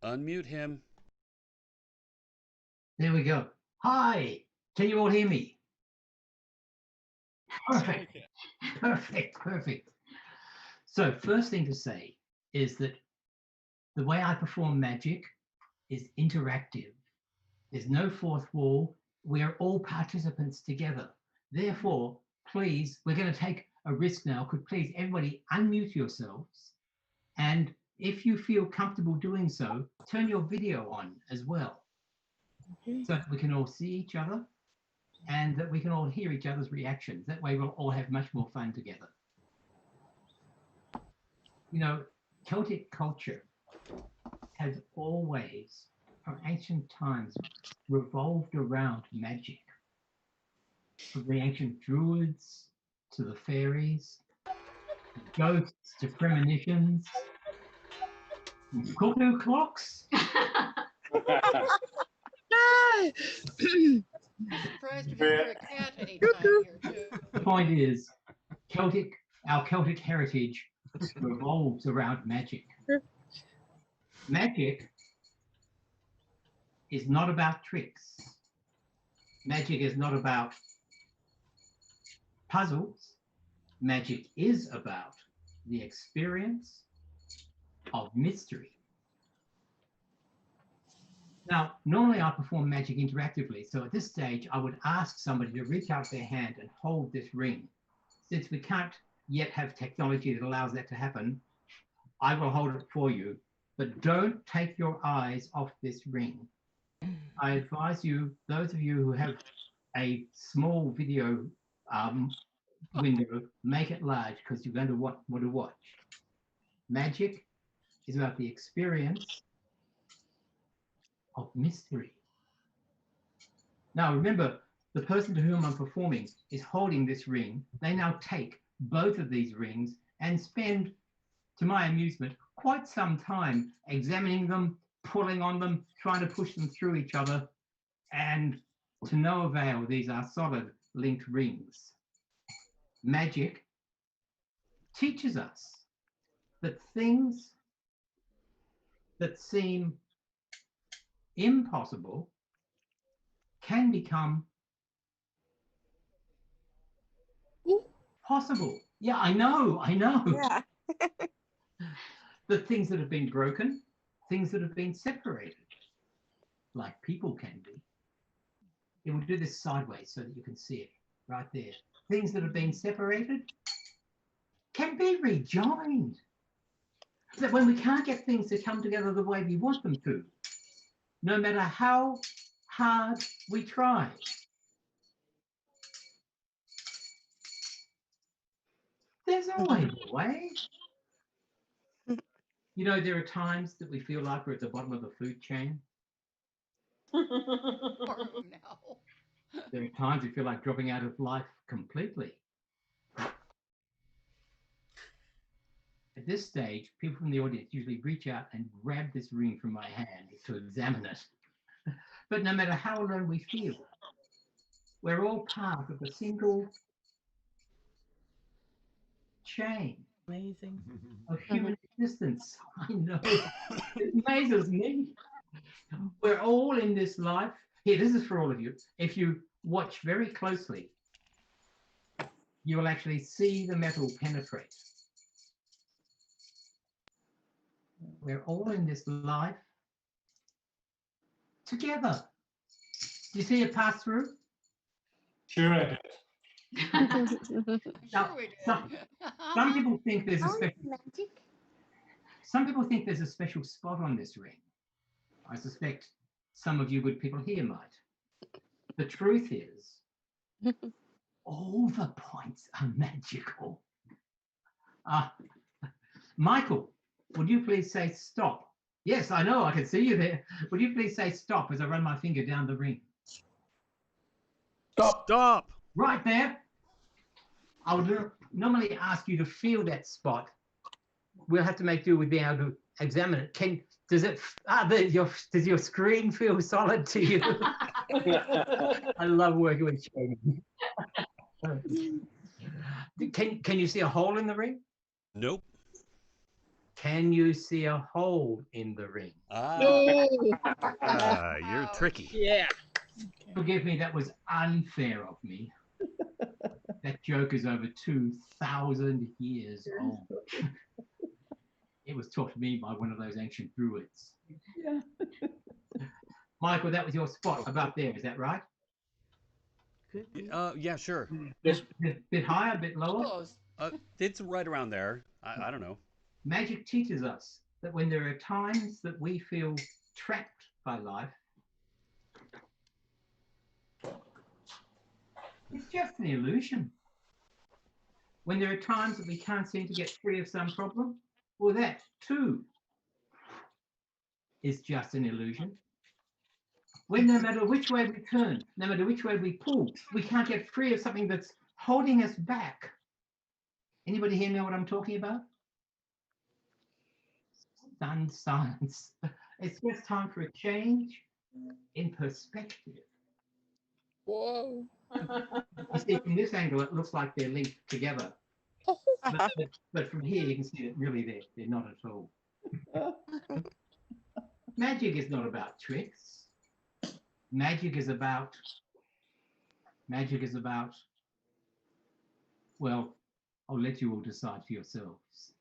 Unmute him. There we go. Hi, can you all hear me? Perfect, perfect. So first thing to say is that the way I perform magic is interactive. There's no fourth wall. We're all participants together. Therefore, please, we're going to take a risk now. Could please everybody unmute yourselves, and if you feel comfortable doing so, turn your video on as well, so that we can all see each other and that we can all hear each other's reactions. That way we'll all have much more fun together. You know, Celtic culture has always, from ancient times, revolved around magic. From the ancient druids to the fairies, ghosts to premonitions, cuckoo clocks. Surprised if you hear a cat anytime here too. The point is, our Celtic heritage revolves around magic. Magic is not about tricks. Magic is not about puzzles. Magic is about the experience of mystery. Now, normally I perform magic interactively, so at this stage I would ask somebody to reach out their hand and hold this ring. Since we can't yet have technology that allows that to happen, I will hold it for you, but don't take your eyes off this ring. I advise you, those of you who have a small video window, make it large because you're going to want to watch. Magic is about the experience of mystery. Now remember, the person to whom I'm performing is holding this ring. They now take both of these rings and spend, to my amusement, quite some time examining them, pulling on them, trying to push them through each other, and to no avail. These are solid linked rings. Magic teaches us that things that seem impossible can become possible. Yeah, I know. Yeah. The things that have been broken, things that have been separated, like people can be. It will do this sideways so that you can see it right there. Things that have been separated can be rejoined. That when we can't get things to come together the way we want them to, no matter how hard we try, there's always a way. You know, there are times that we feel like we're at the bottom of the food chain. Oh, no. There are times we feel like dropping out of life completely. At this stage, people from the audience usually reach out and grab this ring from my hand to examine it. But no matter how alone we feel, we're all part of a single chain. Amazing. Of human existence. I know. It amazes me. We're all in this life. Here, this is for all of you. If you watch very closely, you will actually see the metal penetrate. We're all in this life together. Do you see it pass through? Sure I did. Now, some people think there's a special magic. Some people think there's a special spot on this ring. I suspect some of you good people here might. The truth is, all the points are magical. Michael, would you please say stop? Yes, I know, I can see you there. Would you please say stop as I run my finger down the ring? Stop. Stop. Right there. I would normally ask you to feel that spot. We'll have to make do with being able to examine it. Does your screen feel solid to you? I love working with children. Can you see a hole in the ring? Nope. Can you see a hole in the ring? You're tricky. Yeah. Forgive me, that was unfair of me. That joke is over 2,000 years old. It was taught to me by one of those ancient druids. Yeah. Michael, that was your spot about there, is that right? Yeah, sure. Bit higher, bit lower? Close. It's right around there. I don't know. Magic teaches us that when there are times that we feel trapped by life, it's just an illusion. When there are times that we can't seem to get free of some problem, well, that too is just an illusion. When no matter which way we turn, no matter which way we pull, we can't get free of something that's holding us back. Anybody here know what I'm talking about? Stunned silence. It's just time for a change in perspective. Whoa. You see, from this angle, it looks like they're linked together. But from here, you can see that really they're not at all. Magic is not about tricks. Magic is about, well, I'll let you all decide for yourselves.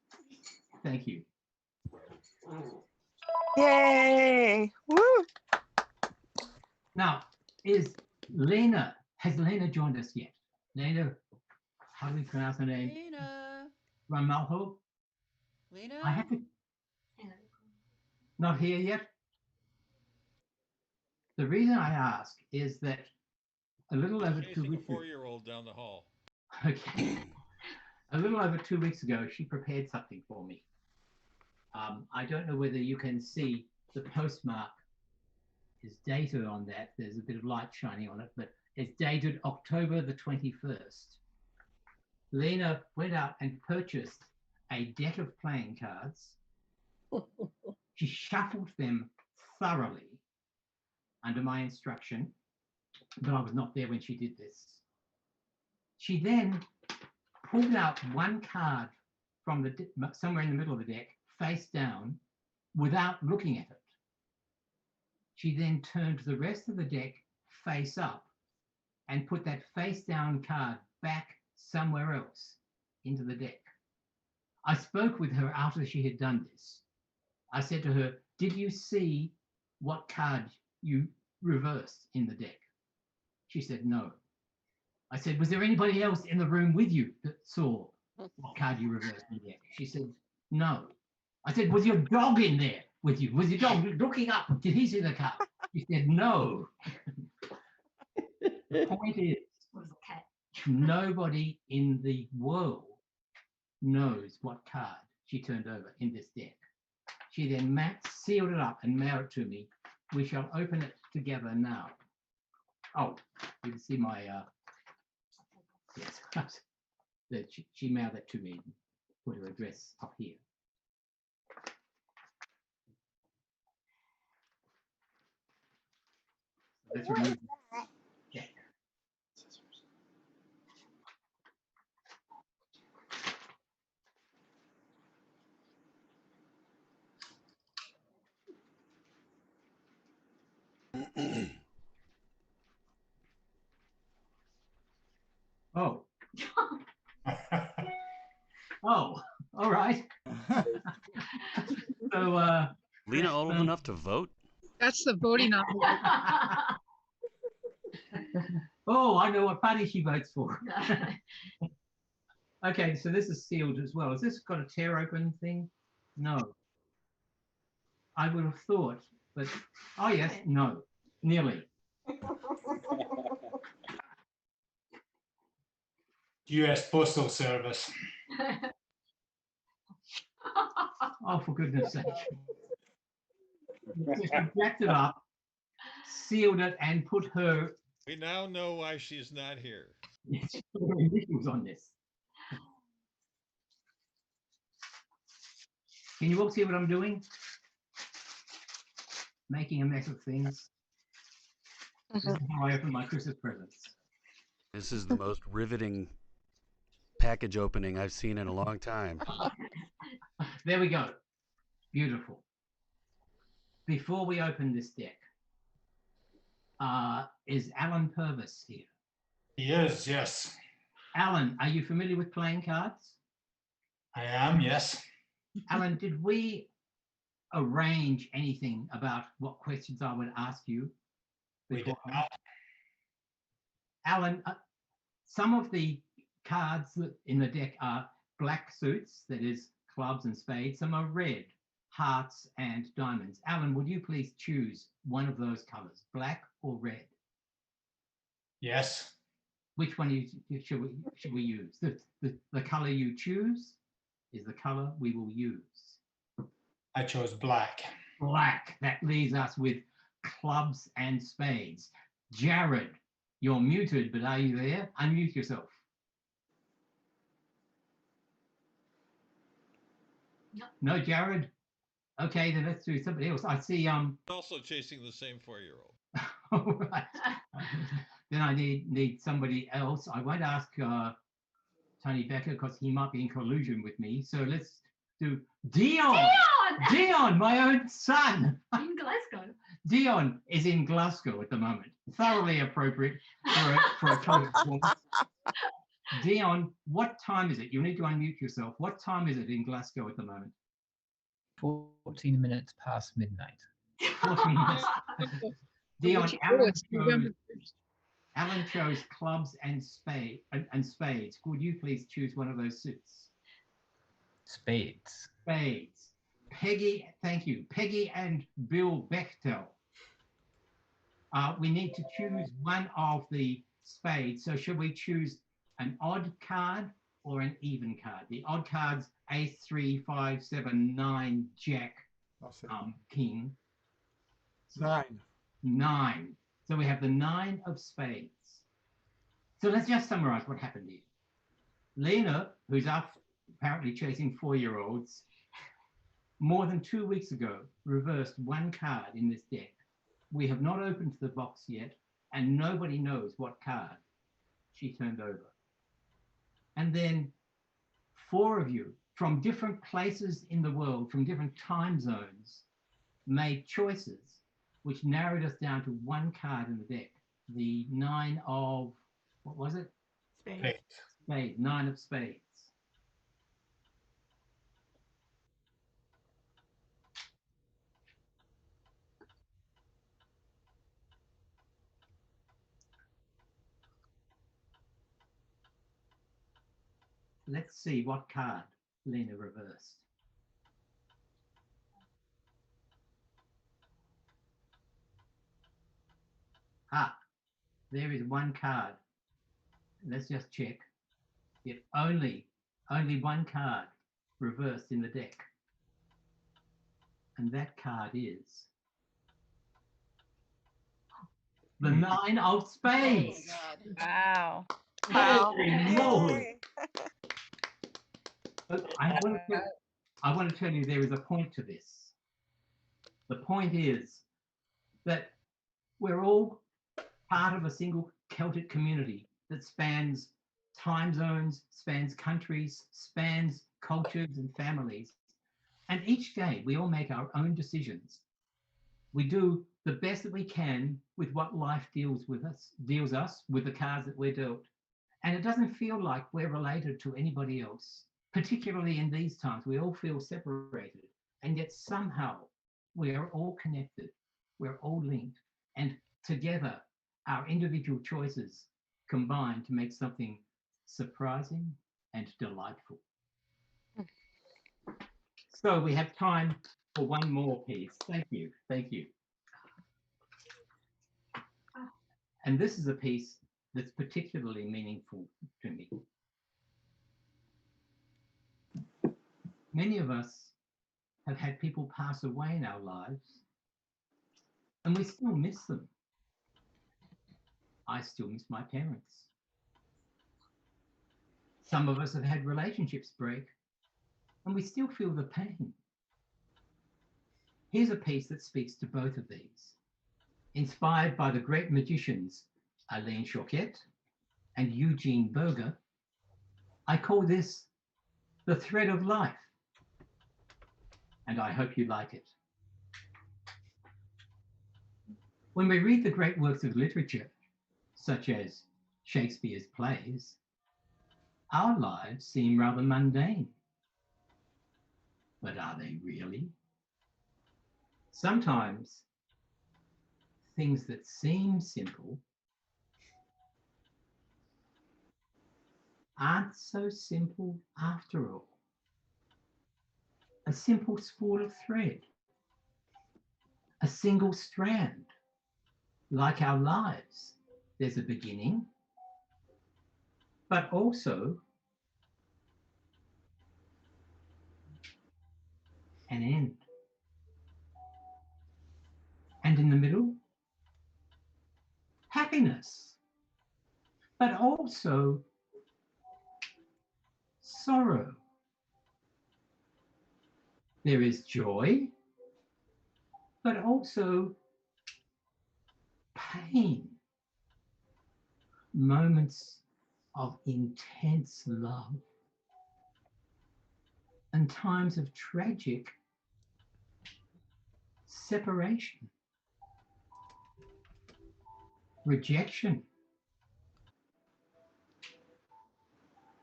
Thank you. Yay! Woo! Now, has Lena joined us yet? Lena, how do we pronounce her name? Lena. Ramalho? Lena. I have to. Not here yet? The reason I ask is that a little over 2 Chasing weeks a 4-year-old down the hall. Okay. A little over 2 weeks ago, she prepared something for me. I don't know whether you can see the postmark is dated on that. There's a bit of light shining on it, but it's dated October the 21st. Lena went out and purchased a deck of playing cards. She shuffled them thoroughly under my instruction, but I was not there when she did this. She then pulled out one card from the somewhere in the middle of the deck, face down, without looking at it. She then turned the rest of the deck face up and put that face down card back somewhere else into the deck. I spoke with her after she had done this. I said to her, did you see what card you reversed in the deck? She said, no. I said, was there anybody else in the room with you that saw what card you reversed in the deck? She said, no. I said, was your dog in there with you? Was your dog looking up? Did he see the card? She said, no. The point is, nobody in the world knows what card she turned over in this deck. She then sealed it up and mailed it to me. We shall open it together now. Oh, you can see my, yes, that she mailed it to me, put her address up here. Let's remove the deck. Oh. Oh, all right. So, Lena old enough to vote? That's the voting envelope. Oh, I know what party she votes for. Okay, so this is sealed as well. Has this got a tear open thing? No. I would have thought, but oh yes, no, nearly. US Postal Service. Oh, for goodness sake. Just wrapped it up, sealed it, and put her We now know why she's not here. initials on this. Can you all see what I'm doing? Making a mess of things. This is how I open my Christmas presents. This is the most riveting package opening I've seen in a long time. There we go. Beautiful. Before we open this deck, is Alan Purvis here? He is, yes. Alan, are you familiar with playing cards? I am, yes. Alan, did we arrange anything about what questions I would ask you? We did not. Alan, some of the cards in the deck are black suits, that is clubs and spades. Some are red, hearts and diamonds. Alan, would you please choose one of those colors, black or red? Yes. Which one should we use? The color you choose is the color we will use. I chose black. Black. That leaves us with clubs and spades. Jared, you're muted, but are you there? Unmute yourself. No, Jared? Okay, then let's do somebody else. I see Also chasing the same 4-year-old. All right. Then I need somebody else. I won't ask Tony Becker because he might be in collusion with me. So let's do Dion. Dion, my own son. In Glasgow. Dion is in Glasgow at the moment. Thoroughly appropriate for a colour performance. Dion, what time is it? You need to unmute yourself. What time is it in Glasgow at the moment? 14 minutes past midnight. 14 minutes. Dion, Alan chose clubs and spades. Could you please choose one of those suits? Spades. Spades. Peggy, thank you. Peggy and Bill Bechtel. We need to choose one of the spades. So should we choose an odd card or an even card. The odd cards, ace, 3, 5, 7, 9, jack, king. 9. 9. So we have the 9 of spades. So let's just summarize what happened here. Lena, who's up apparently chasing 4-year-olds, more than 2 weeks ago, reversed 1 card in this deck. We have not opened the box yet, and nobody knows what card she turned over. And then 4 of you from different places in the world, from different time zones, made choices which narrowed us down to 1 card in the deck. The 9 of, what was it? Spades. Spades, 9 of spades. Let's see what card Lena reversed. Ah, there is 1 card. Let's just check. Yet only 1 card reversed in the deck. And that card is the 9 of spades. Oh, wow. Holy moly. But I want to tell you there is a point to this. The point is that we're all part of a single Celtic community that spans time zones, spans countries, spans cultures and families. And each day we all make our own decisions. We do the best that we can with what life deals us with the cards that we're dealt. And it doesn't feel like we're related to anybody else, particularly in these times. We all feel separated, and yet somehow we are all connected. We're all linked, and together our individual choices combine to make something surprising and delightful. So we have time for 1 more piece. Thank you. Thank you. And this is a piece that's particularly meaningful to me. Many of us have had people pass away in our lives, and we still miss them. I still miss my parents. Some of us have had relationships break, and we still feel the pain. Here's a piece that speaks to both of these. Inspired by the great magicians Alain Choquette and Eugene Berger, I call this The Thread of Life, and I hope you like it. When we read the great works of literature, such as Shakespeare's plays, our lives seem rather mundane. But are they really? Sometimes things that seem simple aren't so simple after all. A simple spool of thread, a single strand. Like our lives, there's a beginning, but also an end. And in the middle, happiness, but also sorrow. There is joy, but also pain. Moments of intense love and times of tragic separation, rejection,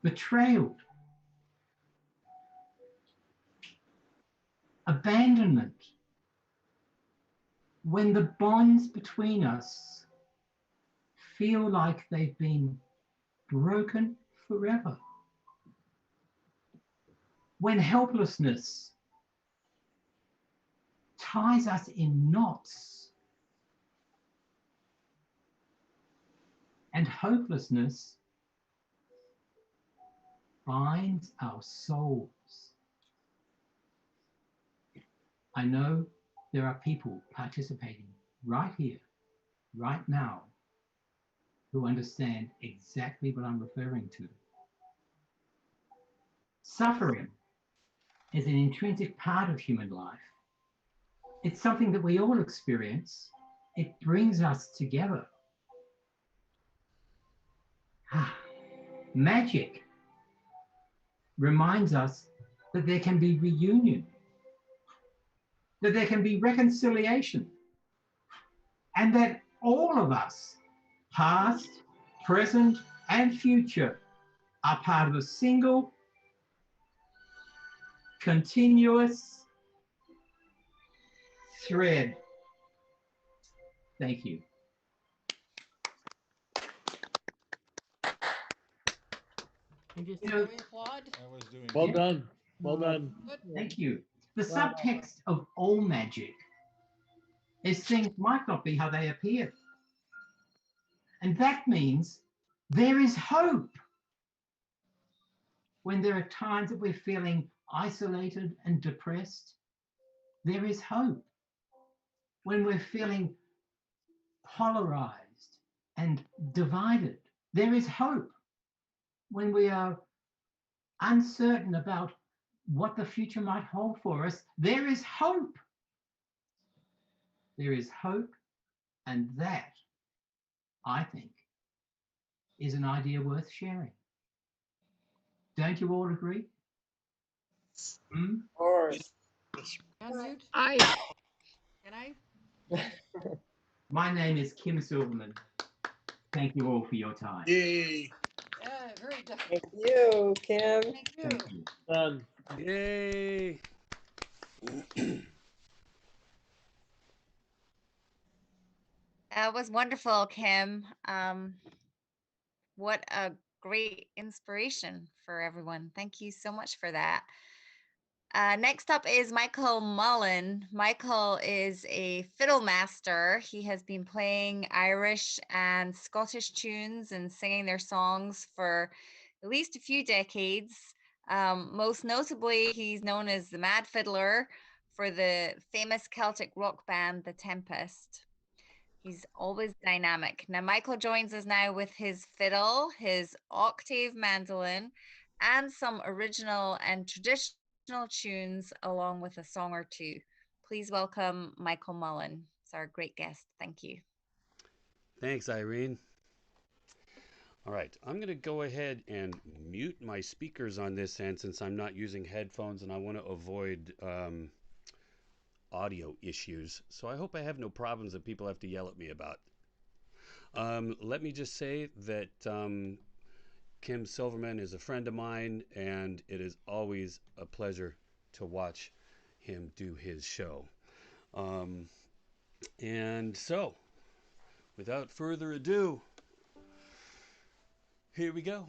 betrayal, abandonment, when the bonds between us feel like they've been broken forever, when helplessness ties us in knots and hopelessness binds our souls. I know there are people participating right here, right now, who understand exactly what I'm referring to. Suffering is an intrinsic part of human life. It's something that we all experience. It brings us together. Magic reminds us that there can be reunion, that there can be reconciliation, and that all of us, past, present, and future, are part of a single, continuous thread. Thank you. And just You know, we applaud. I was doing Well Yeah. done. Well done. Thank you. The Well subtext of all magic is things might not be how they appear. And that means there is hope. When there are times that we're feeling isolated and depressed, there is hope. When we're feeling polarized and divided, there is hope. When we are uncertain about what the future might hold for us, there is hope. There is hope, and that, I think, is an idea worth sharing. Don't you all agree? Hmm? Of course. Unmute. Can I? My name is Kim Silverman. Thank you all for your time. Yay. Yeah, very Thank you, Kim. Thank you. Thank you. Done. Yay! That was wonderful, Kim. What a great inspiration for everyone. Thank you so much for that. Next up is Michael Mullen. Michael is a fiddle master. He has been playing Irish and Scottish tunes and singing their songs for at least a few decades. Most notably, he's known as the Mad Fiddler for the famous Celtic rock band, The Tempest. He's always dynamic. Now, Michael joins us now with his fiddle, his octave mandolin, and some original and traditional tunes, along with a song or two. Please welcome Michael Mullen. He's our great guest. Thank you. Thanks, Irene. All right, I'm going to go ahead and mute my speakers on this end since I'm not using headphones and I want to avoid audio issues. So I hope I have no problems that people have to yell at me about. Let me just say that Kim Silverman is a friend of mine, and it is always a pleasure to watch him do his show. And so, without further ado, here we go.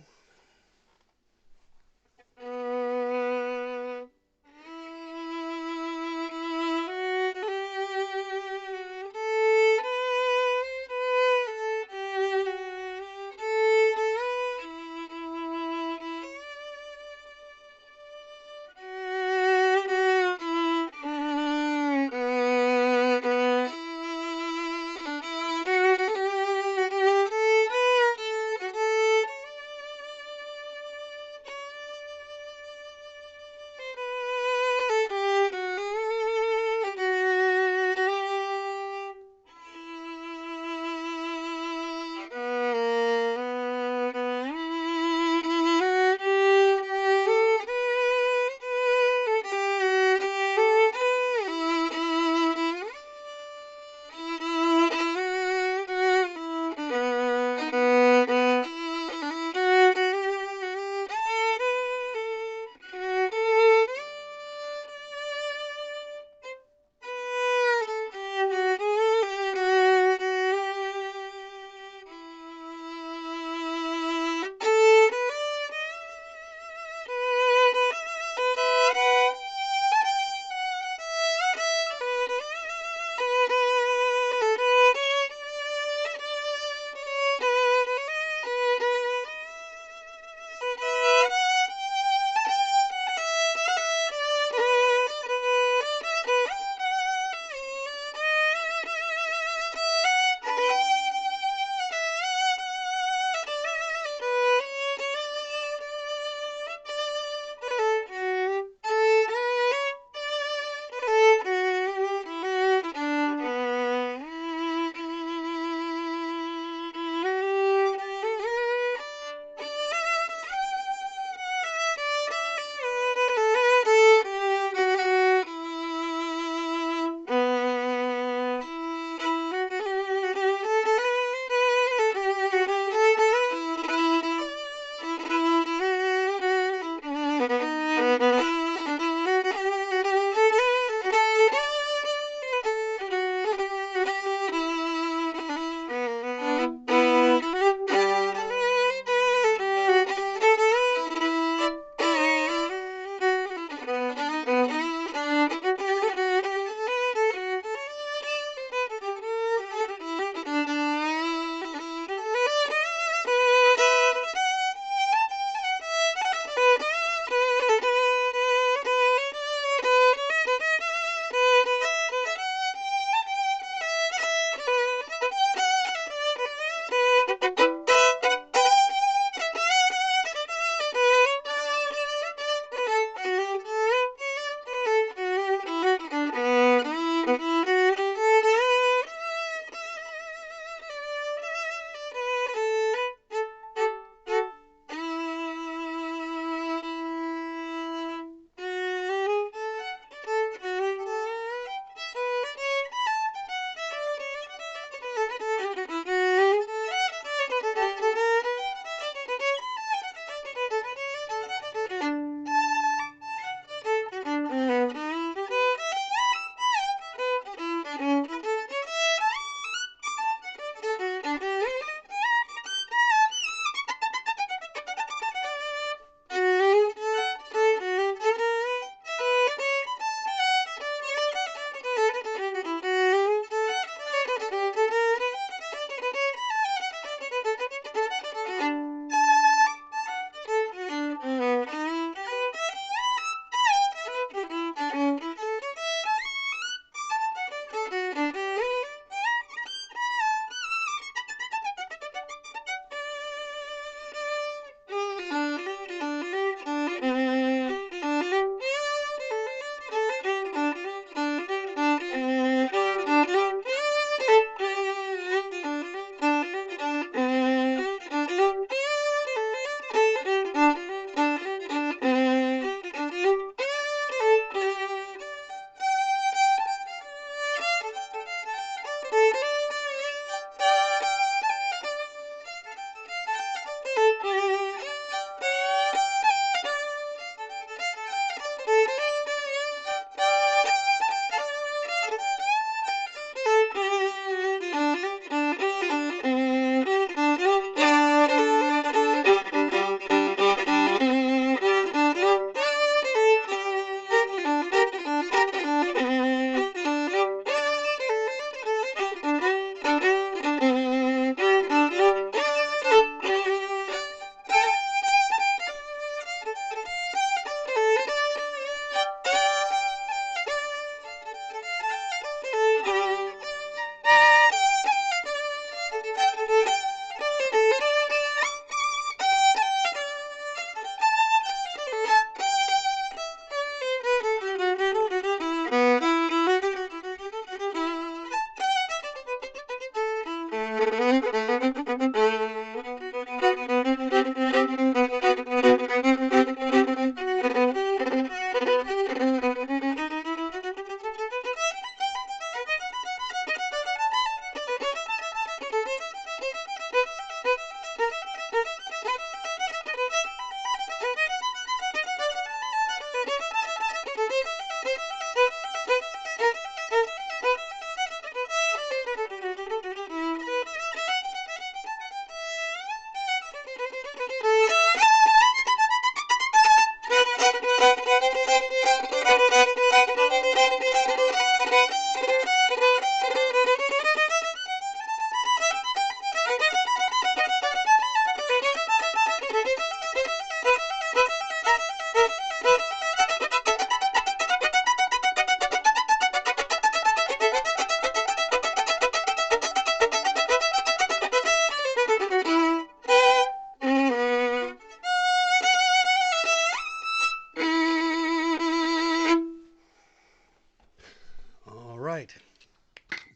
All right.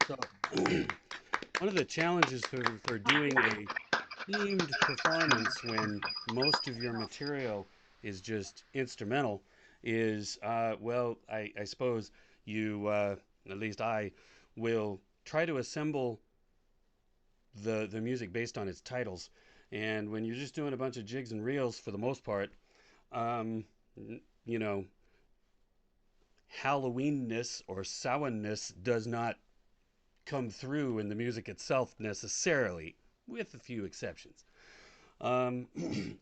So, one of the challenges for doing a themed performance when most of your material is just instrumental is, well, I suppose you, at least I, will try to assemble the music based on its titles. And when you're just doing a bunch of jigs and reels, for the most part, you know, Halloweenness or Samhain-ness does not come through in the music itself necessarily, with a few exceptions.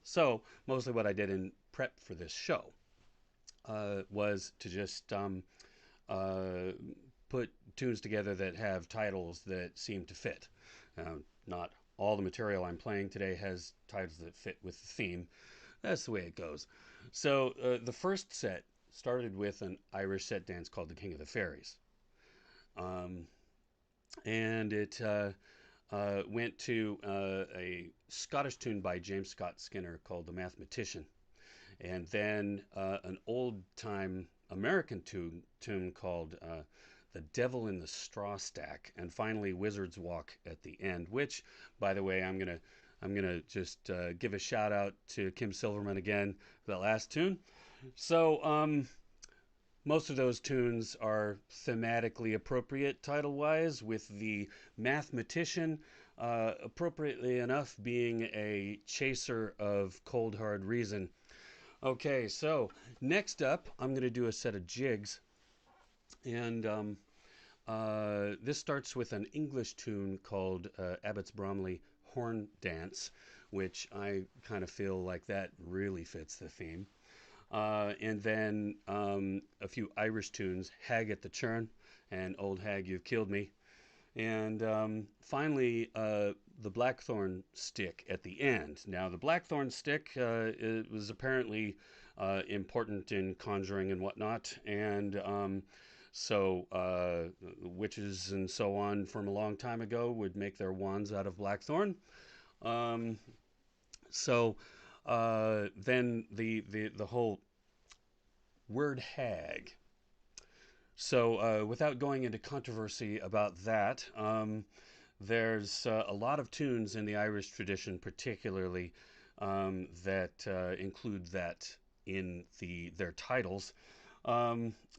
So mostly what I did in prep for this show was to just put tunes together that have titles that seem to fit. Not all the material I'm playing today has titles that fit with the theme. That's the way it goes. So the first set started with an Irish set dance called The King of the Fairies. And it went to a Scottish tune by James Scott Skinner called The Mathematician. And then an old-time American tune called The Devil in the Straw Stack. And finally, Wizard's Walk at the end, which, by the way, I'm gonna just give a shout out to Kim Silverman again for that last tune. So most of those tunes are thematically appropriate title-wise, with the Mathematician appropriately enough being a chaser of cold hard reason. Okay, so next up I'm going to do a set of jigs, and this starts with an English tune called Abbots Bromley Horn Dance, which I kind of feel like that really fits the theme. And then a few Irish tunes, Hag at the Churn and Old Hag You've Killed Me. And finally, the Blackthorn Stick at the end. Now, the Blackthorn Stick it was apparently important in conjuring and whatnot, and so witches and so on from a long time ago would make their wands out of blackthorn. So then the whole word hag. So without going into controversy about that, there's a lot of tunes in the Irish tradition particularly that include that in their titles.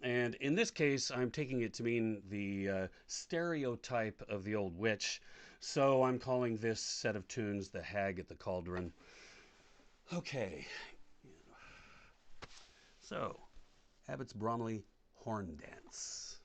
And in this case, I'm taking it to mean the stereotype of the old witch. So I'm calling this set of tunes the Hag at the Cauldron. Okay. So, Abbots Bromley Horn Dance.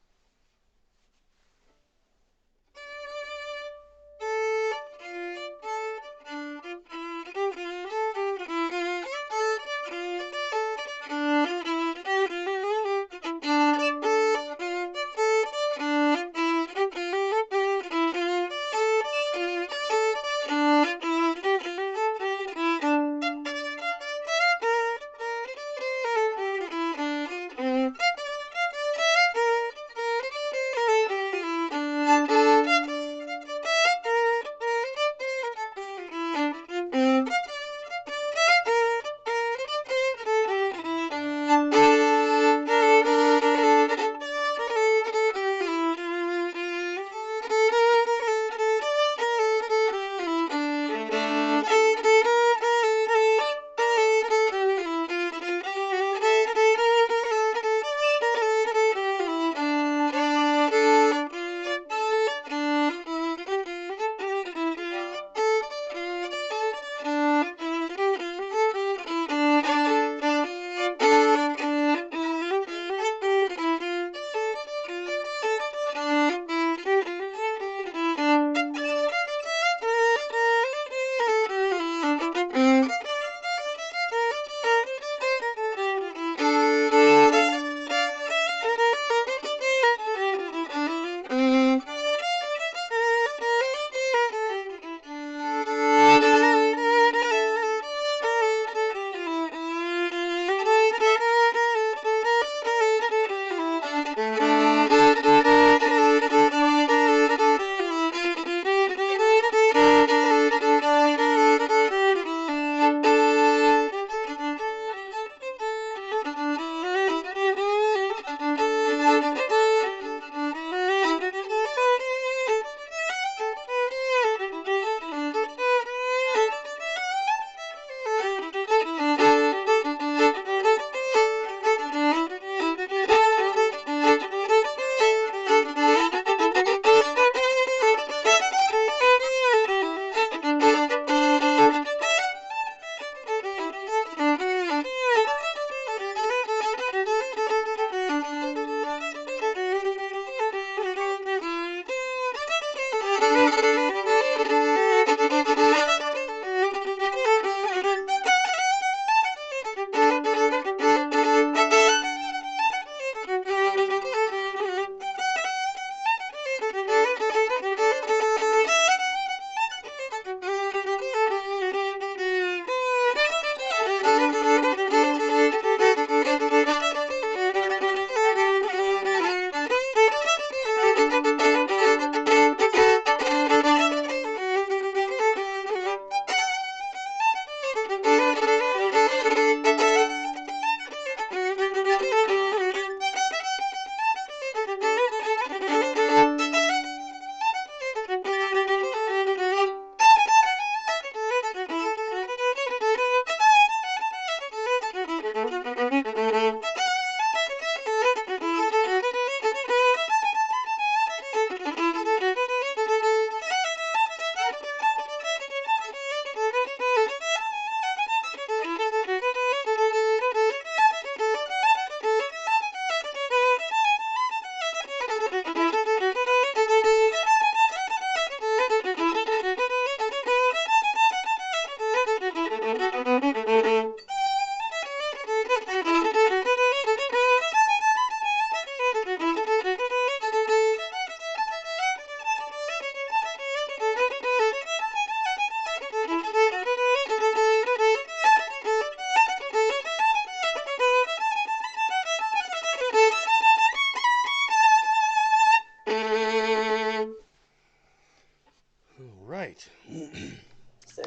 right.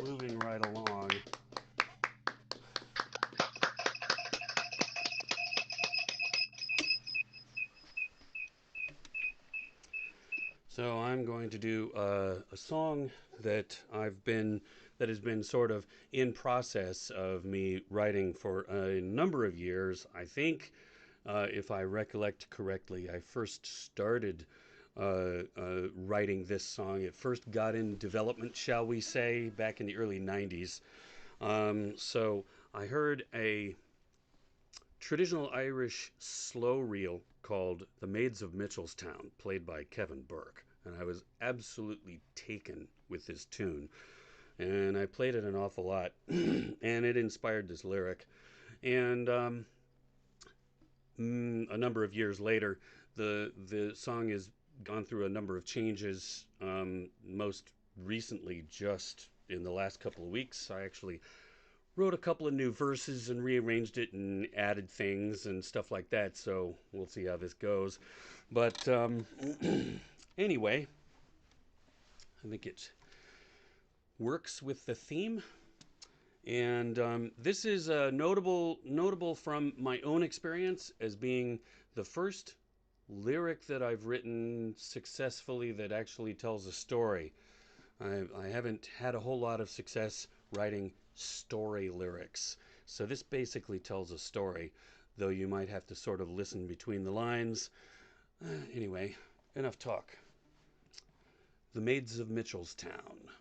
Moving right along. So I'm going to do a song that has been sort of in process of me writing for a number of years. I think, if I recollect correctly, I first started writing this song. It first got in development, shall we say, back in the early 90s. So I heard a traditional Irish slow reel called The Maids of Mitchelstown, played by Kevin Burke. And I was absolutely taken with this tune. And I played it an awful lot. And it inspired this lyric. And a number of years later, the song has gone through a number of changes. Most recently, just in the last couple of weeks, I actually wrote a couple of new verses and rearranged it and added things and stuff like that. So we'll see how this goes. But anyway, I think it works with the theme. And this is notable from my own experience as being the first lyric that I've written successfully that actually tells a story. I haven't had a whole lot of success writing story lyrics. So this basically tells a story, though you might have to sort of listen between the lines. Anyway, enough talk. The Maids of Mitchelstown.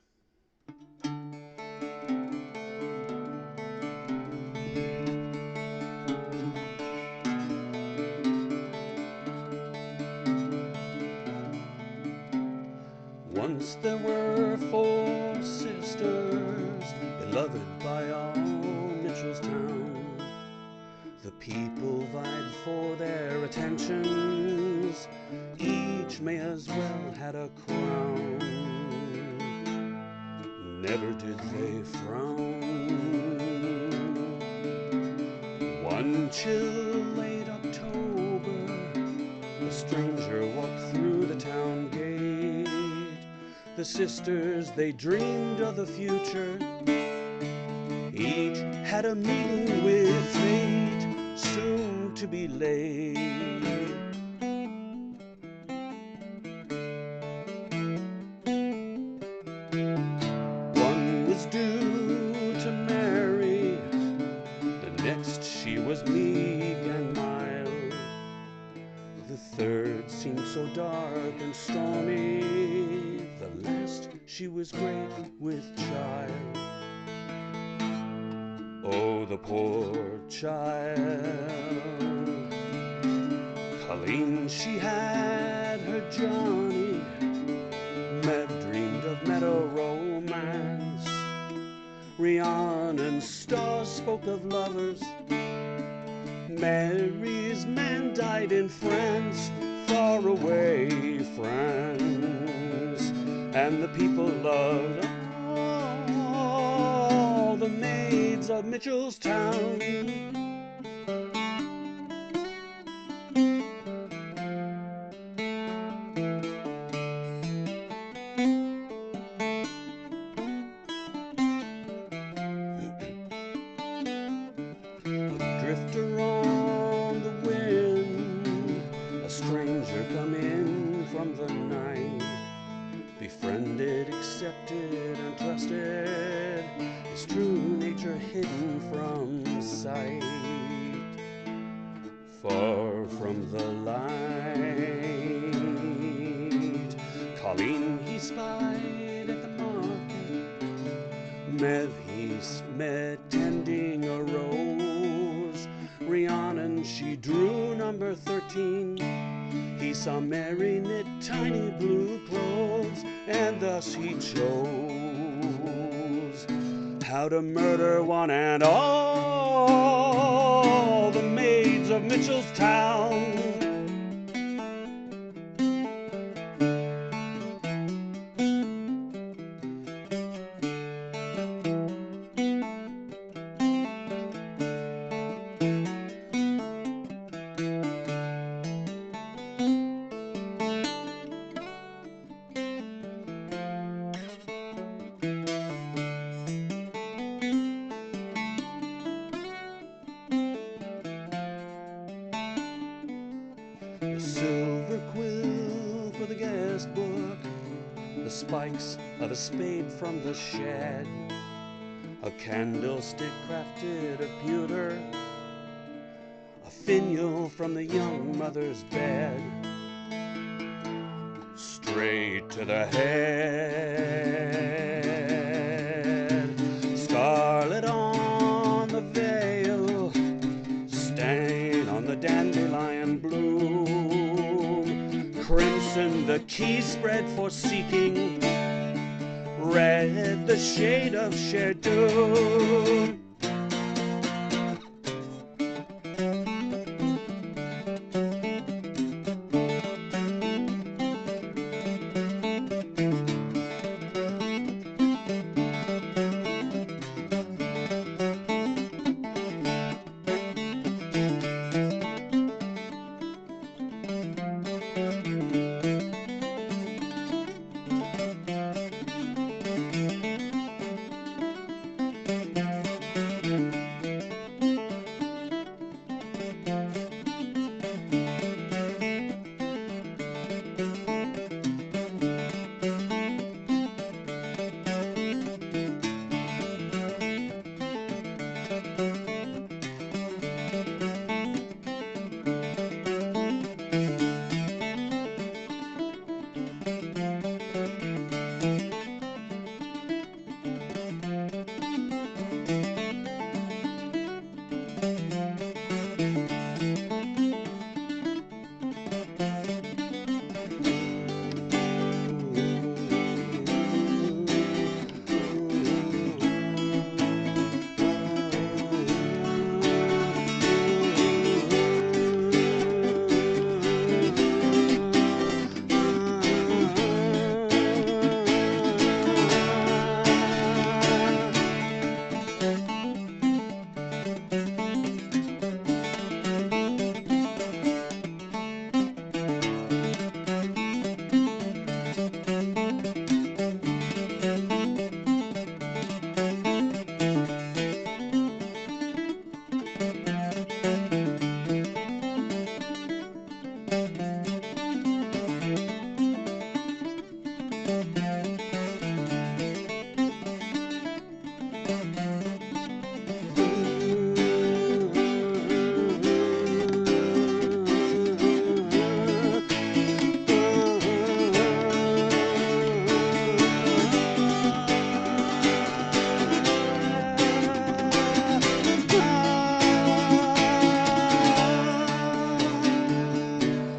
Once there were 4 sisters, beloved by all Mitchelstown. The people vied for their attentions, each may as well had a crown. Never did they frown. One chill late October, a stranger walked through the town gate. The sisters, they dreamed of the future. Each had a meeting with fate, soon to be late. One was due to marry, the next she was meek and mild. The third seemed so dark and stormy, the last she was great with child. Oh, the poor child. Colleen, she had her Johnny. Meg dreamed of meadow romance. Rhiannon Star spoke of lovers. Mary's man died in France, far away France. And the people loved all the maids of Mitchelstown. A drifter on the wind, a stranger come in from the night. Befriended, accepted, and trusted, his true nature hidden from sight. Far from the light, Colleen he spied at the market. Mev he met tending a rose. Rhiannon she drew number 13. He saw Mary knit tiny blue clothes, and thus he chose how to murder one and all the maids of Mitchelstown. A silver quill for the guest book, the spikes of a spade from the shed, a candlestick crafted of pewter, a finial from the young mother's bed. Straight to the head, scarlet on the veil, stain on the dandelion bloom, crimson the key spread for seeking, red the shade of shared doom.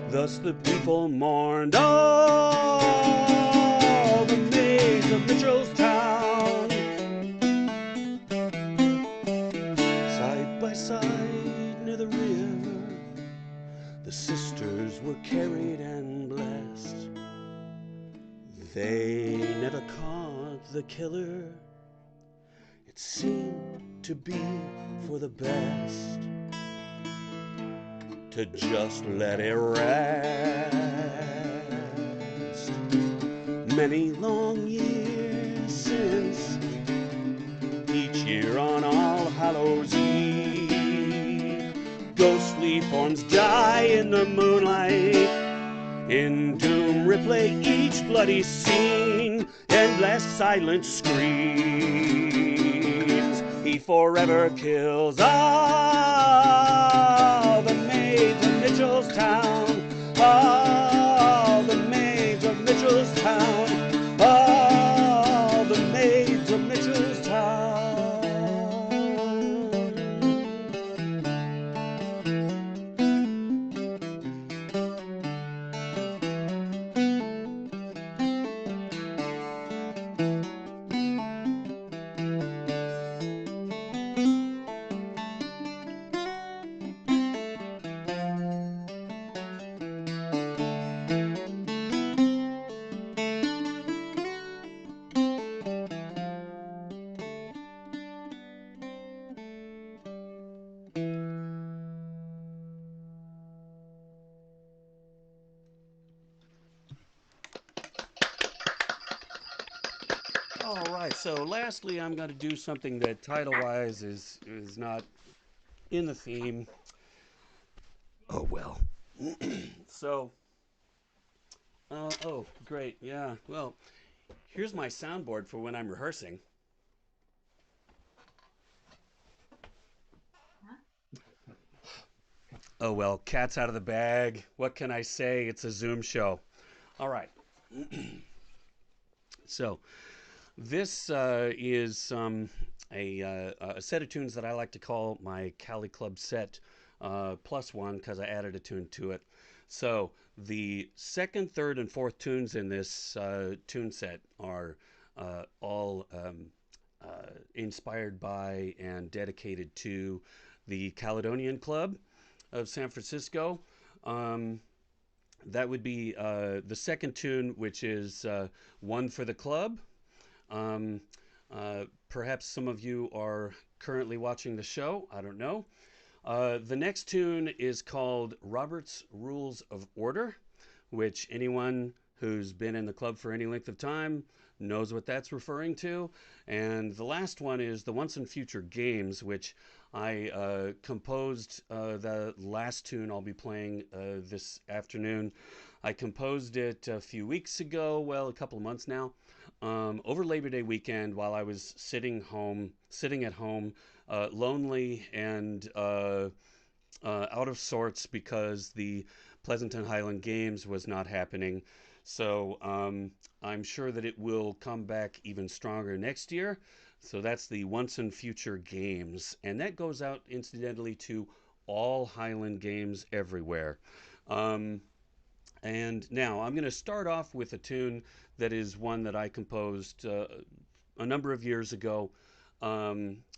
Thus the people mourned all the maids of Mitchell's town. Side by side near the river, the sisters were carried and blessed. They never caught the killer. It seemed to be for the best to just let it rest. Many long years since, each year on All Hallows Eve, ghostly forms die in the moonlight, in doom replay each bloody scene, endless silent screams. He forever kills all the maids of Mitchell's town, all the maids of Mitchell's town, all the maids of Mitchell's town. All right, so lastly, I'm going to do something that title-wise is not in the theme. Oh, well, So, oh, great. Yeah. Well, here's my soundboard for when I'm rehearsing. Oh, well, cat's out of the bag. What can I say? It's a Zoom show. All right. So, this is a set of tunes that I like to call my Cali Club set plus one because I added a tune to it. So, the second, third, and fourth tunes in this tune set are all inspired by and dedicated to the Caledonian Club of San Francisco. That would be the second tune, which is One for the Club. Perhaps some of you are currently watching the show. I don't know. The next tune is called Robert's Rules of Order, which anyone who's been in the club for any length of time knows what that's referring to. And the last one is the Once and Future Games, which I composed the last tune I'll be playing this afternoon. I composed it a few weeks ago, well, a couple of months now, over Labor Day weekend while I was sitting at home, lonely and out of sorts because the Pleasanton Highland Games was not happening. So I'm sure that it will come back even stronger next year. So that's the Once and Future Games. And that goes out, incidentally, to all Highland Games everywhere. And now I'm going to start off with a tune that is one that I composed a number of years ago,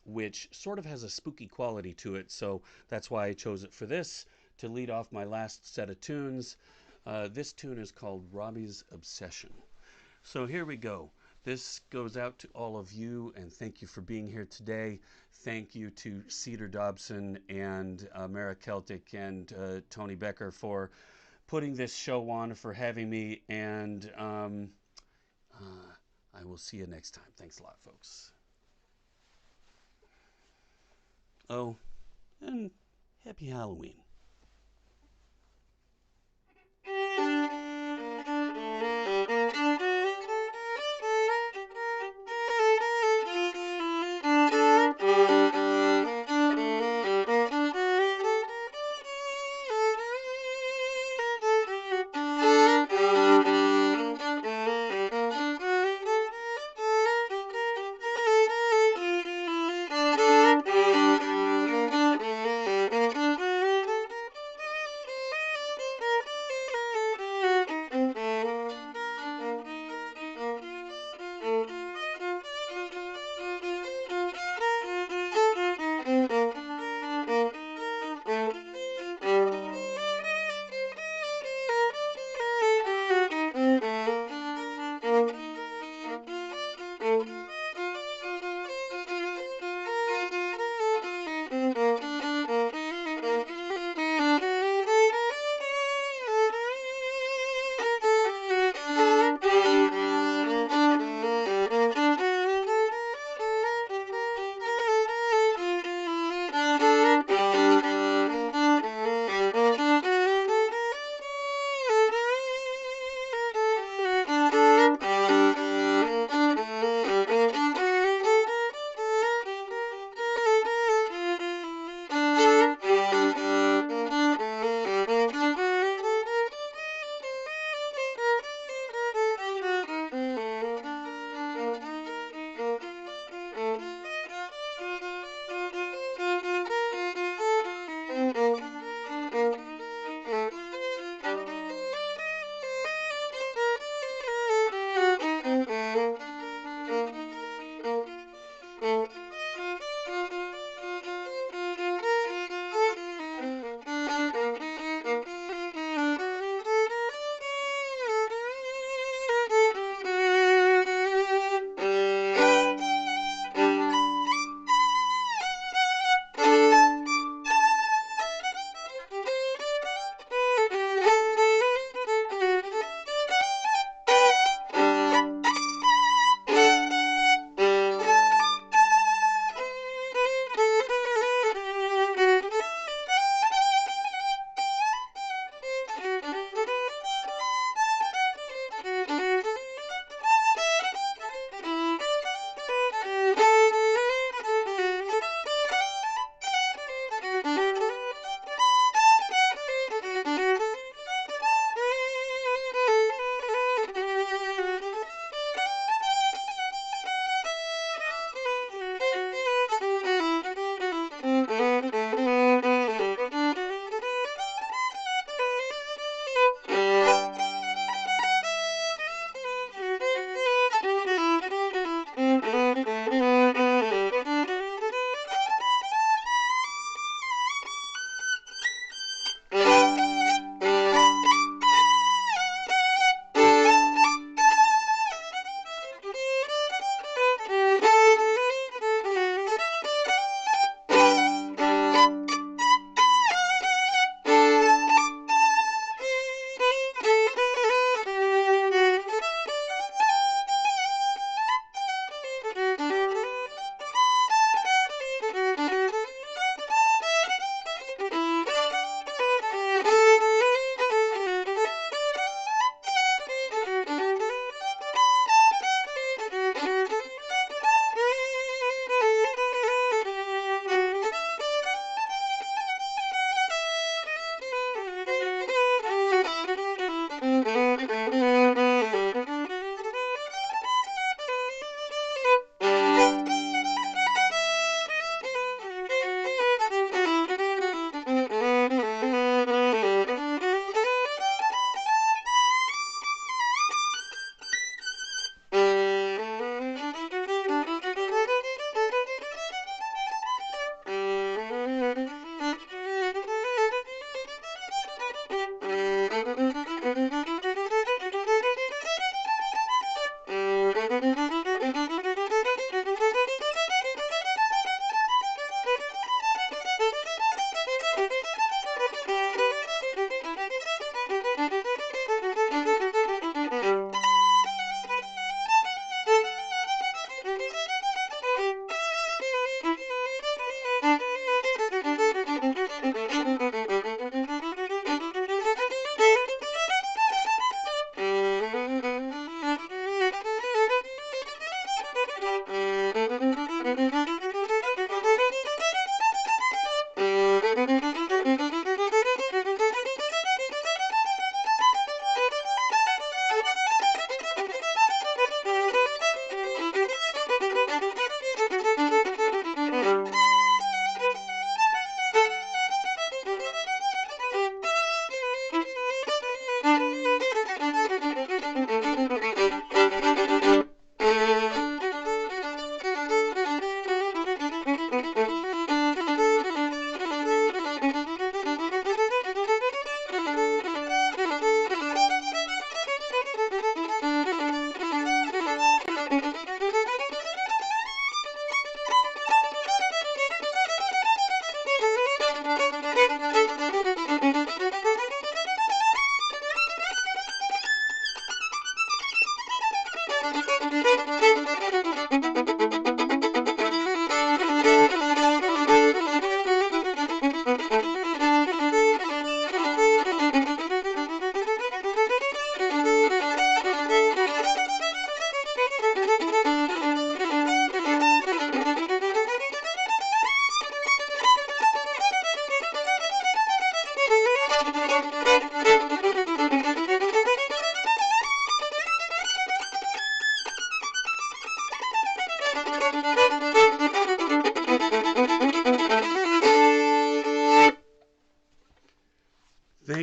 which sort of has a spooky quality to it. So that's why I chose it for this, to lead off my last set of tunes. This tune is called Robbie's Obsession. So here we go. This goes out to all of you, and thank you for being here today. Thank you to Cedar Dobson and AmeriCeltic and Tony Becker for putting this show on, for having me, and I will see you next time. Thanks a lot, folks. Oh, and happy Halloween.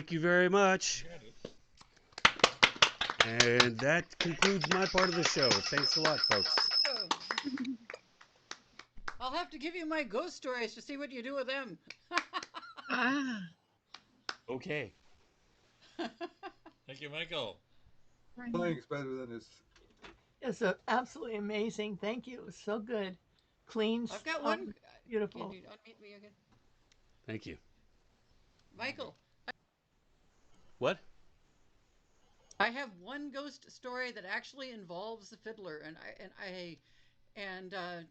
Thank you very much. And that concludes my part of the show. Thanks a lot, folks. I'll have to give you my ghost stories to see what you do with them. Okay. Thank you, Michael. Thanks, better than his. It's absolutely amazing. Thank you. It was so good. Clean. I've got one. Beautiful. Can you unmute me again? Thank you. Michael. What? I have one ghost story that actually involves the fiddler, and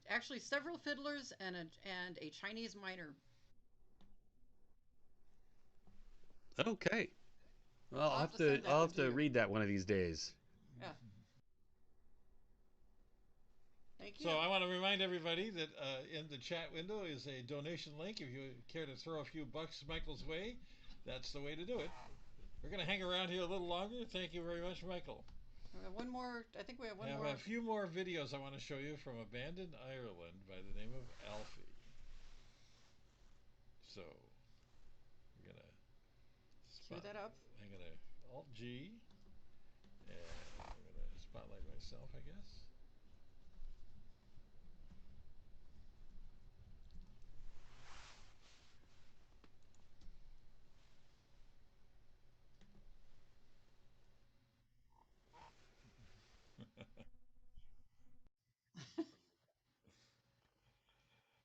actually several fiddlers and a Chinese miner. Okay. Well, I'll have to read that one of these days. Yeah. Thank you. So I want to remind everybody that in the chat window is a donation link. If you care to throw a few bucks Michael's way, that's the way to do it. We're going to hang around here a little longer. Thank you very much, Michael. We have one more. I think we have one more. I have a few more videos I want to show you from abandoned Ireland by the name of Alfie. So we're going to cue that up. I'm going to Alt-G, and I'm going to spotlight myself, I guess.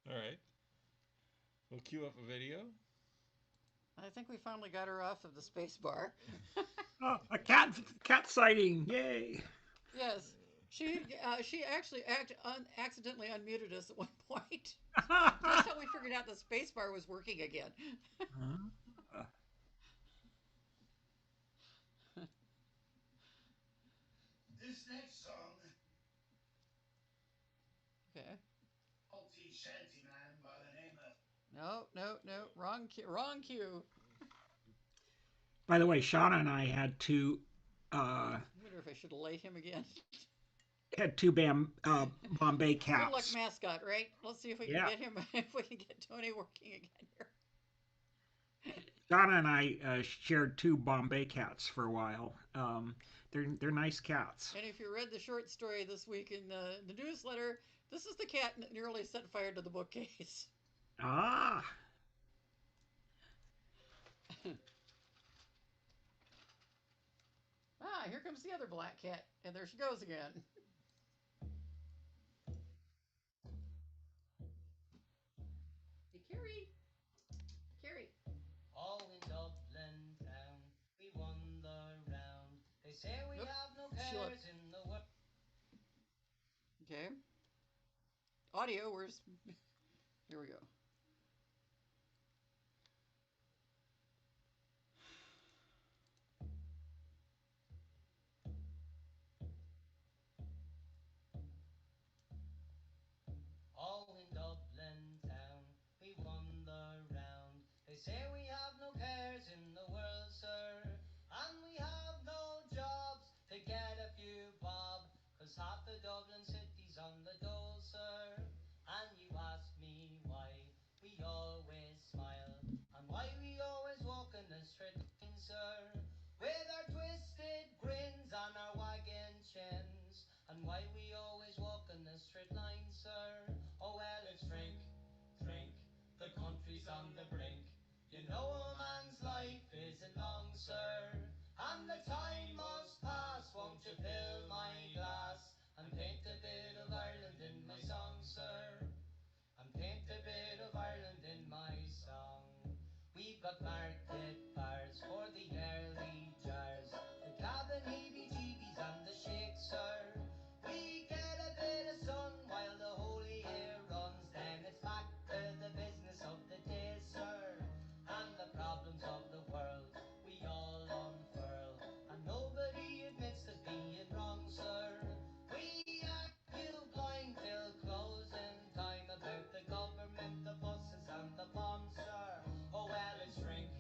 All right. We'll queue up a video. I think we finally got her off of the space bar. Oh, a cat sighting! Yay! Yes, she actually accidentally unmuted us at one point. That's how we figured out the space bar was working again. This next song. Okay. Salty Shanty Man by the name of. No, wrong cue. By the way, Shauna and I had two. I wonder if I should have laid him again. Had two Bombay cats. Good luck, mascot. Right? Let's see if we can get him. If we can get Tony working again here. Shauna and I shared two Bombay cats for a while. They're nice cats. And if you read the short story this week in the newsletter, this is the cat that nearly set fire to the bookcase. Ah. Here comes the other black cat, and there she goes again. Hey, Carrie. All in Dublin town, we wander round. They say we have no cares in the world. Okay. Audio, where's... Here we go. All in Dublin town, we wander round. They say we have no cares in the world, sir. And we have no jobs to get a few bob. 'Cause half of Dublin city's on the dole, sir. And you ask me why we always smile. And why we always walk in a straight line, sir. With our twisted grins and our wagging chins. And why we always walk in a straight line, sir. Oh well, it's drink, the country's on the brink. You know a man's life isn't long, sir. And the time must pass, won't you fill my glass? And paint a bit of Ireland in my song, sir. And paint a bit of Ireland in my song. We've got market bars for the early jars, the cabin heebie-jeebies and the shakes, sir. We get a bit of sun while the whole year runs, then it's back to the business of the day, sir. And the problems of the world we all unfurl, and nobody admits to being wrong, sir. We act you blind till closing time about the government, the buses and the bombs, sir. Oh well, it's drink,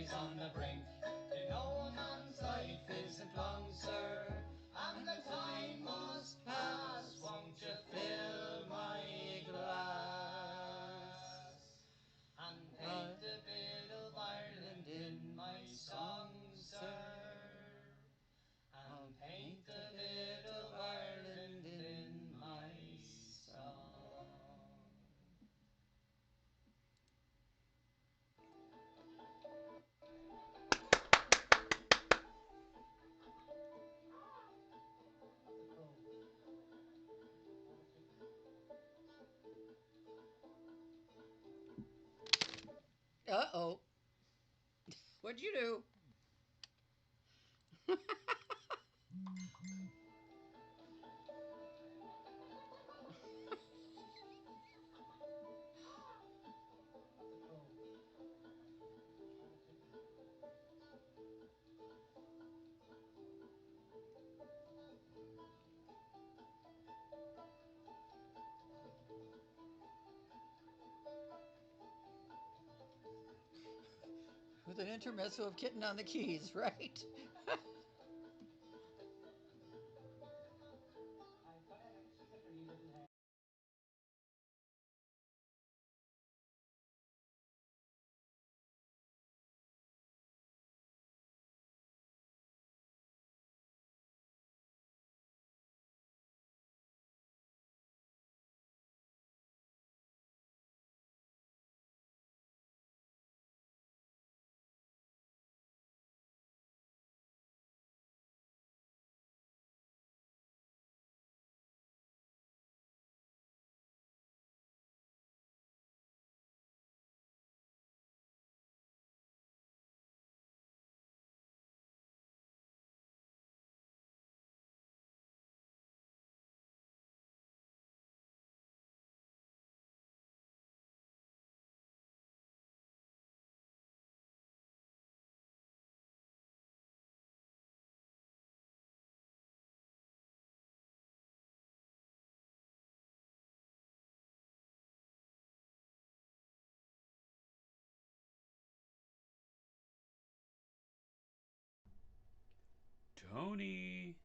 he's on the brink. You know a man's life isn't long, sir, and the time must pass. Won't you fill my glass and paint a bit of Ireland in my song, sir? And paint a bit of Ireland in my song. Uh-oh. What'd you do? With an intermezzo of Kitten on the keys, right? Tony.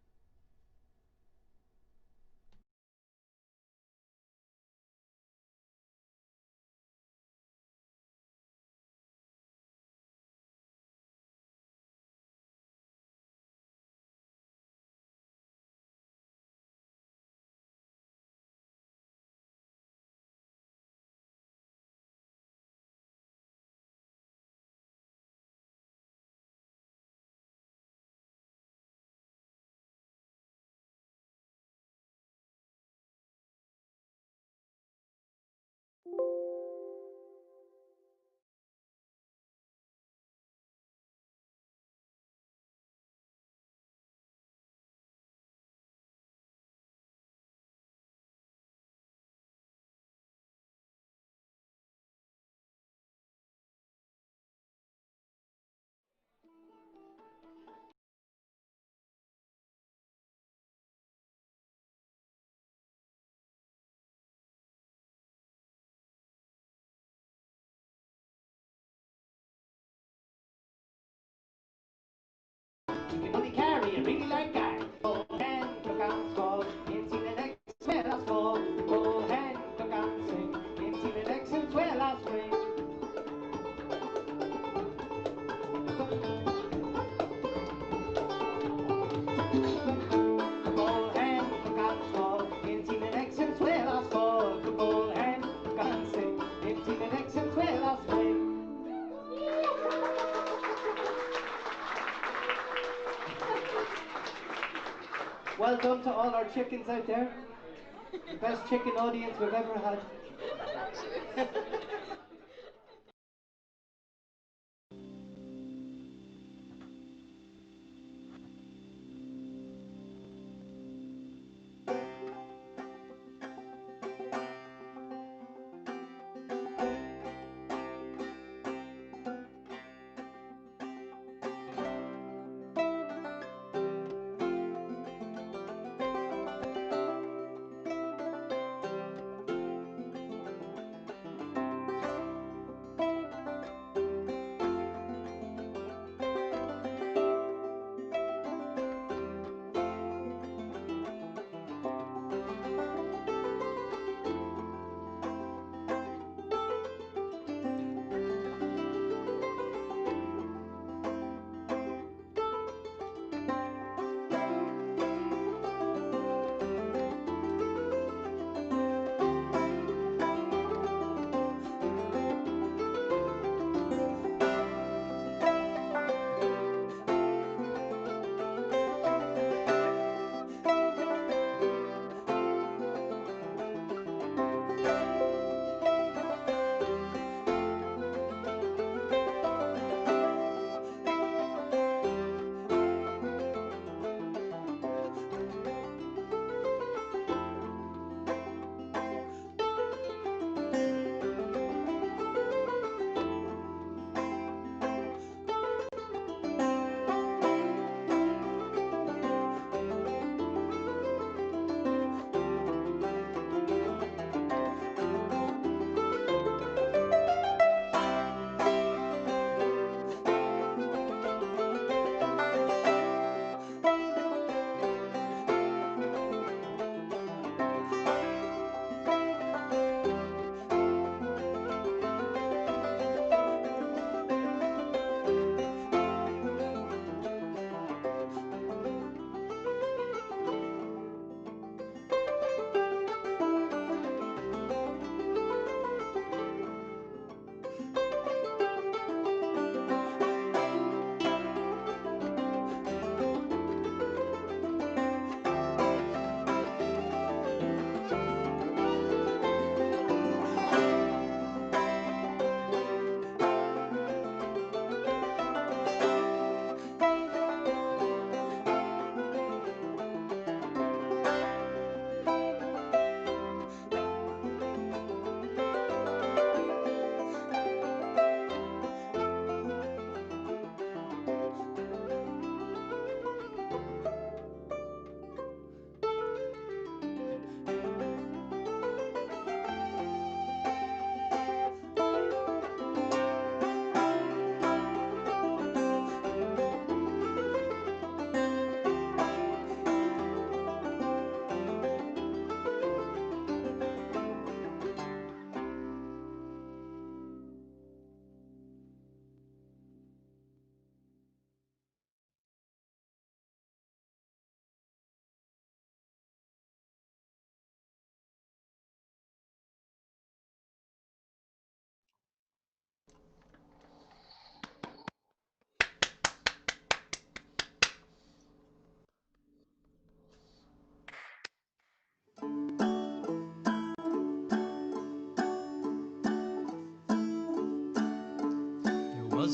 You can only carry a really light guy. Go and look on score. Into the next where I score. Go and look on swing. Into the next where I swing. Go and look on score. Into the next where I score. Go and look on swing. Into the next where I swing. Well done to all our chickens out there. The best chicken audience we've ever had.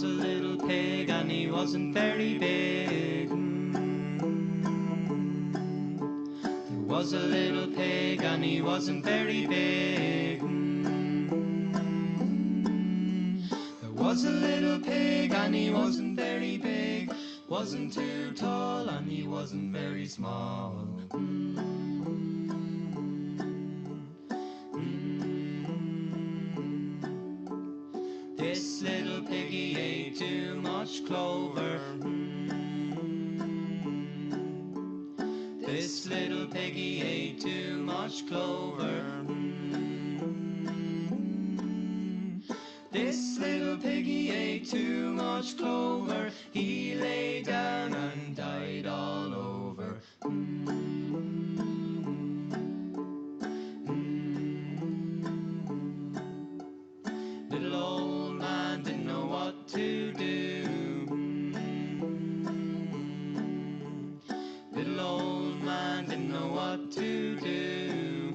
was a little pig and he wasn't very big. There was a little pig and he wasn't very big. There was a little pig and he wasn't very big. Wasn't too tall and he wasn't very small. This little piggy ate too much clover. This little piggy ate too much clover. This little piggy ate too much clover. He lay down and died all over. Little old man didn't know what to do. Little old man didn't know what to do.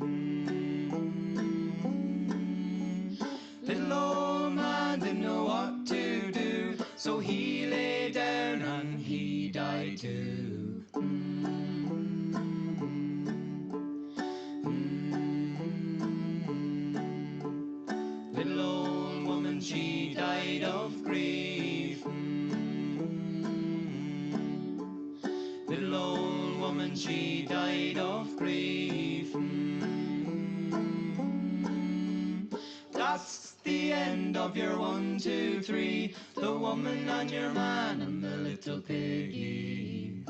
Little old man didn't know what to do. So he lay down and he died too. Little old woman, she died of grief. Little old woman, she died of grief. That's the end of your 1, 2, 3. The woman and your man and the little piggy.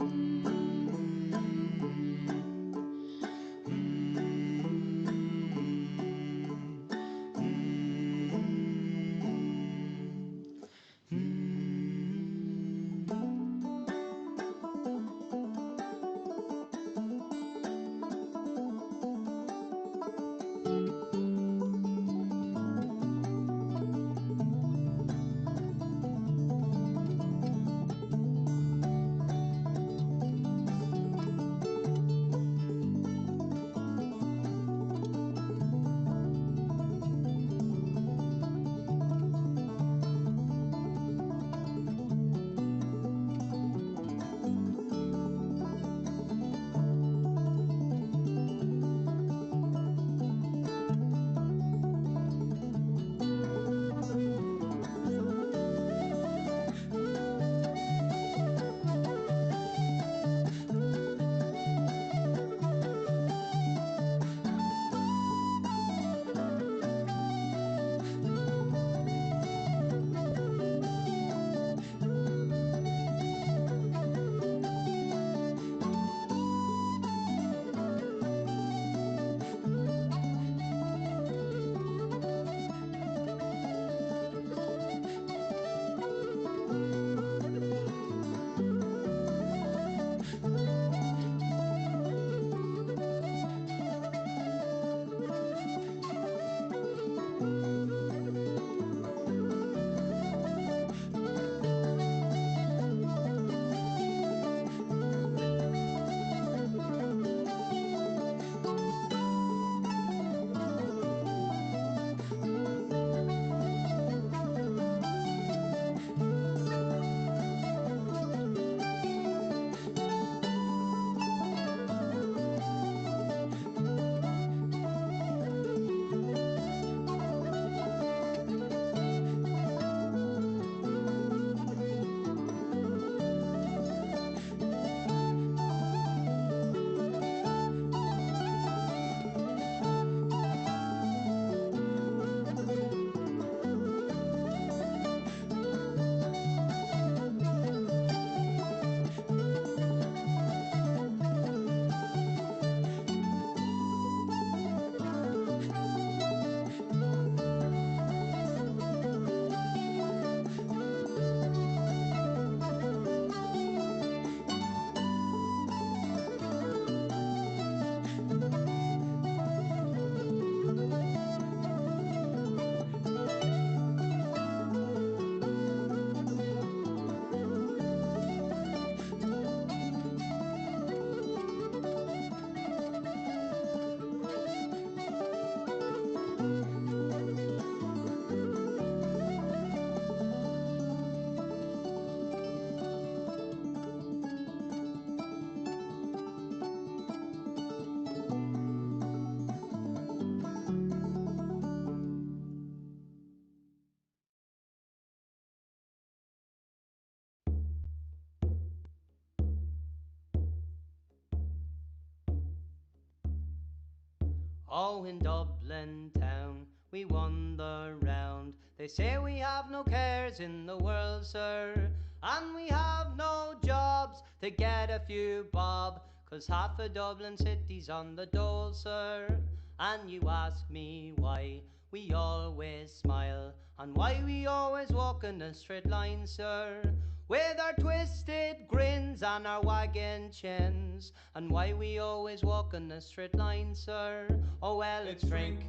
Oh, in Dublin town we wander round. They say we have no cares in the world, sir, and we have no jobs to get a few bob, 'cause half of Dublin city's on the dole, sir. And you ask me why we always smile, and why we always walk in a straight line, sir, with our twisted grins and our wagging chins, and why we always walk in a straight line, sir. Oh well, it's drink,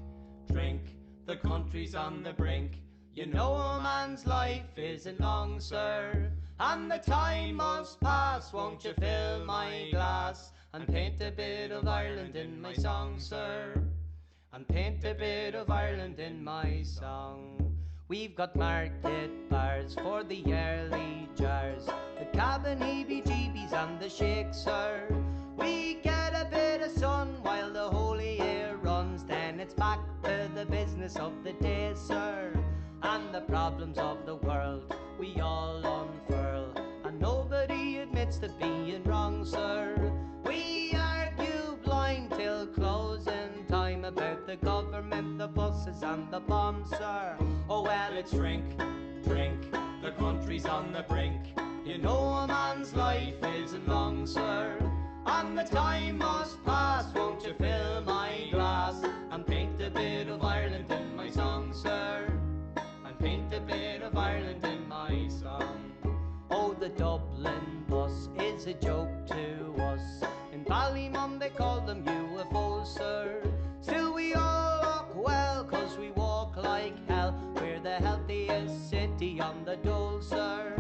drink, the country's on the brink. You know a man's life isn't long, sir, and the time must pass. Won't you fill my glass and paint a bit of Ireland in my song, sir, and paint a bit of Ireland in my song. We've got market bars for the early jars, the cabin heebie-jeebies and the shakes, sir. We get a bit of sun while the holy air runs, then it's back to the business of the day, sir, and the problems of the world we all unfurl, and nobody admits to being wrong, sir. We argue blind till closing time about the government, the buses and the bombs, sir. Oh well, it's drink, drink, the country's on the brink. You know a man's life isn't long, sir, and the time must pass. Won't you fill my glass and paint a bit of Ireland in my song, sir, and paint a bit of Ireland in my song. Oh, the Dublin bus is a joke to us. In Ballymum they call them UFOs, sir. Still we all walk well, 'cause we walk like hell. We're the healthiest city on the dole, sir,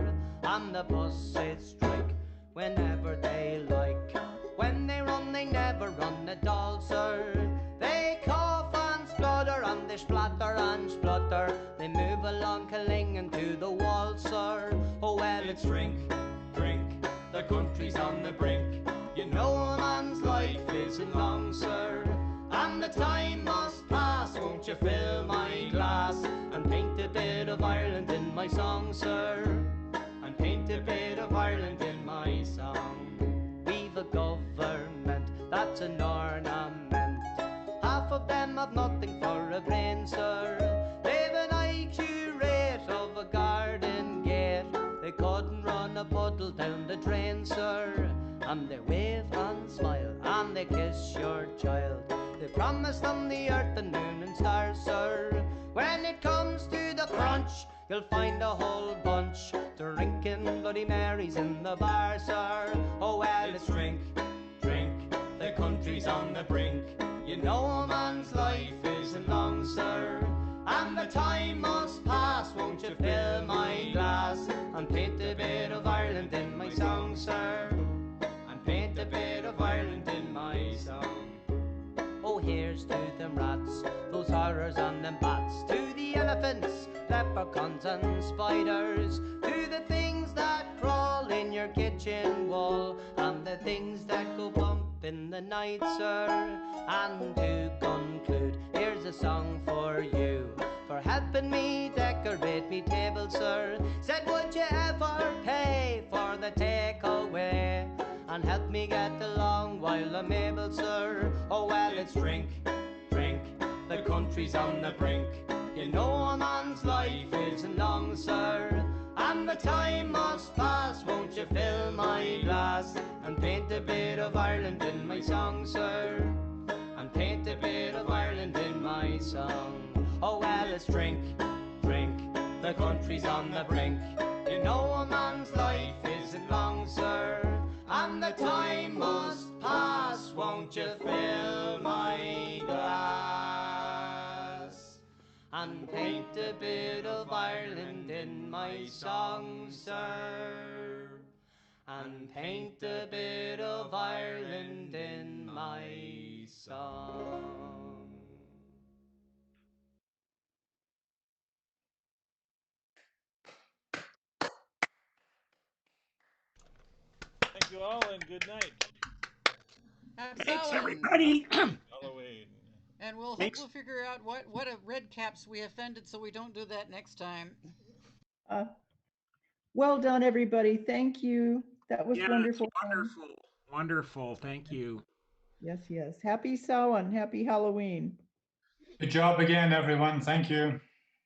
and the buses strike whenever they like. When they run, they never run at all, sir. They cough and splutter, and they splatter and splutter. They move along clinging to the wall, sir. Oh well, it's drink, drink, the country's on the brink. You know a man's life isn't long, sir, and the time must pass. Won't you fill my glass and paint a bit of Ireland in my song, sir, and paint a bit of Ireland in my song. We've a government that's an ornament. Half of them have nothing for a brain, sir. They've an IQ rate of a garden gate. They couldn't run a puddle down the drain, sir. And they wave and smile and they kiss your child. They promise them the earth and moon and stars, sir. When it comes to the crunch, you'll find a whole bunch drinking Bloody Marys in the bar, sir. Oh well, it's drink, drink, the country's on the brink. You know a man's life isn't long, sir, and the time must pass. Won't you fill my glass and paint a bit of Ireland in my song, sir, and paint a bit of Ireland in my song. Oh, here's to them rats, those horrors and them bats, to the elephants, leprechauns and spiders, to the things that crawl in your kitchen wall, and the things that go bump in the night, sir. And to conclude, here's a song for you, for helping me decorate me table, sir. Said, would you ever pay for the takeaway and help me get along while I'm able, sir? Oh well, it's drink, drink, the country's on the brink. You know a man's life isn't long, sir, and the time must pass. Won't you fill my glass and paint a bit of Ireland in my song, sir, and paint a bit of Ireland in my song. Oh well, it's drink, drink, the country's on the brink. You know a man's life isn't long, sir, and the time must pass. Won't you fill my glass and paint a bit of Ireland in my song, sir, and paint a bit of Ireland in my song. Thank you all and good night. Happy Thanks, Halloween. everybody. Halloween. And we'll Thanks. hope we'll figure out what red caps we offended so we don't do that next time. Well done, everybody. Thank you. That was Yes, wonderful. wonderful. Wonderful. Thank you. Yes. Happy Samhain. Happy Halloween. Good job again, everyone. Thank you.